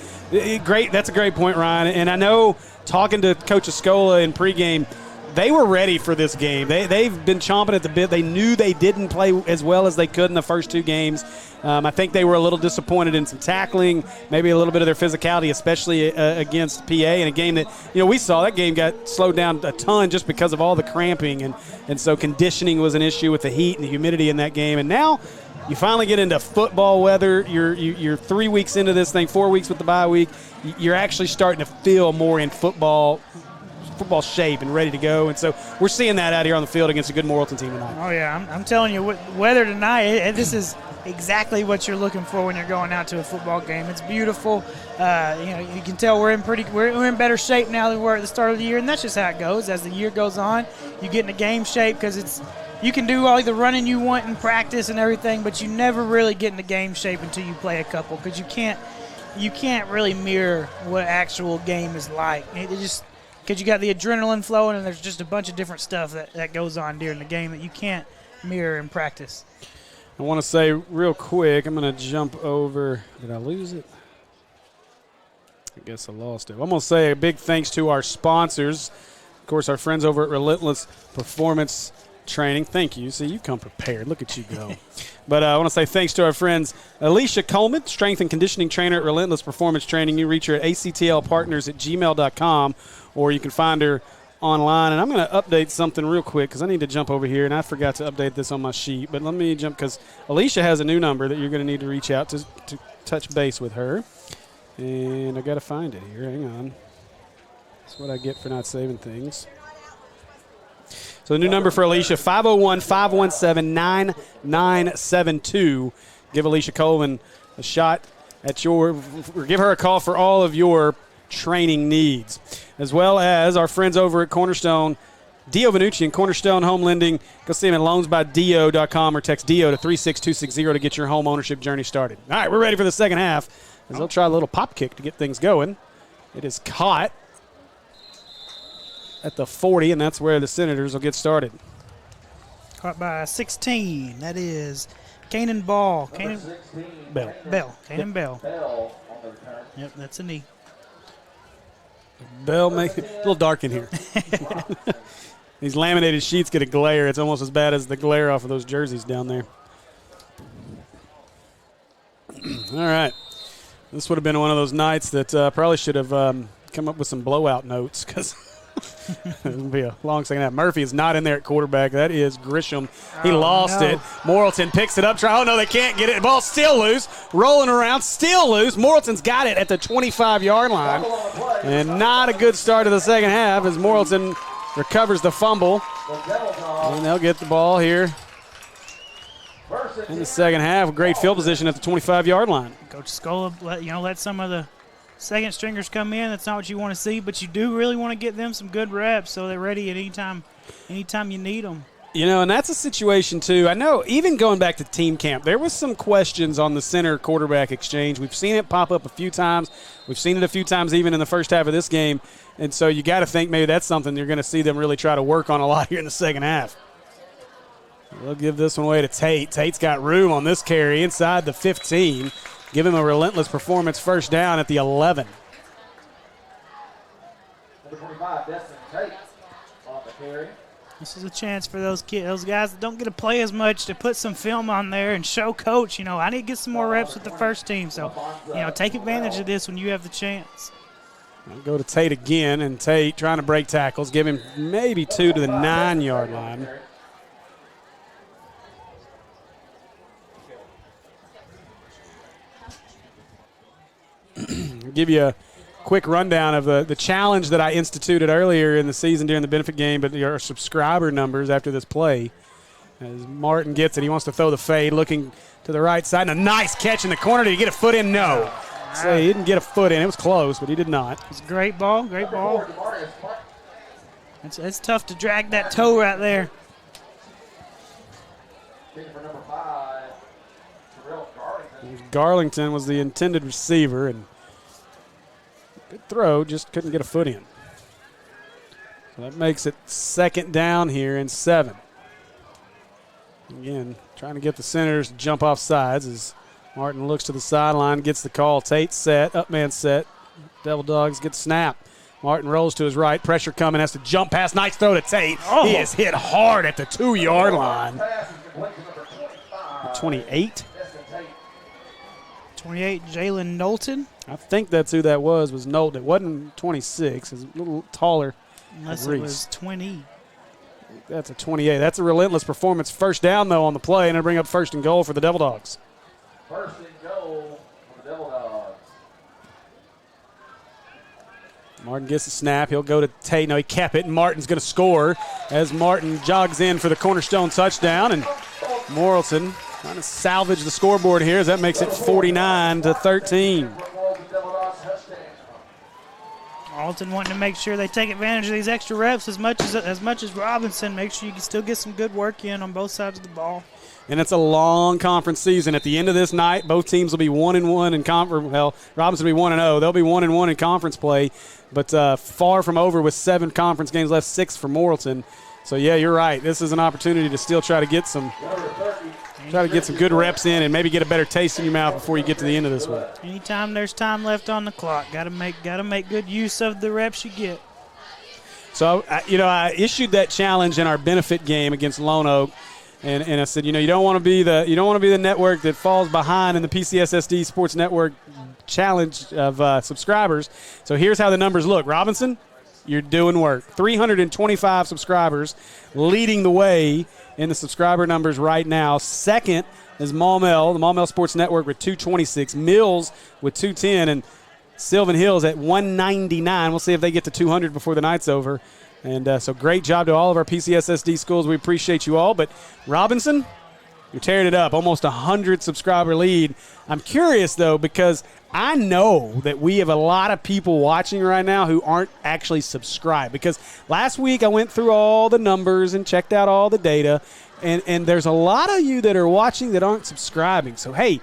great, that's a great point, Ryan. And I know talking to Coach Escola in pregame, they were ready for this game. They've been chomping at the bit. They knew they didn't play as well as they could in the first 2 games. I think they were a little disappointed in some tackling, maybe a little bit of their physicality, especially against PA in a game that, we saw that game got slowed down a ton just because of all the cramping. And so conditioning was an issue with the heat and the humidity in that game. And now you finally get into football weather. You're 3 weeks into this thing, 4 weeks with the bye week. You're actually starting to feel more in football shape and ready to go. And so we're seeing that out here on the field against a good Morrilton team tonight. Oh, yeah. I'm telling you, weather tonight, this is exactly what you're looking for when you're going out to a football game. It's beautiful. You can tell we're in better shape now than we were at the start of the year, and that's just how it goes. As the year goes on, you get into game shape because you can do all the running you want in practice and everything, but you never really get into game shape until you play a couple because you can't really mirror what actual game is like. Because you got the adrenaline flowing, and there's just a bunch of different stuff that goes on during the game that you can't mirror in practice. I want to say real quick, I'm going to jump over. Did I lose it? I guess I lost it. I'm going to say a big thanks to our sponsors. Of course, our friends over at Relentless Performance Training. Thank you. See, you come prepared. Look at you go. But I want to say thanks to our friends Alicia Coleman, strength and conditioning trainer at Relentless Performance Training. You reach her at actlpartners@gmail.com, or you can find her online. And I'm going to update something real quick because I need to jump over here, and I forgot to update this on my sheet. But let me jump because Alicia has a new number that you're going to need to reach out to touch base with her. And I got to find it here. Hang on. That's what I get for not saving things. So the new number for Alicia, 501-517-9972. Give Alicia Coleman a shot at give her a call for all of your training needs, as well as our friends over at Cornerstone, Dio Vanucci and Cornerstone Home Lending. Go see them at loansbydio.com or text Dio to 36260 to get your home ownership journey started. All right, we're ready for the second half as they'll try a little pop kick to get things going. It is caught at the 40, and that's where the Senators will get started. Caught by 16. That is Canaan Ball. Bell. Canaan Bell. Bell on the return. Yep, that's a knee. Bell, a little dark in here. These laminated sheets get a glare. It's almost as bad as the glare off of those jerseys down there. All right. This would have been one of those nights that probably should have come up with some blowout notes because it would be a long second half. Murphy is not in there at quarterback. That is Grisham. He lost it. Morrilton picks it up. Oh, no, they can't get it. The ball's still loose. Rolling around. Still loose. Morrilton's got it at the 25-yard line. And not a good start to the second half as Morrilton recovers the fumble. And they'll get the ball here. in the second half. Great field position at the 25-yard line. Coach Scola, let some of the second stringers come in. That's not what you want to see, but you do really want to get them some good reps so they're ready at anytime you need them. And that's a situation, too. I know even going back to team camp, there was some questions on the center quarterback exchange. We've seen it pop up a few times. We've seen it a few times even in the first half of this game. And so you got to think maybe that's something you're going to see them really try to work on a lot here in the second half. They'll give this one away to Tate. Tate's got room on this carry inside the 15. Give him a relentless performance, first down at the 11. Number 25, Destin Tate on the carry. This is a chance for those guys that don't get to play as much to put some film on there and show coach, I need to get some more reps with the first team. So, take advantage of this when you have the chance. I'll go to Tate again, and Tate trying to break tackles. Give him maybe 2 to the 9-yard line. I'll give you a quick rundown of the challenge that I instituted earlier in the season during the benefit game, but your subscriber numbers after this play. As Martin gets it, he wants to throw the fade, looking to the right side, and a nice catch in the corner. Did he get a foot in? No. So he didn't get a foot in. It was close, but he did not. It's a great ball, great ball. It's tough to drag that toe right there. Garlington was the intended receiver, and good throw, just couldn't get a foot in. So that makes it second down here and 7. Again, trying to get the centers to jump off sides as Martin looks to the sideline, gets the call. Tate set, up man set. Devil Dogs get the snap. Martin rolls to his right, pressure coming, has to jump past. Nice throw to Tate. Oh. He is hit hard at the 2-yard line. 28. 28, Jalen Knowlton. I think that's who that was Knowlton. It wasn't 26. It was a little taller. Unless it was 20. That's a 28. That's a relentless performance. First down, though, on the play, and it'll bring up first and goal for the Devil Dogs. First and goal for the Devil Dogs. Martin gets the snap. He'll go to Tate. No, he kept it, and Martin's going to score as Martin jogs in for the cornerstone touchdown. And Morrilton trying to salvage the scoreboard here as that makes it 49-13. Alton wanting to make sure they take advantage of these extra reps as much as Robinson. Make sure you can still get some good work in on both sides of the ball. And it's a long conference season. At the end of this night, both teams will be 1-1 in conference. Well, Robinson will be 1-0. They'll be 1-1 in conference play, but far from over with 7 conference games left, 6 for Morrilton. So yeah, you're right. This is an opportunity to still try to get some good reps in and maybe get a better taste in your mouth before you get to the end of this one. Anytime there's time left on the clock, got to make good use of the reps you get. So I issued that challenge in our benefit game against Lone Oak, and I said, you don't want to be the network that falls behind in the PCSSD Sports Network challenge of subscribers. So here's how the numbers look. Robinson, you're doing work. 325 subscribers, leading the way in the subscriber numbers right now. Second is Maumelle, the Maumelle Sports Network with 226. Mills with 210, and Sylvan Hills at 199. We'll see if they get to 200 before the night's over. And so great job to all of our PCSSD schools. We appreciate you all. But Robinson, you're tearing it up. Almost 100 subscriber lead. I'm curious, though, because I know that we have a lot of people watching right now who aren't actually subscribed. Because last week I went through all the numbers and checked out all the data. And there's a lot of you that are watching that aren't subscribing. So, hey,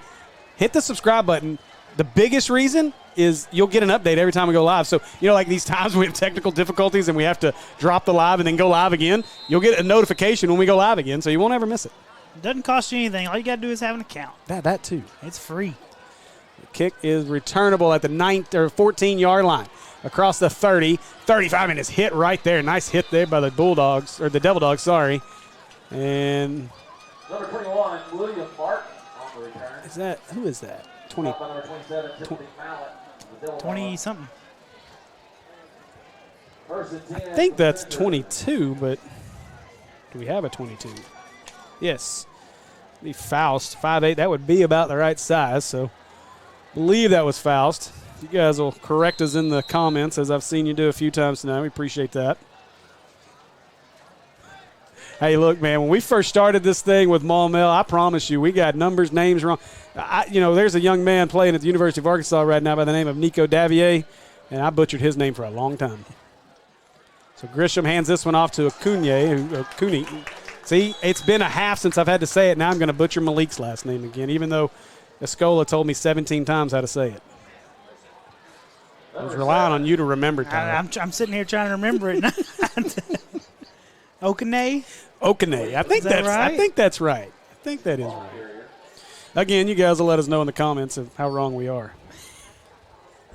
hit the subscribe button. The biggest reason is you'll get an update every time we go live. So, like these times we have technical difficulties and we have to drop the live and then go live again, you'll get a notification when we go live again, so you won't ever miss it. It doesn't cost you anything. All you got to do is have an account. That too. It's free. The kick is returnable at the 14-yard line. Across the 30, 35, and it's hit right there. Nice hit there by the Bulldogs, or the Devil Dogs, sorry. And number 21, William Martin on the return. Who is that? 20. Number 27, Timothy Mallett. 20-something. I think that's 22, but do we have a 22? Yes. Be Faust, 5'8". That would be about the right size, so believe that was Faust. You guys will correct us in the comments, as I've seen you do a few times tonight. We appreciate that. Hey, look, man, when we first started this thing with Maumelle, I promise you, we got numbers, names wrong. There's a young man playing at the University of Arkansas right now by the name of Nico Davier, and I butchered his name for a long time. So Grisham hands this one off to Acuna. See, it's been a half since I've had to say it. Now I'm going to butcher Malik's last name again, even though Escola told me 17 times how to say it. I was relying on you to remember, Tyler. I'm sitting here trying to remember it. Okene? Okene. I think that's right. I think that's right. I think that is right. Again, you guys will let us know in the comments of how wrong we are.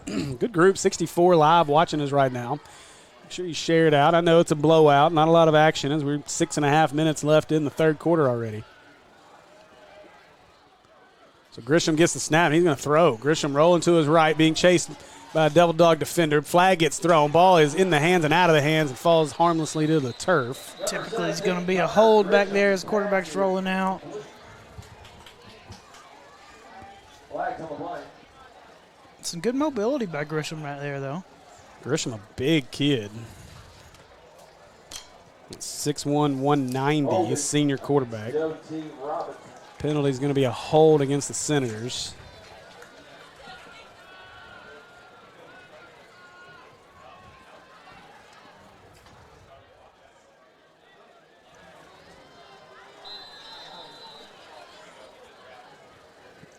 Good group, 64 live watching us right now. Make sure you share it out. I know it's a blowout, not a lot of action as we're 6.5 minutes left in the third quarter already. So Grisham gets the snap, and he's going to throw. Grisham rolling to his right, being chased by a Devil Dog defender. Flag gets thrown. Ball is in the hands and out of the hands and falls harmlessly to the turf. Typically, it's going to be a hold back there as quarterback's rolling out. Some good mobility by Grisham right there, though. Grisham, a big kid. 6'1", 190, his senior quarterback. Penalty is going to be a hold against the Senators.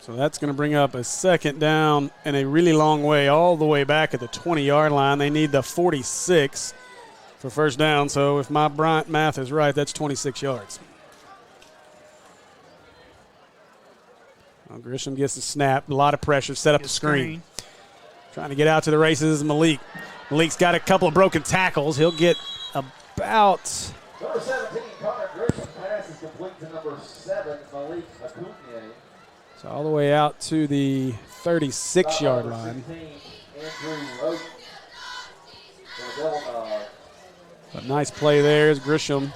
So that's going to bring up a second down and a really long way, all the way back at the 20-yard line. They need the 46 for first down. So if my Bryant math is right, that's 26 yards. Well, Grisham gets the snap. A lot of pressure. Set up the screen. Trying to get out to the races is Malik. Malik's got a couple of broken tackles. He'll get about... Number 17, Connor Grisham. Pass is complete to number 7, Malik Acuna. So all the way out to the 36-yard line. A nice play there as Grisham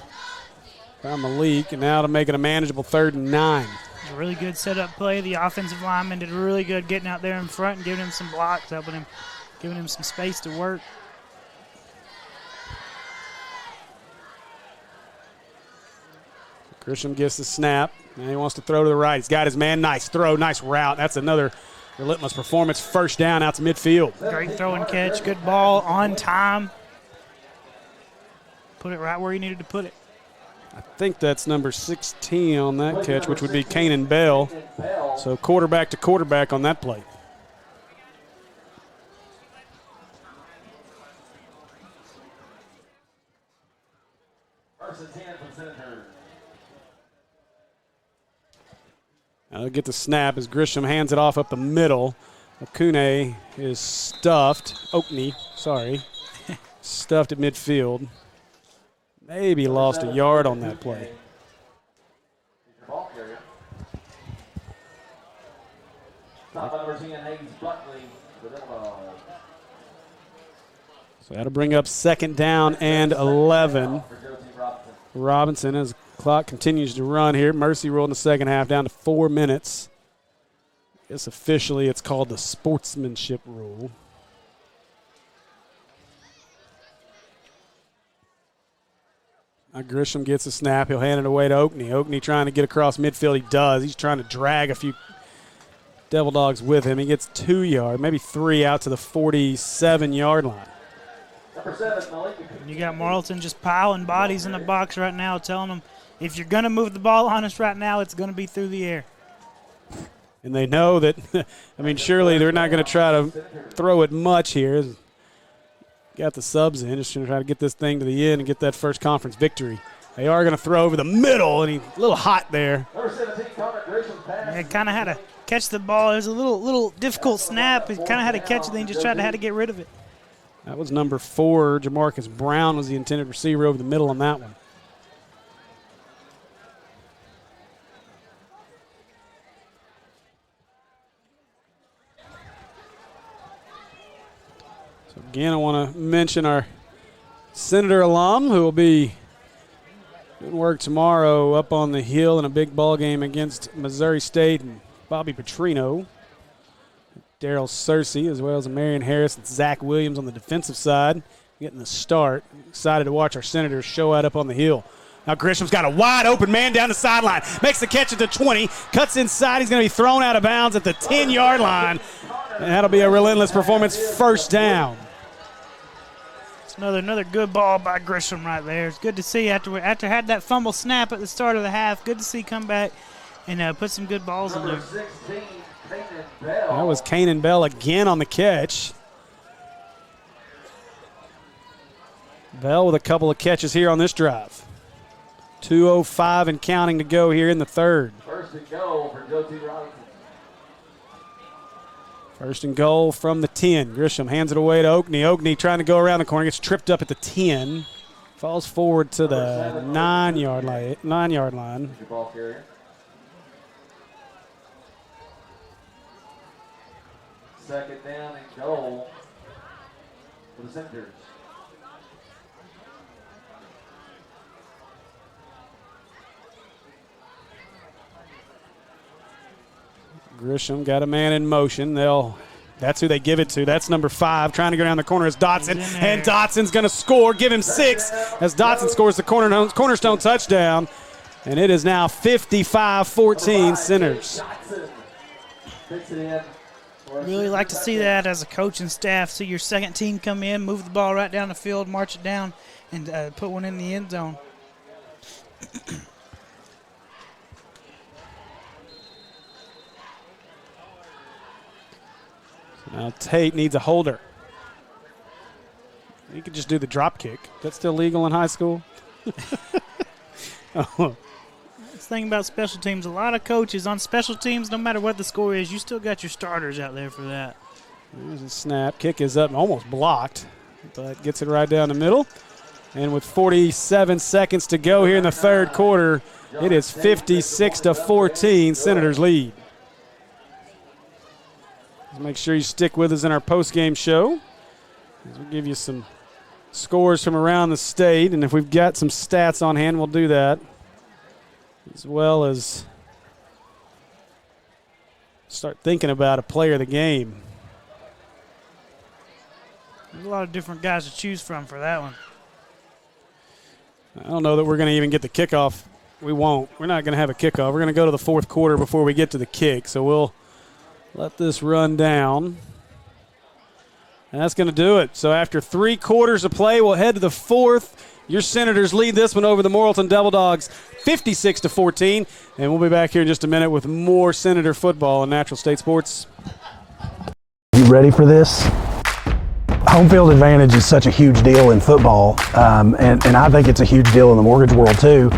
found Malik, and now to make it a manageable 3rd and 9. A really good setup play. The offensive lineman did really good getting out there in front and giving him some blocks, helping him, giving him some space to work. Grisham gets the snap. Now he wants to throw to the right. He's got his man. Nice throw, nice route. That's another relentless performance. First down out to midfield. Great throw and catch. Good ball on time. Put it right where he needed to put it. I think that's number 16 on that catch, which would be Kanan Bell. So quarterback to quarterback on that play. First and 10 from Senators. Now they'll get the snap as Grisham hands it off up the middle. Acuna is stuffed. Stuffed at midfield. Maybe lost a yard on that play. So that'll bring up second down and 11. Robinson, as the clock continues to run here. Mercy rule in the second half down to 4 minutes. I guess officially it's called the sportsmanship rule. Now Grisham gets a snap. He'll hand it away to Oakney. Oakney trying to get across midfield. He does. He's trying to drag a few Devil Dogs with him. He gets 2 yards, maybe 3 out to the 47-yard line. You got Morrilton just piling bodies in the box right now, telling them, if you're going to move the ball on us right now, it's going to be through the air. And they know that, surely they're not going to try to throw it much here. Got the subs in, just going to try to get this thing to the end and get that first conference victory. They are going to throw over the middle, and he's a little hot there. Yeah, kind of had to catch the ball. It was a little difficult snap. He kind of had to catch it, then he just had to get rid of it. That was number 4. Jamarcus Brown was the intended receiver over the middle on that one. So again, I want to mention our Senator alum who will be doing work tomorrow up on the hill in a big ball game against Missouri State, and Bobby Petrino. Daryl Searcy, as well as Marion Harris and Zach Williams on the defensive side, getting the start. Excited to watch our Senators show out up on the hill. Now Grisham's got a wide open man down the sideline. Makes the catch at the 20. Cuts inside. He's going to be thrown out of bounds at the 10-yard line. And that'll be a relentless performance. First down. It's another good ball by Grisham right there. It's good to see after had that fumble snap at the start of the half. Good to see come back and put some good balls in there. 16, Bell. That was Kanan Bell again on the catch. Bell with a couple of catches here on this drive. 2:05 and counting to go here in the third. First and goal for Joe T. Robinson. First and goal from the 10. Grisham hands it away to Oakney. Oakney trying to go around the corner. Gets tripped up at the 10. Falls forward to the 9-yard line. Your ball carrier. Second down and goal for the Senators. Grisham got a man in motion. That's who they give it to. That's number 5. Trying to go down the corner is Dotson. And Dotson's going to score. Give him 6 as Dotson scores the cornerstone touchdown. And it is now 55-14 Senators. Really like to see that as a coach and staff. See your second team come in, move the ball right down the field, march it down, and put one in the end zone. Now Tate needs a holder. You could just do the drop kick. That's still legal in high school? Oh. That's the thing about special teams. A lot of coaches on special teams, no matter what the score is, you still got your starters out there for that. There's a snap. Kick is up and almost blocked, but gets it right down the middle. And with 47 seconds to go here in the third quarter, it is 56-14, Senators lead. Make sure you stick with us in our post-game show as we give you some scores from around the state. And if we've got some stats on hand, we'll do that, as well as start thinking about a player of the game. There's a lot of different guys to choose from for that one. I don't know that we're going to even get the kickoff. We won't. We're not going to have a kickoff. We're going to go to the fourth quarter before we get to the kick. So we'll let this run down. And that's going to do it. So after 3 quarters of play, we'll head to the fourth. Your Senators lead this one over the Morrilton Devil Dogs 56-14. And we'll be back here in just a minute with more Senator football and Natural State Sports. You ready for this? Home field advantage is such a huge deal in football, and I think it's a huge deal in the mortgage world too.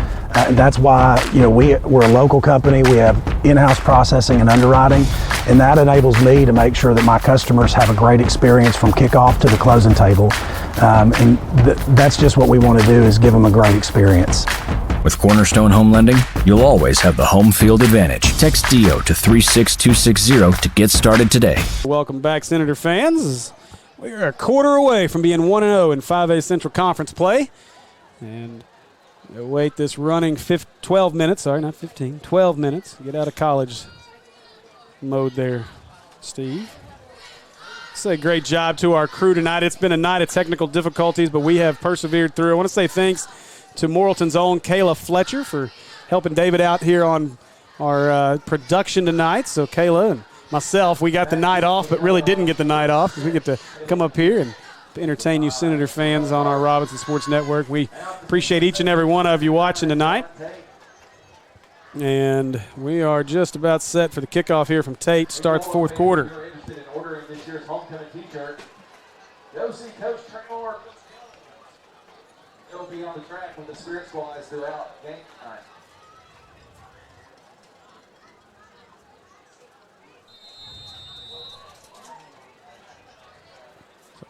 That's why we're a local company. We have in-house processing and underwriting, and that enables me to make sure that my customers have a great experience from kickoff to the closing table. And that's just what we want to do, is give them a great experience. With Cornerstone Home Lending, you'll always have the home field advantage. Text DO to 36260 to get started today. Welcome back, Senator fans. We are a quarter away from being 1-0 in 5A Central Conference play. And await this running 12 minutes. Sorry, not 15. 12 minutes. Get out of college mode there, Steve. Say great job to our crew tonight. It's been a night of technical difficulties, but we have persevered through. I want to say thanks to Morrilton's own Kayla Fletcher for helping David out here on our production tonight. So Kayla and myself, we got the night off, but really didn't get the night off because we get to come up here and entertain you Senator fans on our Robinson Sports Network. We appreciate each and every one of you watching tonight. And we are just about set for the kickoff here from Tate. Start the fourth quarter. Interested in ordering this year's homecoming t-shirt, go see Coach Tremor. He'll be on the track with the Spirit Squads throughout game time.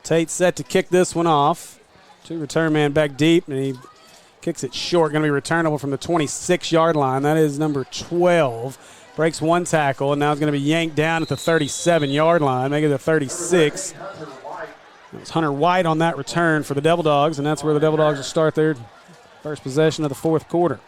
Tate set to kick this one off. Return man back deep, and he kicks it short. Going to be returnable from the 26-yard line. That is number 12. Breaks one tackle, and now it's going to be yanked down at the 37-yard line, making it the 36. It was Hunter White on that return for the Devil Dogs, and that's where the Devil Dogs will start their first possession of the fourth quarter.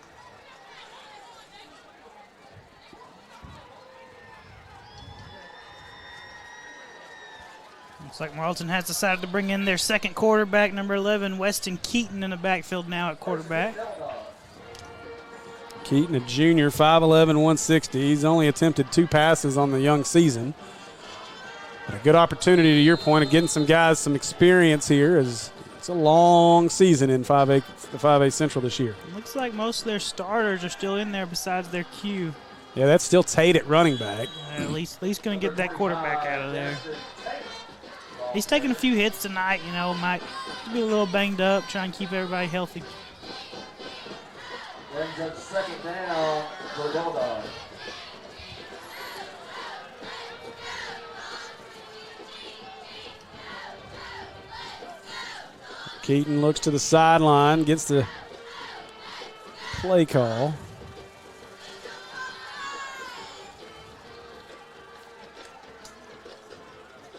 Looks like Morrilton has decided to bring in their second quarterback, number 11, Weston Keaton, in the backfield now at quarterback. Keaton, a junior, 5'11", 160. He's only attempted 2 passes on the young season. But a good opportunity, to your point, of getting some guys some experience here, as it's a long season in the 5A Central this year. Looks like most of their starters are still in there besides their Q. Yeah, that's still Tate at running back. At least going to get that quarterback out of there. He's taking a few hits tonight, might be a little banged up, trying to keep everybody healthy. Brings up second down for the Devil Dogs. Keaton looks to the sideline, gets the play call.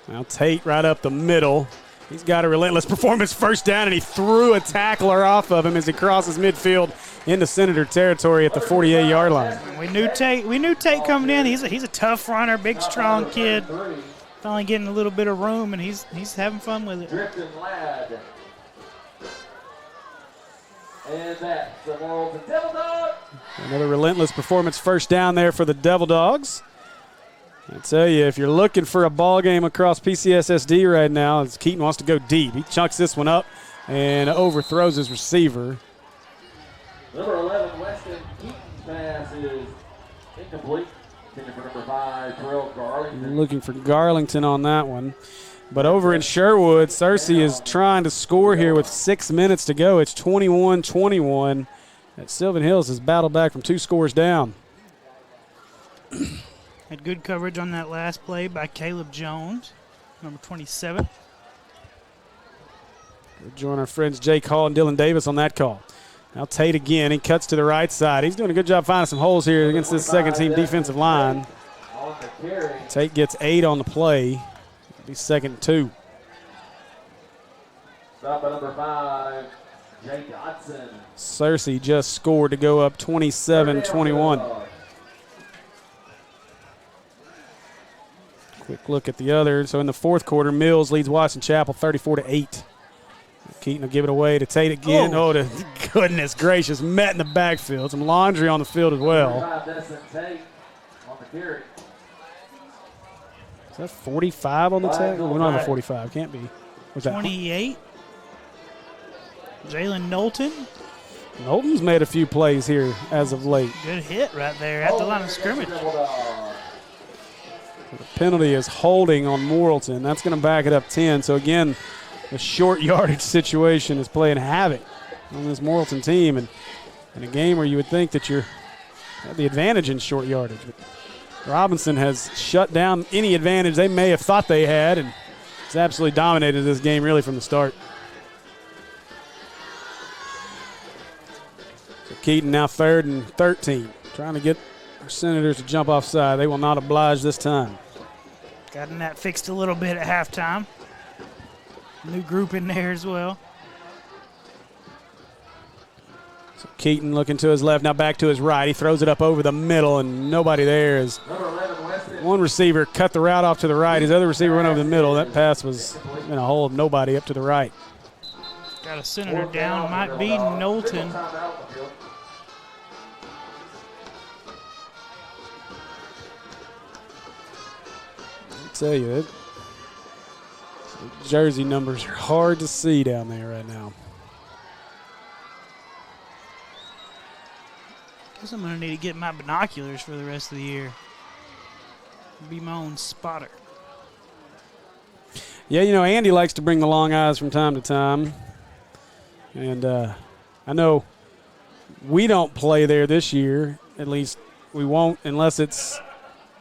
Now Tate right up the middle. He's got a relentless performance, first down, and he threw a tackler off of him as he crosses midfield into Senator territory at the 48-yard line. We knew Tate coming in. He's a tough runner, big, strong kid. Finally getting a little bit of room, and he's having fun with it. Drifting Lad. And that's the Morrilton Devil Dogs. Another relentless performance, first down there for the Devil Dogs. I tell you, if you're looking for a ball game across PCSSD right now, as Keaton wants to go deep. He chunks this one up and overthrows his receiver. Number 11, Weston Keaton's pass is incomplete. Looking for number 5, Terrell Garlington. Looking for Garlington on that one. But over in Sherwood, Searcy is trying to score here with 6 minutes to go. It's 21-21. Sylvan Hills has battled back from 2 scores down. Had good coverage on that last play by Caleb Jones, number 27. We'll join our friends Jake Hall and Dylan Davis on that call. Now Tate again. He cuts to the right side. He's doing a good job finding some holes here against this second-team defensive line. Tate gets 8 on the play. It'll be 2nd and 2. Stop by number 5, Jay Dodson. Searcy just scored to go up 27-21. Quick look at the other. So in the fourth quarter, Mills leads Watson Chapel 34-8. Keaton will give it away to Tate again. Oh, goodness gracious. Met in the backfield. Some laundry on the field as well. Is that 45 on the tag? We're not on the 45. Can't be. What's that? 28. Jalen Knowlton. Knowlton's made a few plays here as of late. Good hit right there at the line of scrimmage. The penalty is holding on Morrilton. That's going to back it up 10. So, again, the short yardage situation is playing havoc on this Morrilton team. And in a game where you would think that you're at the advantage in short yardage. But Robinson has shut down any advantage they may have thought they had, and has absolutely dominated this game really from the start. So Keaton now 3rd and 13, trying to get our Senators to jump offside. They will not oblige this time. Gotten that fixed a little bit at halftime. New group in there as well. So Keaton looking to his left, now back to his right. He throws it up over the middle, and nobody there. As one receiver cut the route off to the right. His other receiver went over the middle. That pass was in a hole of nobody up to the right. Got a Senator down. Might be Knowlton. Tell you, jersey numbers are hard to see down there right now. Guess I'm gonna need to get my binoculars for the rest of the year. Be my own spotter. Yeah, Andy likes to bring the long eyes from time to time, and I know we don't play there this year. At least we won't unless it's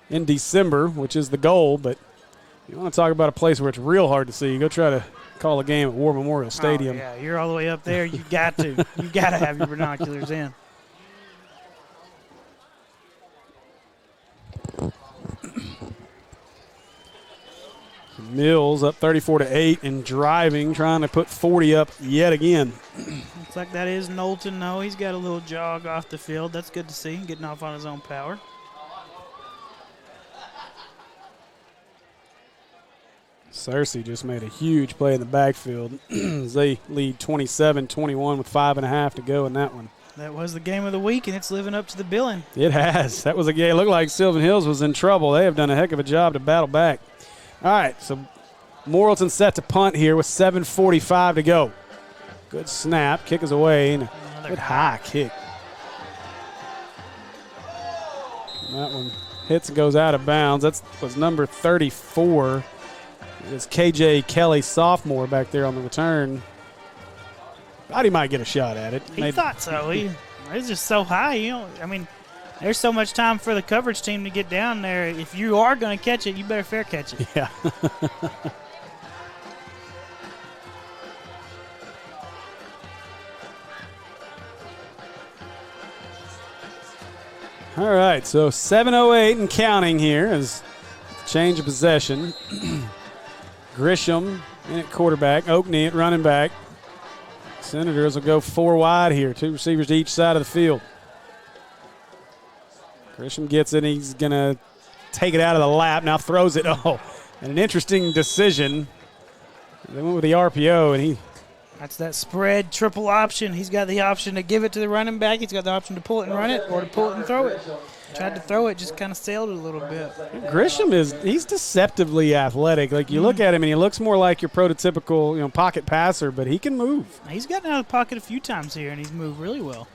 in December, which is the goal. But you want to talk about a place where it's real hard to see, you go try to call a game at War Memorial Stadium. Oh, yeah, you're all the way up there. You got to. You got to have your binoculars in. Mills up 34-8 and driving, trying to put 40 up yet again. Looks like that is Knowlton, though. He's got a little jog off the field. That's good to see, getting off on his own power. Searcy just made a huge play in the backfield as they lead 27-21 with 5.5 to go in that one. That was the game of the week, and it's living up to the billing. It has. That was a game. It looked like Sylvan Hills was in trouble. They have done a heck of a job to battle back. All right, so Morrilton set to punt here with 7:45 to go. Good snap. Kick is away. And a good high kick. And that one hits and goes out of bounds. That was number 34. It's KJ Kelly, sophomore, back there on the return. Thought he might get a shot at it. He thought so. He's just so high. I mean, there's so much time for the coverage team to get down there. If you are going to catch it, you better fair catch it. Yeah. All right, so 7:08 and counting here as change of possession. Grisham in at quarterback, Oakney at running back. Senators will go 4 wide here, 2 receivers to each side of the field. Grisham gets it, he's going to take it out of the lap, now throws it. Oh, and an interesting decision. They went with the RPO, and that's that spread triple option. He's got the option to give it to the running back. He's got the option to pull it and run it, or to pull it and throw it. Tried to throw it, just kind of sailed it a little bit. Grisham he's deceptively athletic. Like, you look at him and he looks more like your prototypical, pocket passer, but he can move. He's gotten out of the pocket a few times here, and he's moved really well.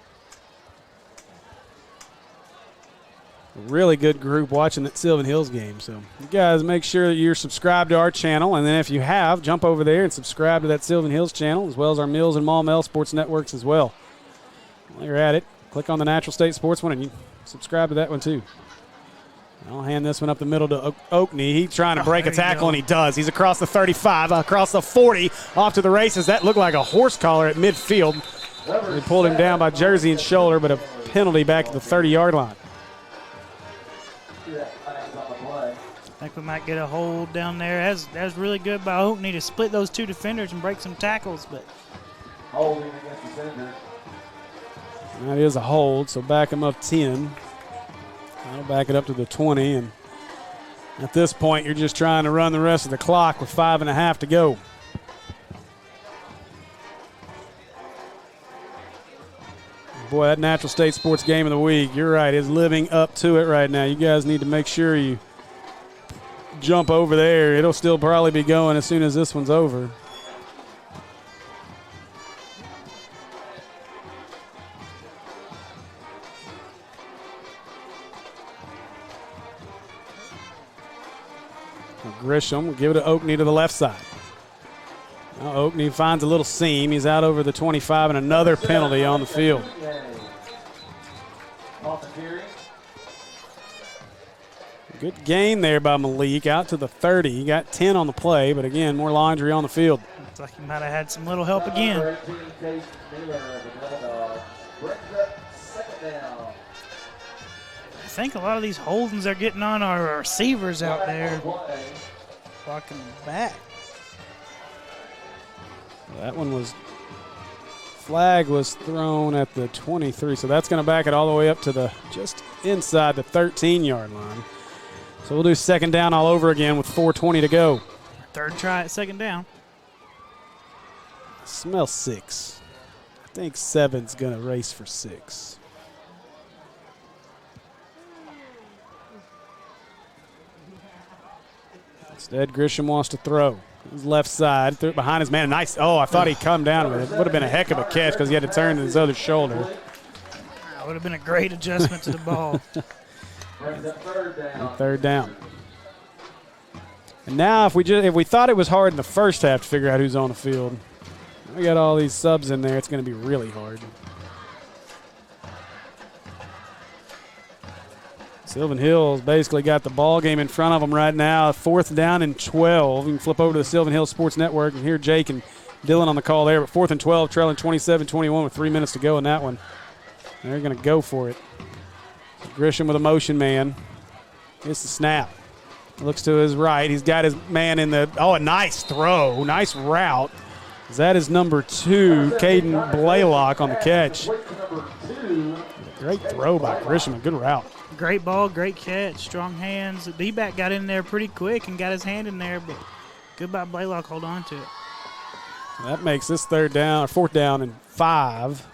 A really good group watching that Sylvan Hills game. So you guys make sure that you're subscribed to our channel, and then if you have, jump over there and subscribe to that Sylvan Hills channel, as well as our Mills and Maumelle Sports Networks as well. While you're at it, click on the Natural State Sports one, and you subscribe to that one too. I'll hand this one up the middle to Oakney. He's trying to break a tackle, and he does. He's across the 35, across the 40, off to the races. That looked like a horse collar at midfield. They pulled him down by jersey and shoulder, but a penalty back at the 30-yard line. I think we might get a hold down there. That was really good by Oakney to split those 2 defenders and break some tackles. But holding against the Senators. That is a hold, so back him up 10. I'll back it up to the 20, and at this point, you're just trying to run the rest of the clock with 5.5 to go. Boy, that Natural State Sports Game of the Week, you're right, is living up to it right now. You guys need to make sure you jump over there. It'll still probably be going as soon as this one's over. Grisham will give it to Oakney to the left side. Now Oakney finds a little seam. He's out over the 25, and another penalty on the field. Good gain there by Malik out to the 30. He got 10 on the play, but again, more laundry on the field. Looks like he might have had some little help again. I think a lot of these holdings they're getting on our receivers out there. Walking back. That one was, flag was thrown at the 23, so that's going to back it all the way up to the just inside the 13-yard line. So we'll do second down all over again with 4:20 to go. Third try at second down. I smell 6. I think 7's going to race for 6. Instead, Grisham wants to throw. His left side, threw it behind his man. Nice. Oh, I thought he'd come down with it. Would have been a heck of a catch because he had to turn to his other shoulder. That would have been a great adjustment to the ball. Third down. And now if we thought it was hard in the first half to figure out who's on the field, we got all these subs in there. It's going to be really hard. Sylvan Hills basically got the ball game in front of them right now. 4th down and 12. You can flip over to the Sylvan Hills Sports Network and hear Jake and Dylan on the call there. But 4th and 12, trailing 27-21 with 3 minutes to go in that one. They're going to go for it. Grisham with a motion man. It's the snap. Looks to his right. He's got his man in the – oh, a nice throw. Nice route. That is number 2, Caden Blaylock on the catch. Great throw by Grisham. A good route. Great ball, great catch, strong hands. The D-back got in there pretty quick and got his hand in there, but good by Blaylock, hold on to it. That makes this 4th down and 5.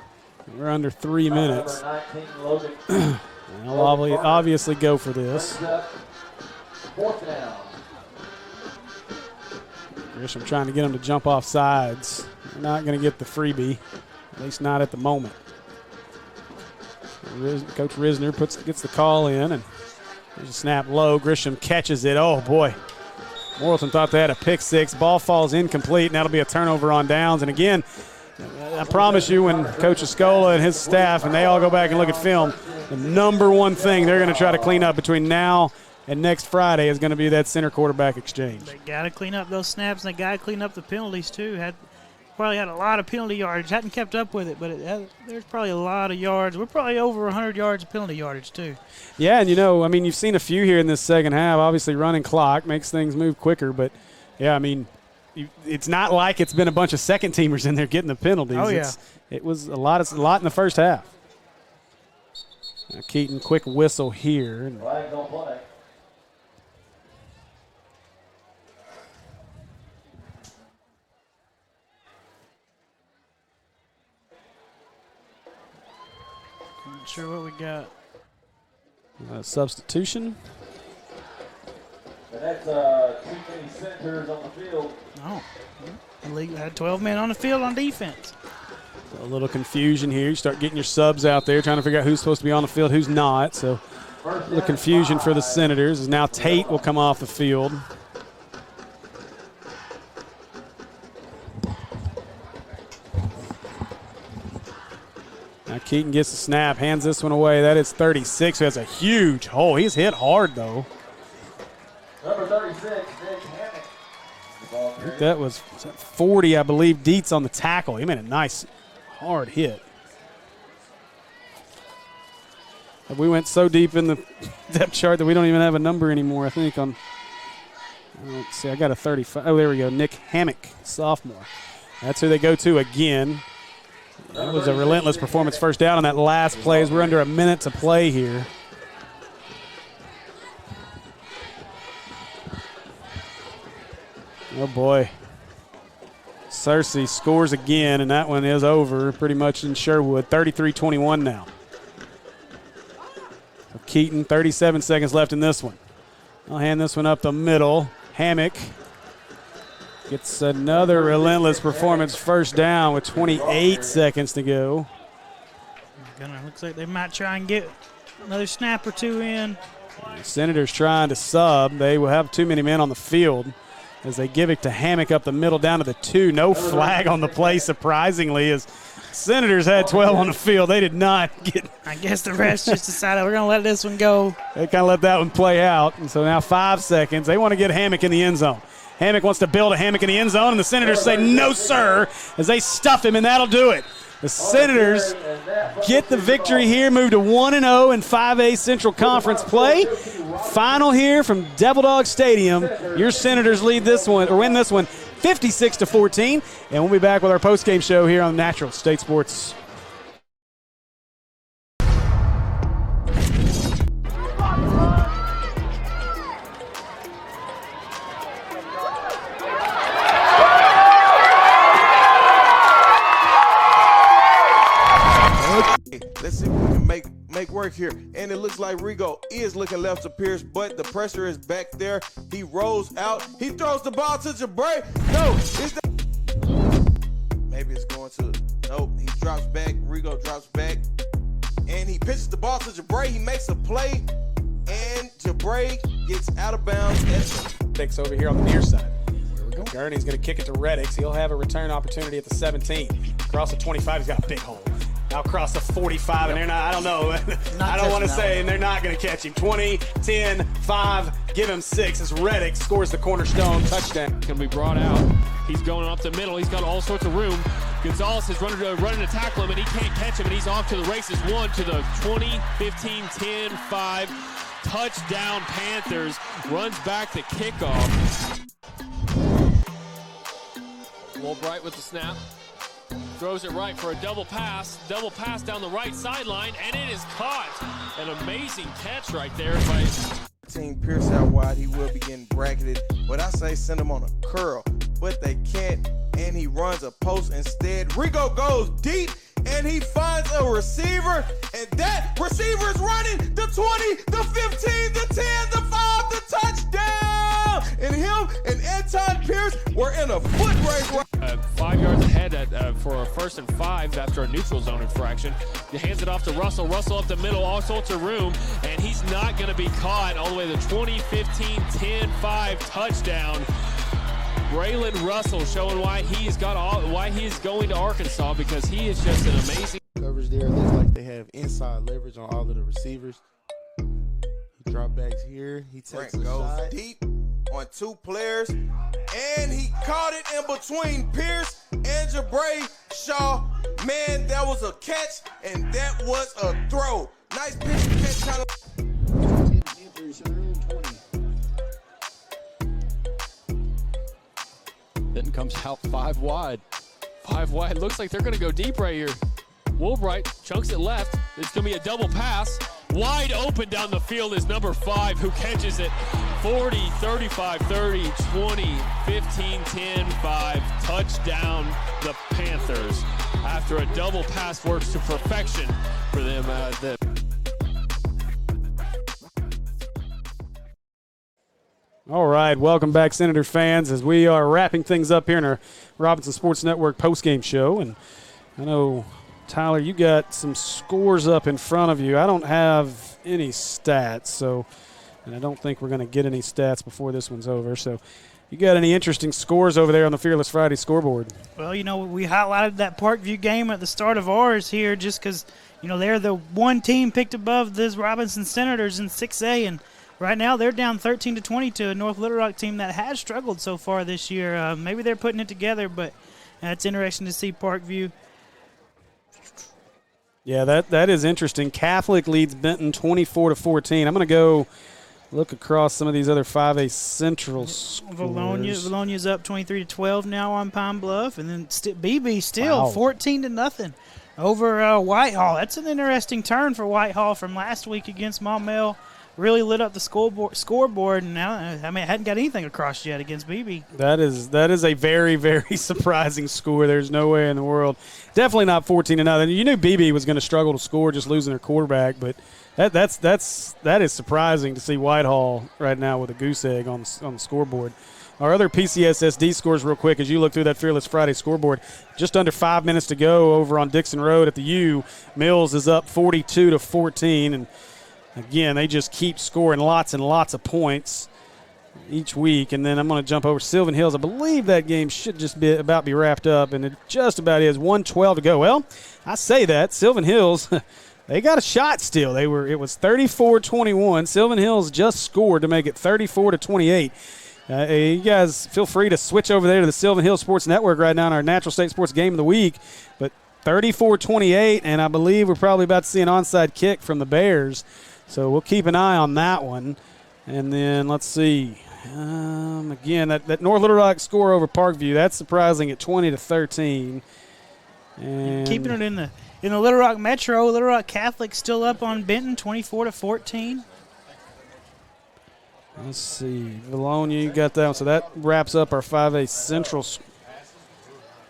We're under 3 minutes. Number 19, Logan. They'll obviously go for this. Fourth down. Grisham trying to get them to jump off sides. They're not going to get the freebie, at least not at the moment. Coach Risner gets the call in, and there's a snap low. Grisham catches it. Oh, boy. Morrilton thought they had a pick six. Ball falls incomplete, and that'll be a turnover on downs. And again, I promise you, when Coach Escola and his staff, and they all go back and look at film, the number one thing they're going to try to clean up between now and next Friday is going to be that center quarterback exchange. They got to clean up those snaps, and they got to clean up the penalties, too. Probably had a lot of penalty yardage. Hadn't kept up with it, but there's probably a lot of yards. We're probably over 100 yards of penalty yardage, too. Yeah, and you've seen a few here in this second half. Obviously, running clock makes things move quicker, but, yeah, it's not like it's been a bunch of second-teamers in there getting the penalties. Oh, yeah. It was a lot in the first half. Now Keaton, quick whistle here. Flag on play. Not sure what we got. Substitution. And that's too many Senators on the field. No. The league had 12 men on the field on defense. So a little confusion here. You start getting your subs out there, trying to figure out who's supposed to be on the field, who's not. So the confusion for the Senators is now Tate will come off the field. Now Keaton gets the snap, hands this one away. That is 36, who has a huge hole. He's hit hard, though. Number 36, Nick Hammock. I think that was 40, I believe. Dietz on the tackle. He made a nice, hard hit. We went so deep in the depth chart that we don't even have a number anymore, I think. Let's see, I got a 35. Oh, there we go. Nick Hammock, sophomore. That's who they go to again. That was a relentless performance, first down on that last play as we're under a minute to play here. Oh, boy. Searcy scores again, and that one is over pretty much in Sherwood. 33-21 now. So Keaton, 37 seconds left in this one. I'll hand this one up the middle. Hammock gets another relentless performance, first down with 28 seconds to go. Looks like they might try and get another snap or two in. The Senators trying to sub. They will have too many men on the field as they give it to Hammock up the middle down to the 2. No flag on the play, surprisingly, as Senators had 12 on the field. They did not get. I guess the refs just decided we're going to let this one go. They kind of let that one play out. And so now 5 seconds. They want to get Hammock in the end zone. Hammock wants to build a hammock in the end zone, and the Senators say no, sir, as they stuff him, and that'll do it. The Senators get the victory here, move to 1-0 in 5A Central Conference play. Final here from Devil Dog Stadium. Your Senators lead this one, or win this one, 56-14. And we'll be back with our postgame show here on Natural State Sports. Let's see if we can make work here. And it looks like Rigo is looking left to Pierce, but the pressure is back there. He rolls out. He throws the ball to Jabray. No, maybe it's going to. Nope. He drops back. Rigo drops back. And he pitches the ball to Jabray. He makes a play. And Jabray gets out of bounds. Six over here on the near side. Gurney's going to kick it to Reddix. He'll have a return opportunity at the 17. Across the 25, he's got a big hole. Now across the 45, and they're not, I don't know. I don't want to say, and they're not going to catch him. 20, 10, 5, give him 6 as Reddick scores the cornerstone touchdown. Going to be brought out. He's going up the middle. He's got all sorts of room. Gonzalez is running to tackle him, and he can't catch him, and he's off to the races. 1 to the 20, 15, 10, 5. Touchdown Panthers. Runs back the kickoff. Wolbright with the snap. Throws it right for a double pass down the right sideline, and it is caught. An amazing catch right there by Team Pierce out wide. He will be getting bracketed, but I say send him on a curl, but they can't, and he runs a post instead. Rigo goes deep, and he finds a receiver, and that receiver is running the 20, the 15, the 10, the 5, the touchdown. And him and Anton Pierce were in a foot race. 5 yards ahead for a 1st and 5 after a neutral zone infraction. He hands it off to Russell. Russell up the middle, all sorts of room, and he's not going to be caught all the way to the 20, 15, 10, 5 touchdown. Braylon Russell showing why he's going to Arkansas, because he is just an amazing coverage there. It looks like they have inside leverage on all of the receivers. He drop backs here. He takes a shot. Deep on 2 players, and he caught it in between Pierce and Jabray Shaw. Man, that was a catch, and that was a throw. Nice pitch to catch. Then comes out 5 wide. 5 wide. Looks like they're going to go deep right here. Woolbright chunks it left. It's going to be a double pass. Wide open down the field is number 5, who catches it. 40, 35, 30, 20, 15, 10, 5. Touchdown, the Panthers. After a double pass works to perfection for them. All right, welcome back, Senator fans, as we are wrapping things up here in our Robinson Sports Network postgame show. And I know, Tyler, you got some scores up in front of you. I don't have any stats, and I don't think we're going to get any stats before this one's over. So you got any interesting scores over there on the Fearless Friday scoreboard? Well, we highlighted that Parkview game at the start of ours here just because, they're the one team picked above this Robinson Senators in 6A, and right now they're down 13-20 to a North Little Rock team that has struggled so far this year. Maybe they're putting it together, but it's interesting to see Parkview. Yeah, that is interesting. Catholic leads Benton 24-14. I'm going to go look across some of these other 5A Central scores. Valonia's up 23-12 now on Pine Bluff, and then BB still 14-0 over Whitehall. That's an interesting turn for Whitehall from last week against Maumelle. Really lit up the scoreboard, and now it hadn't got anything across yet against BB. That is a very, very surprising score. There's no way in the world. Definitely not 14-0. You knew BB was going to struggle to score, just losing their quarterback, but that is surprising to see Whitehall right now with a goose egg on the scoreboard. Our other PCSSD scores real quick as you look through that Fearless Friday scoreboard. Just under 5 minutes to go over on Dixon Road at the U. Mills is up 42-14, and again, they just keep scoring lots and lots of points each week. And then I'm going to jump over Sylvan Hills. I believe that game should just be wrapped up, and it just about is. 1:12 to go. Well, I say that. Sylvan Hills, they got a shot still. It was 34-21. Sylvan Hills just scored to make it 34-28. You guys feel free to switch over there to the Sylvan Hills Sports Network right now in our Natural State Sports Game of the Week. But 34-28, and I believe we're probably about to see an onside kick from the Bears. So we'll keep an eye on that one. And then let's see. Again, that North Little Rock score over Parkview, that's surprising at 20-13. And keeping it in the Little Rock Metro, Little Rock Catholic still up on Benton, 24-14. Let's see. Valonia, you got that one. So that wraps up our 5A Central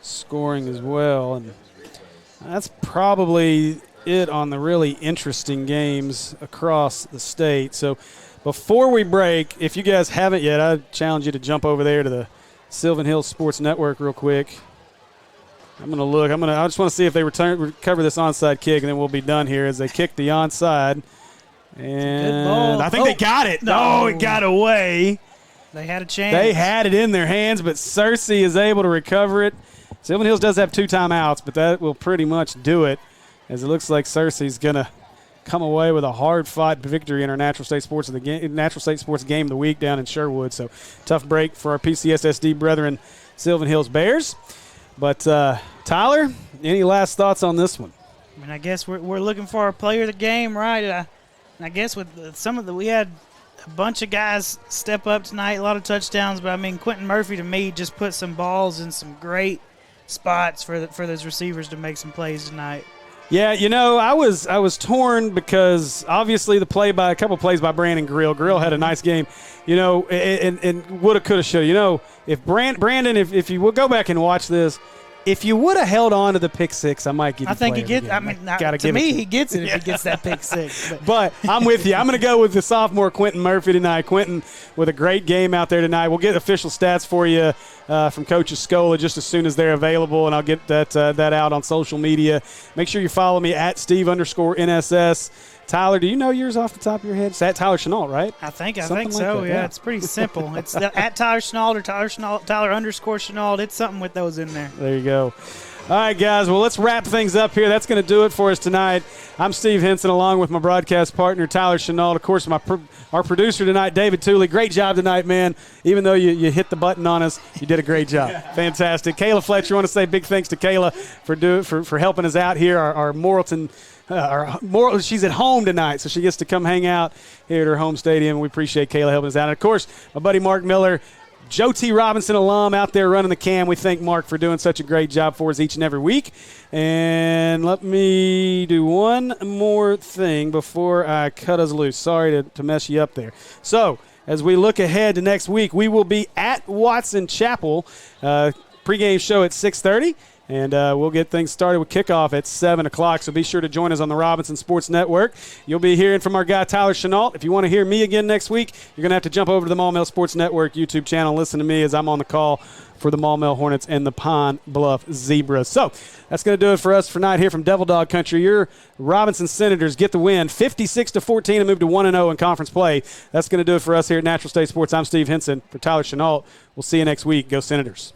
scoring as well. And that's probably it on the really interesting games across the state. So before we break, if you guys haven't yet, I challenge you to jump over there to the Sylvan Hills Sports Network real quick. I'm going to look. I just want to see if they recover this onside kick, and then we'll be done here as they kick the onside. And I think they got it. No, it got away. They had a chance. They had it in their hands, but Cersei is able to recover it. Sylvan Hills does have 2 timeouts, but that will pretty much do it, as it looks like Cersei's going to come away with a hard-fought victory in our Natural State Sports Game of the Week down in Sherwood. So tough break for our PCSSD brethren, Sylvan Hills Bears. But Tyler, any last thoughts on this one? I guess we're looking for our player of the game, right? I guess with we had a bunch of guys step up tonight, a lot of touchdowns, but Quentin Murphy to me just put some balls in some great spots for those receivers to make some plays tonight. Yeah, I was torn because obviously a couple plays by Brandon Grill. Grill had a nice game, and woulda, coulda, shoulda. If Brandon, if you will go back and watch this, If you would have held on to the pick six, I might give you. I think he gets. Again. I mean, to me, he gets it if he gets that pick six. But I'm with you. I'm going to go with the sophomore Quentin Murphy tonight. Quentin with a great game out there tonight. We'll get official stats for you from Coach Escola just as soon as they're available, and I'll get that out on social media. Make sure you follow me at Steve_NSS. Tyler, do you know yours off the top of your head? It's at Tyler Chenault, right? I think Something so. like that, Yeah, it's pretty simple. It's at Tyler Chenault or Tyler_Chenault. It's something with those in there. There you go. All right, guys. Well, let's wrap things up here. That's going to do it for us tonight. I'm Steve Henson, along with my broadcast partner, Tyler Chenault. Of course, our producer tonight, David Tooley. Great job tonight, man. Even though you hit the button on us, you did a great job. Fantastic. Kayla Fletcher, I want to say big thanks to Kayla for helping us out here. Our Morrilton. She's at home tonight, so she gets to come hang out here at her home stadium. We appreciate Kayla helping us out. And, of course, my buddy Mark Miller, Joe T. Robinson alum out there running the cam. We thank Mark for doing such a great job for us each and every week. And let me do one more thing before I cut us loose. Sorry to mess you up there. So, as we look ahead to next week, we will be at Watson Chapel. Pregame show at 6:30. And we'll get things started with kickoff at 7 o'clock. So be sure to join us on the Robinson Sports Network. You'll be hearing from our guy Tyler Chenault. If you want to hear me again next week, you're going to have to jump over to the Maumelle Sports Network YouTube channel and listen to me as I'm on the call for the Maumelle Hornets and the Pine Bluff Zebras. So that's going to do it for us for tonight here from Devil Dog Country. Your Robinson Senators get the win 56-14 and move to 1-0 in conference play. That's going to do it for us here at Natural State Sports. I'm Steve Henson. For Tyler Chenault, we'll see you next week. Go Senators.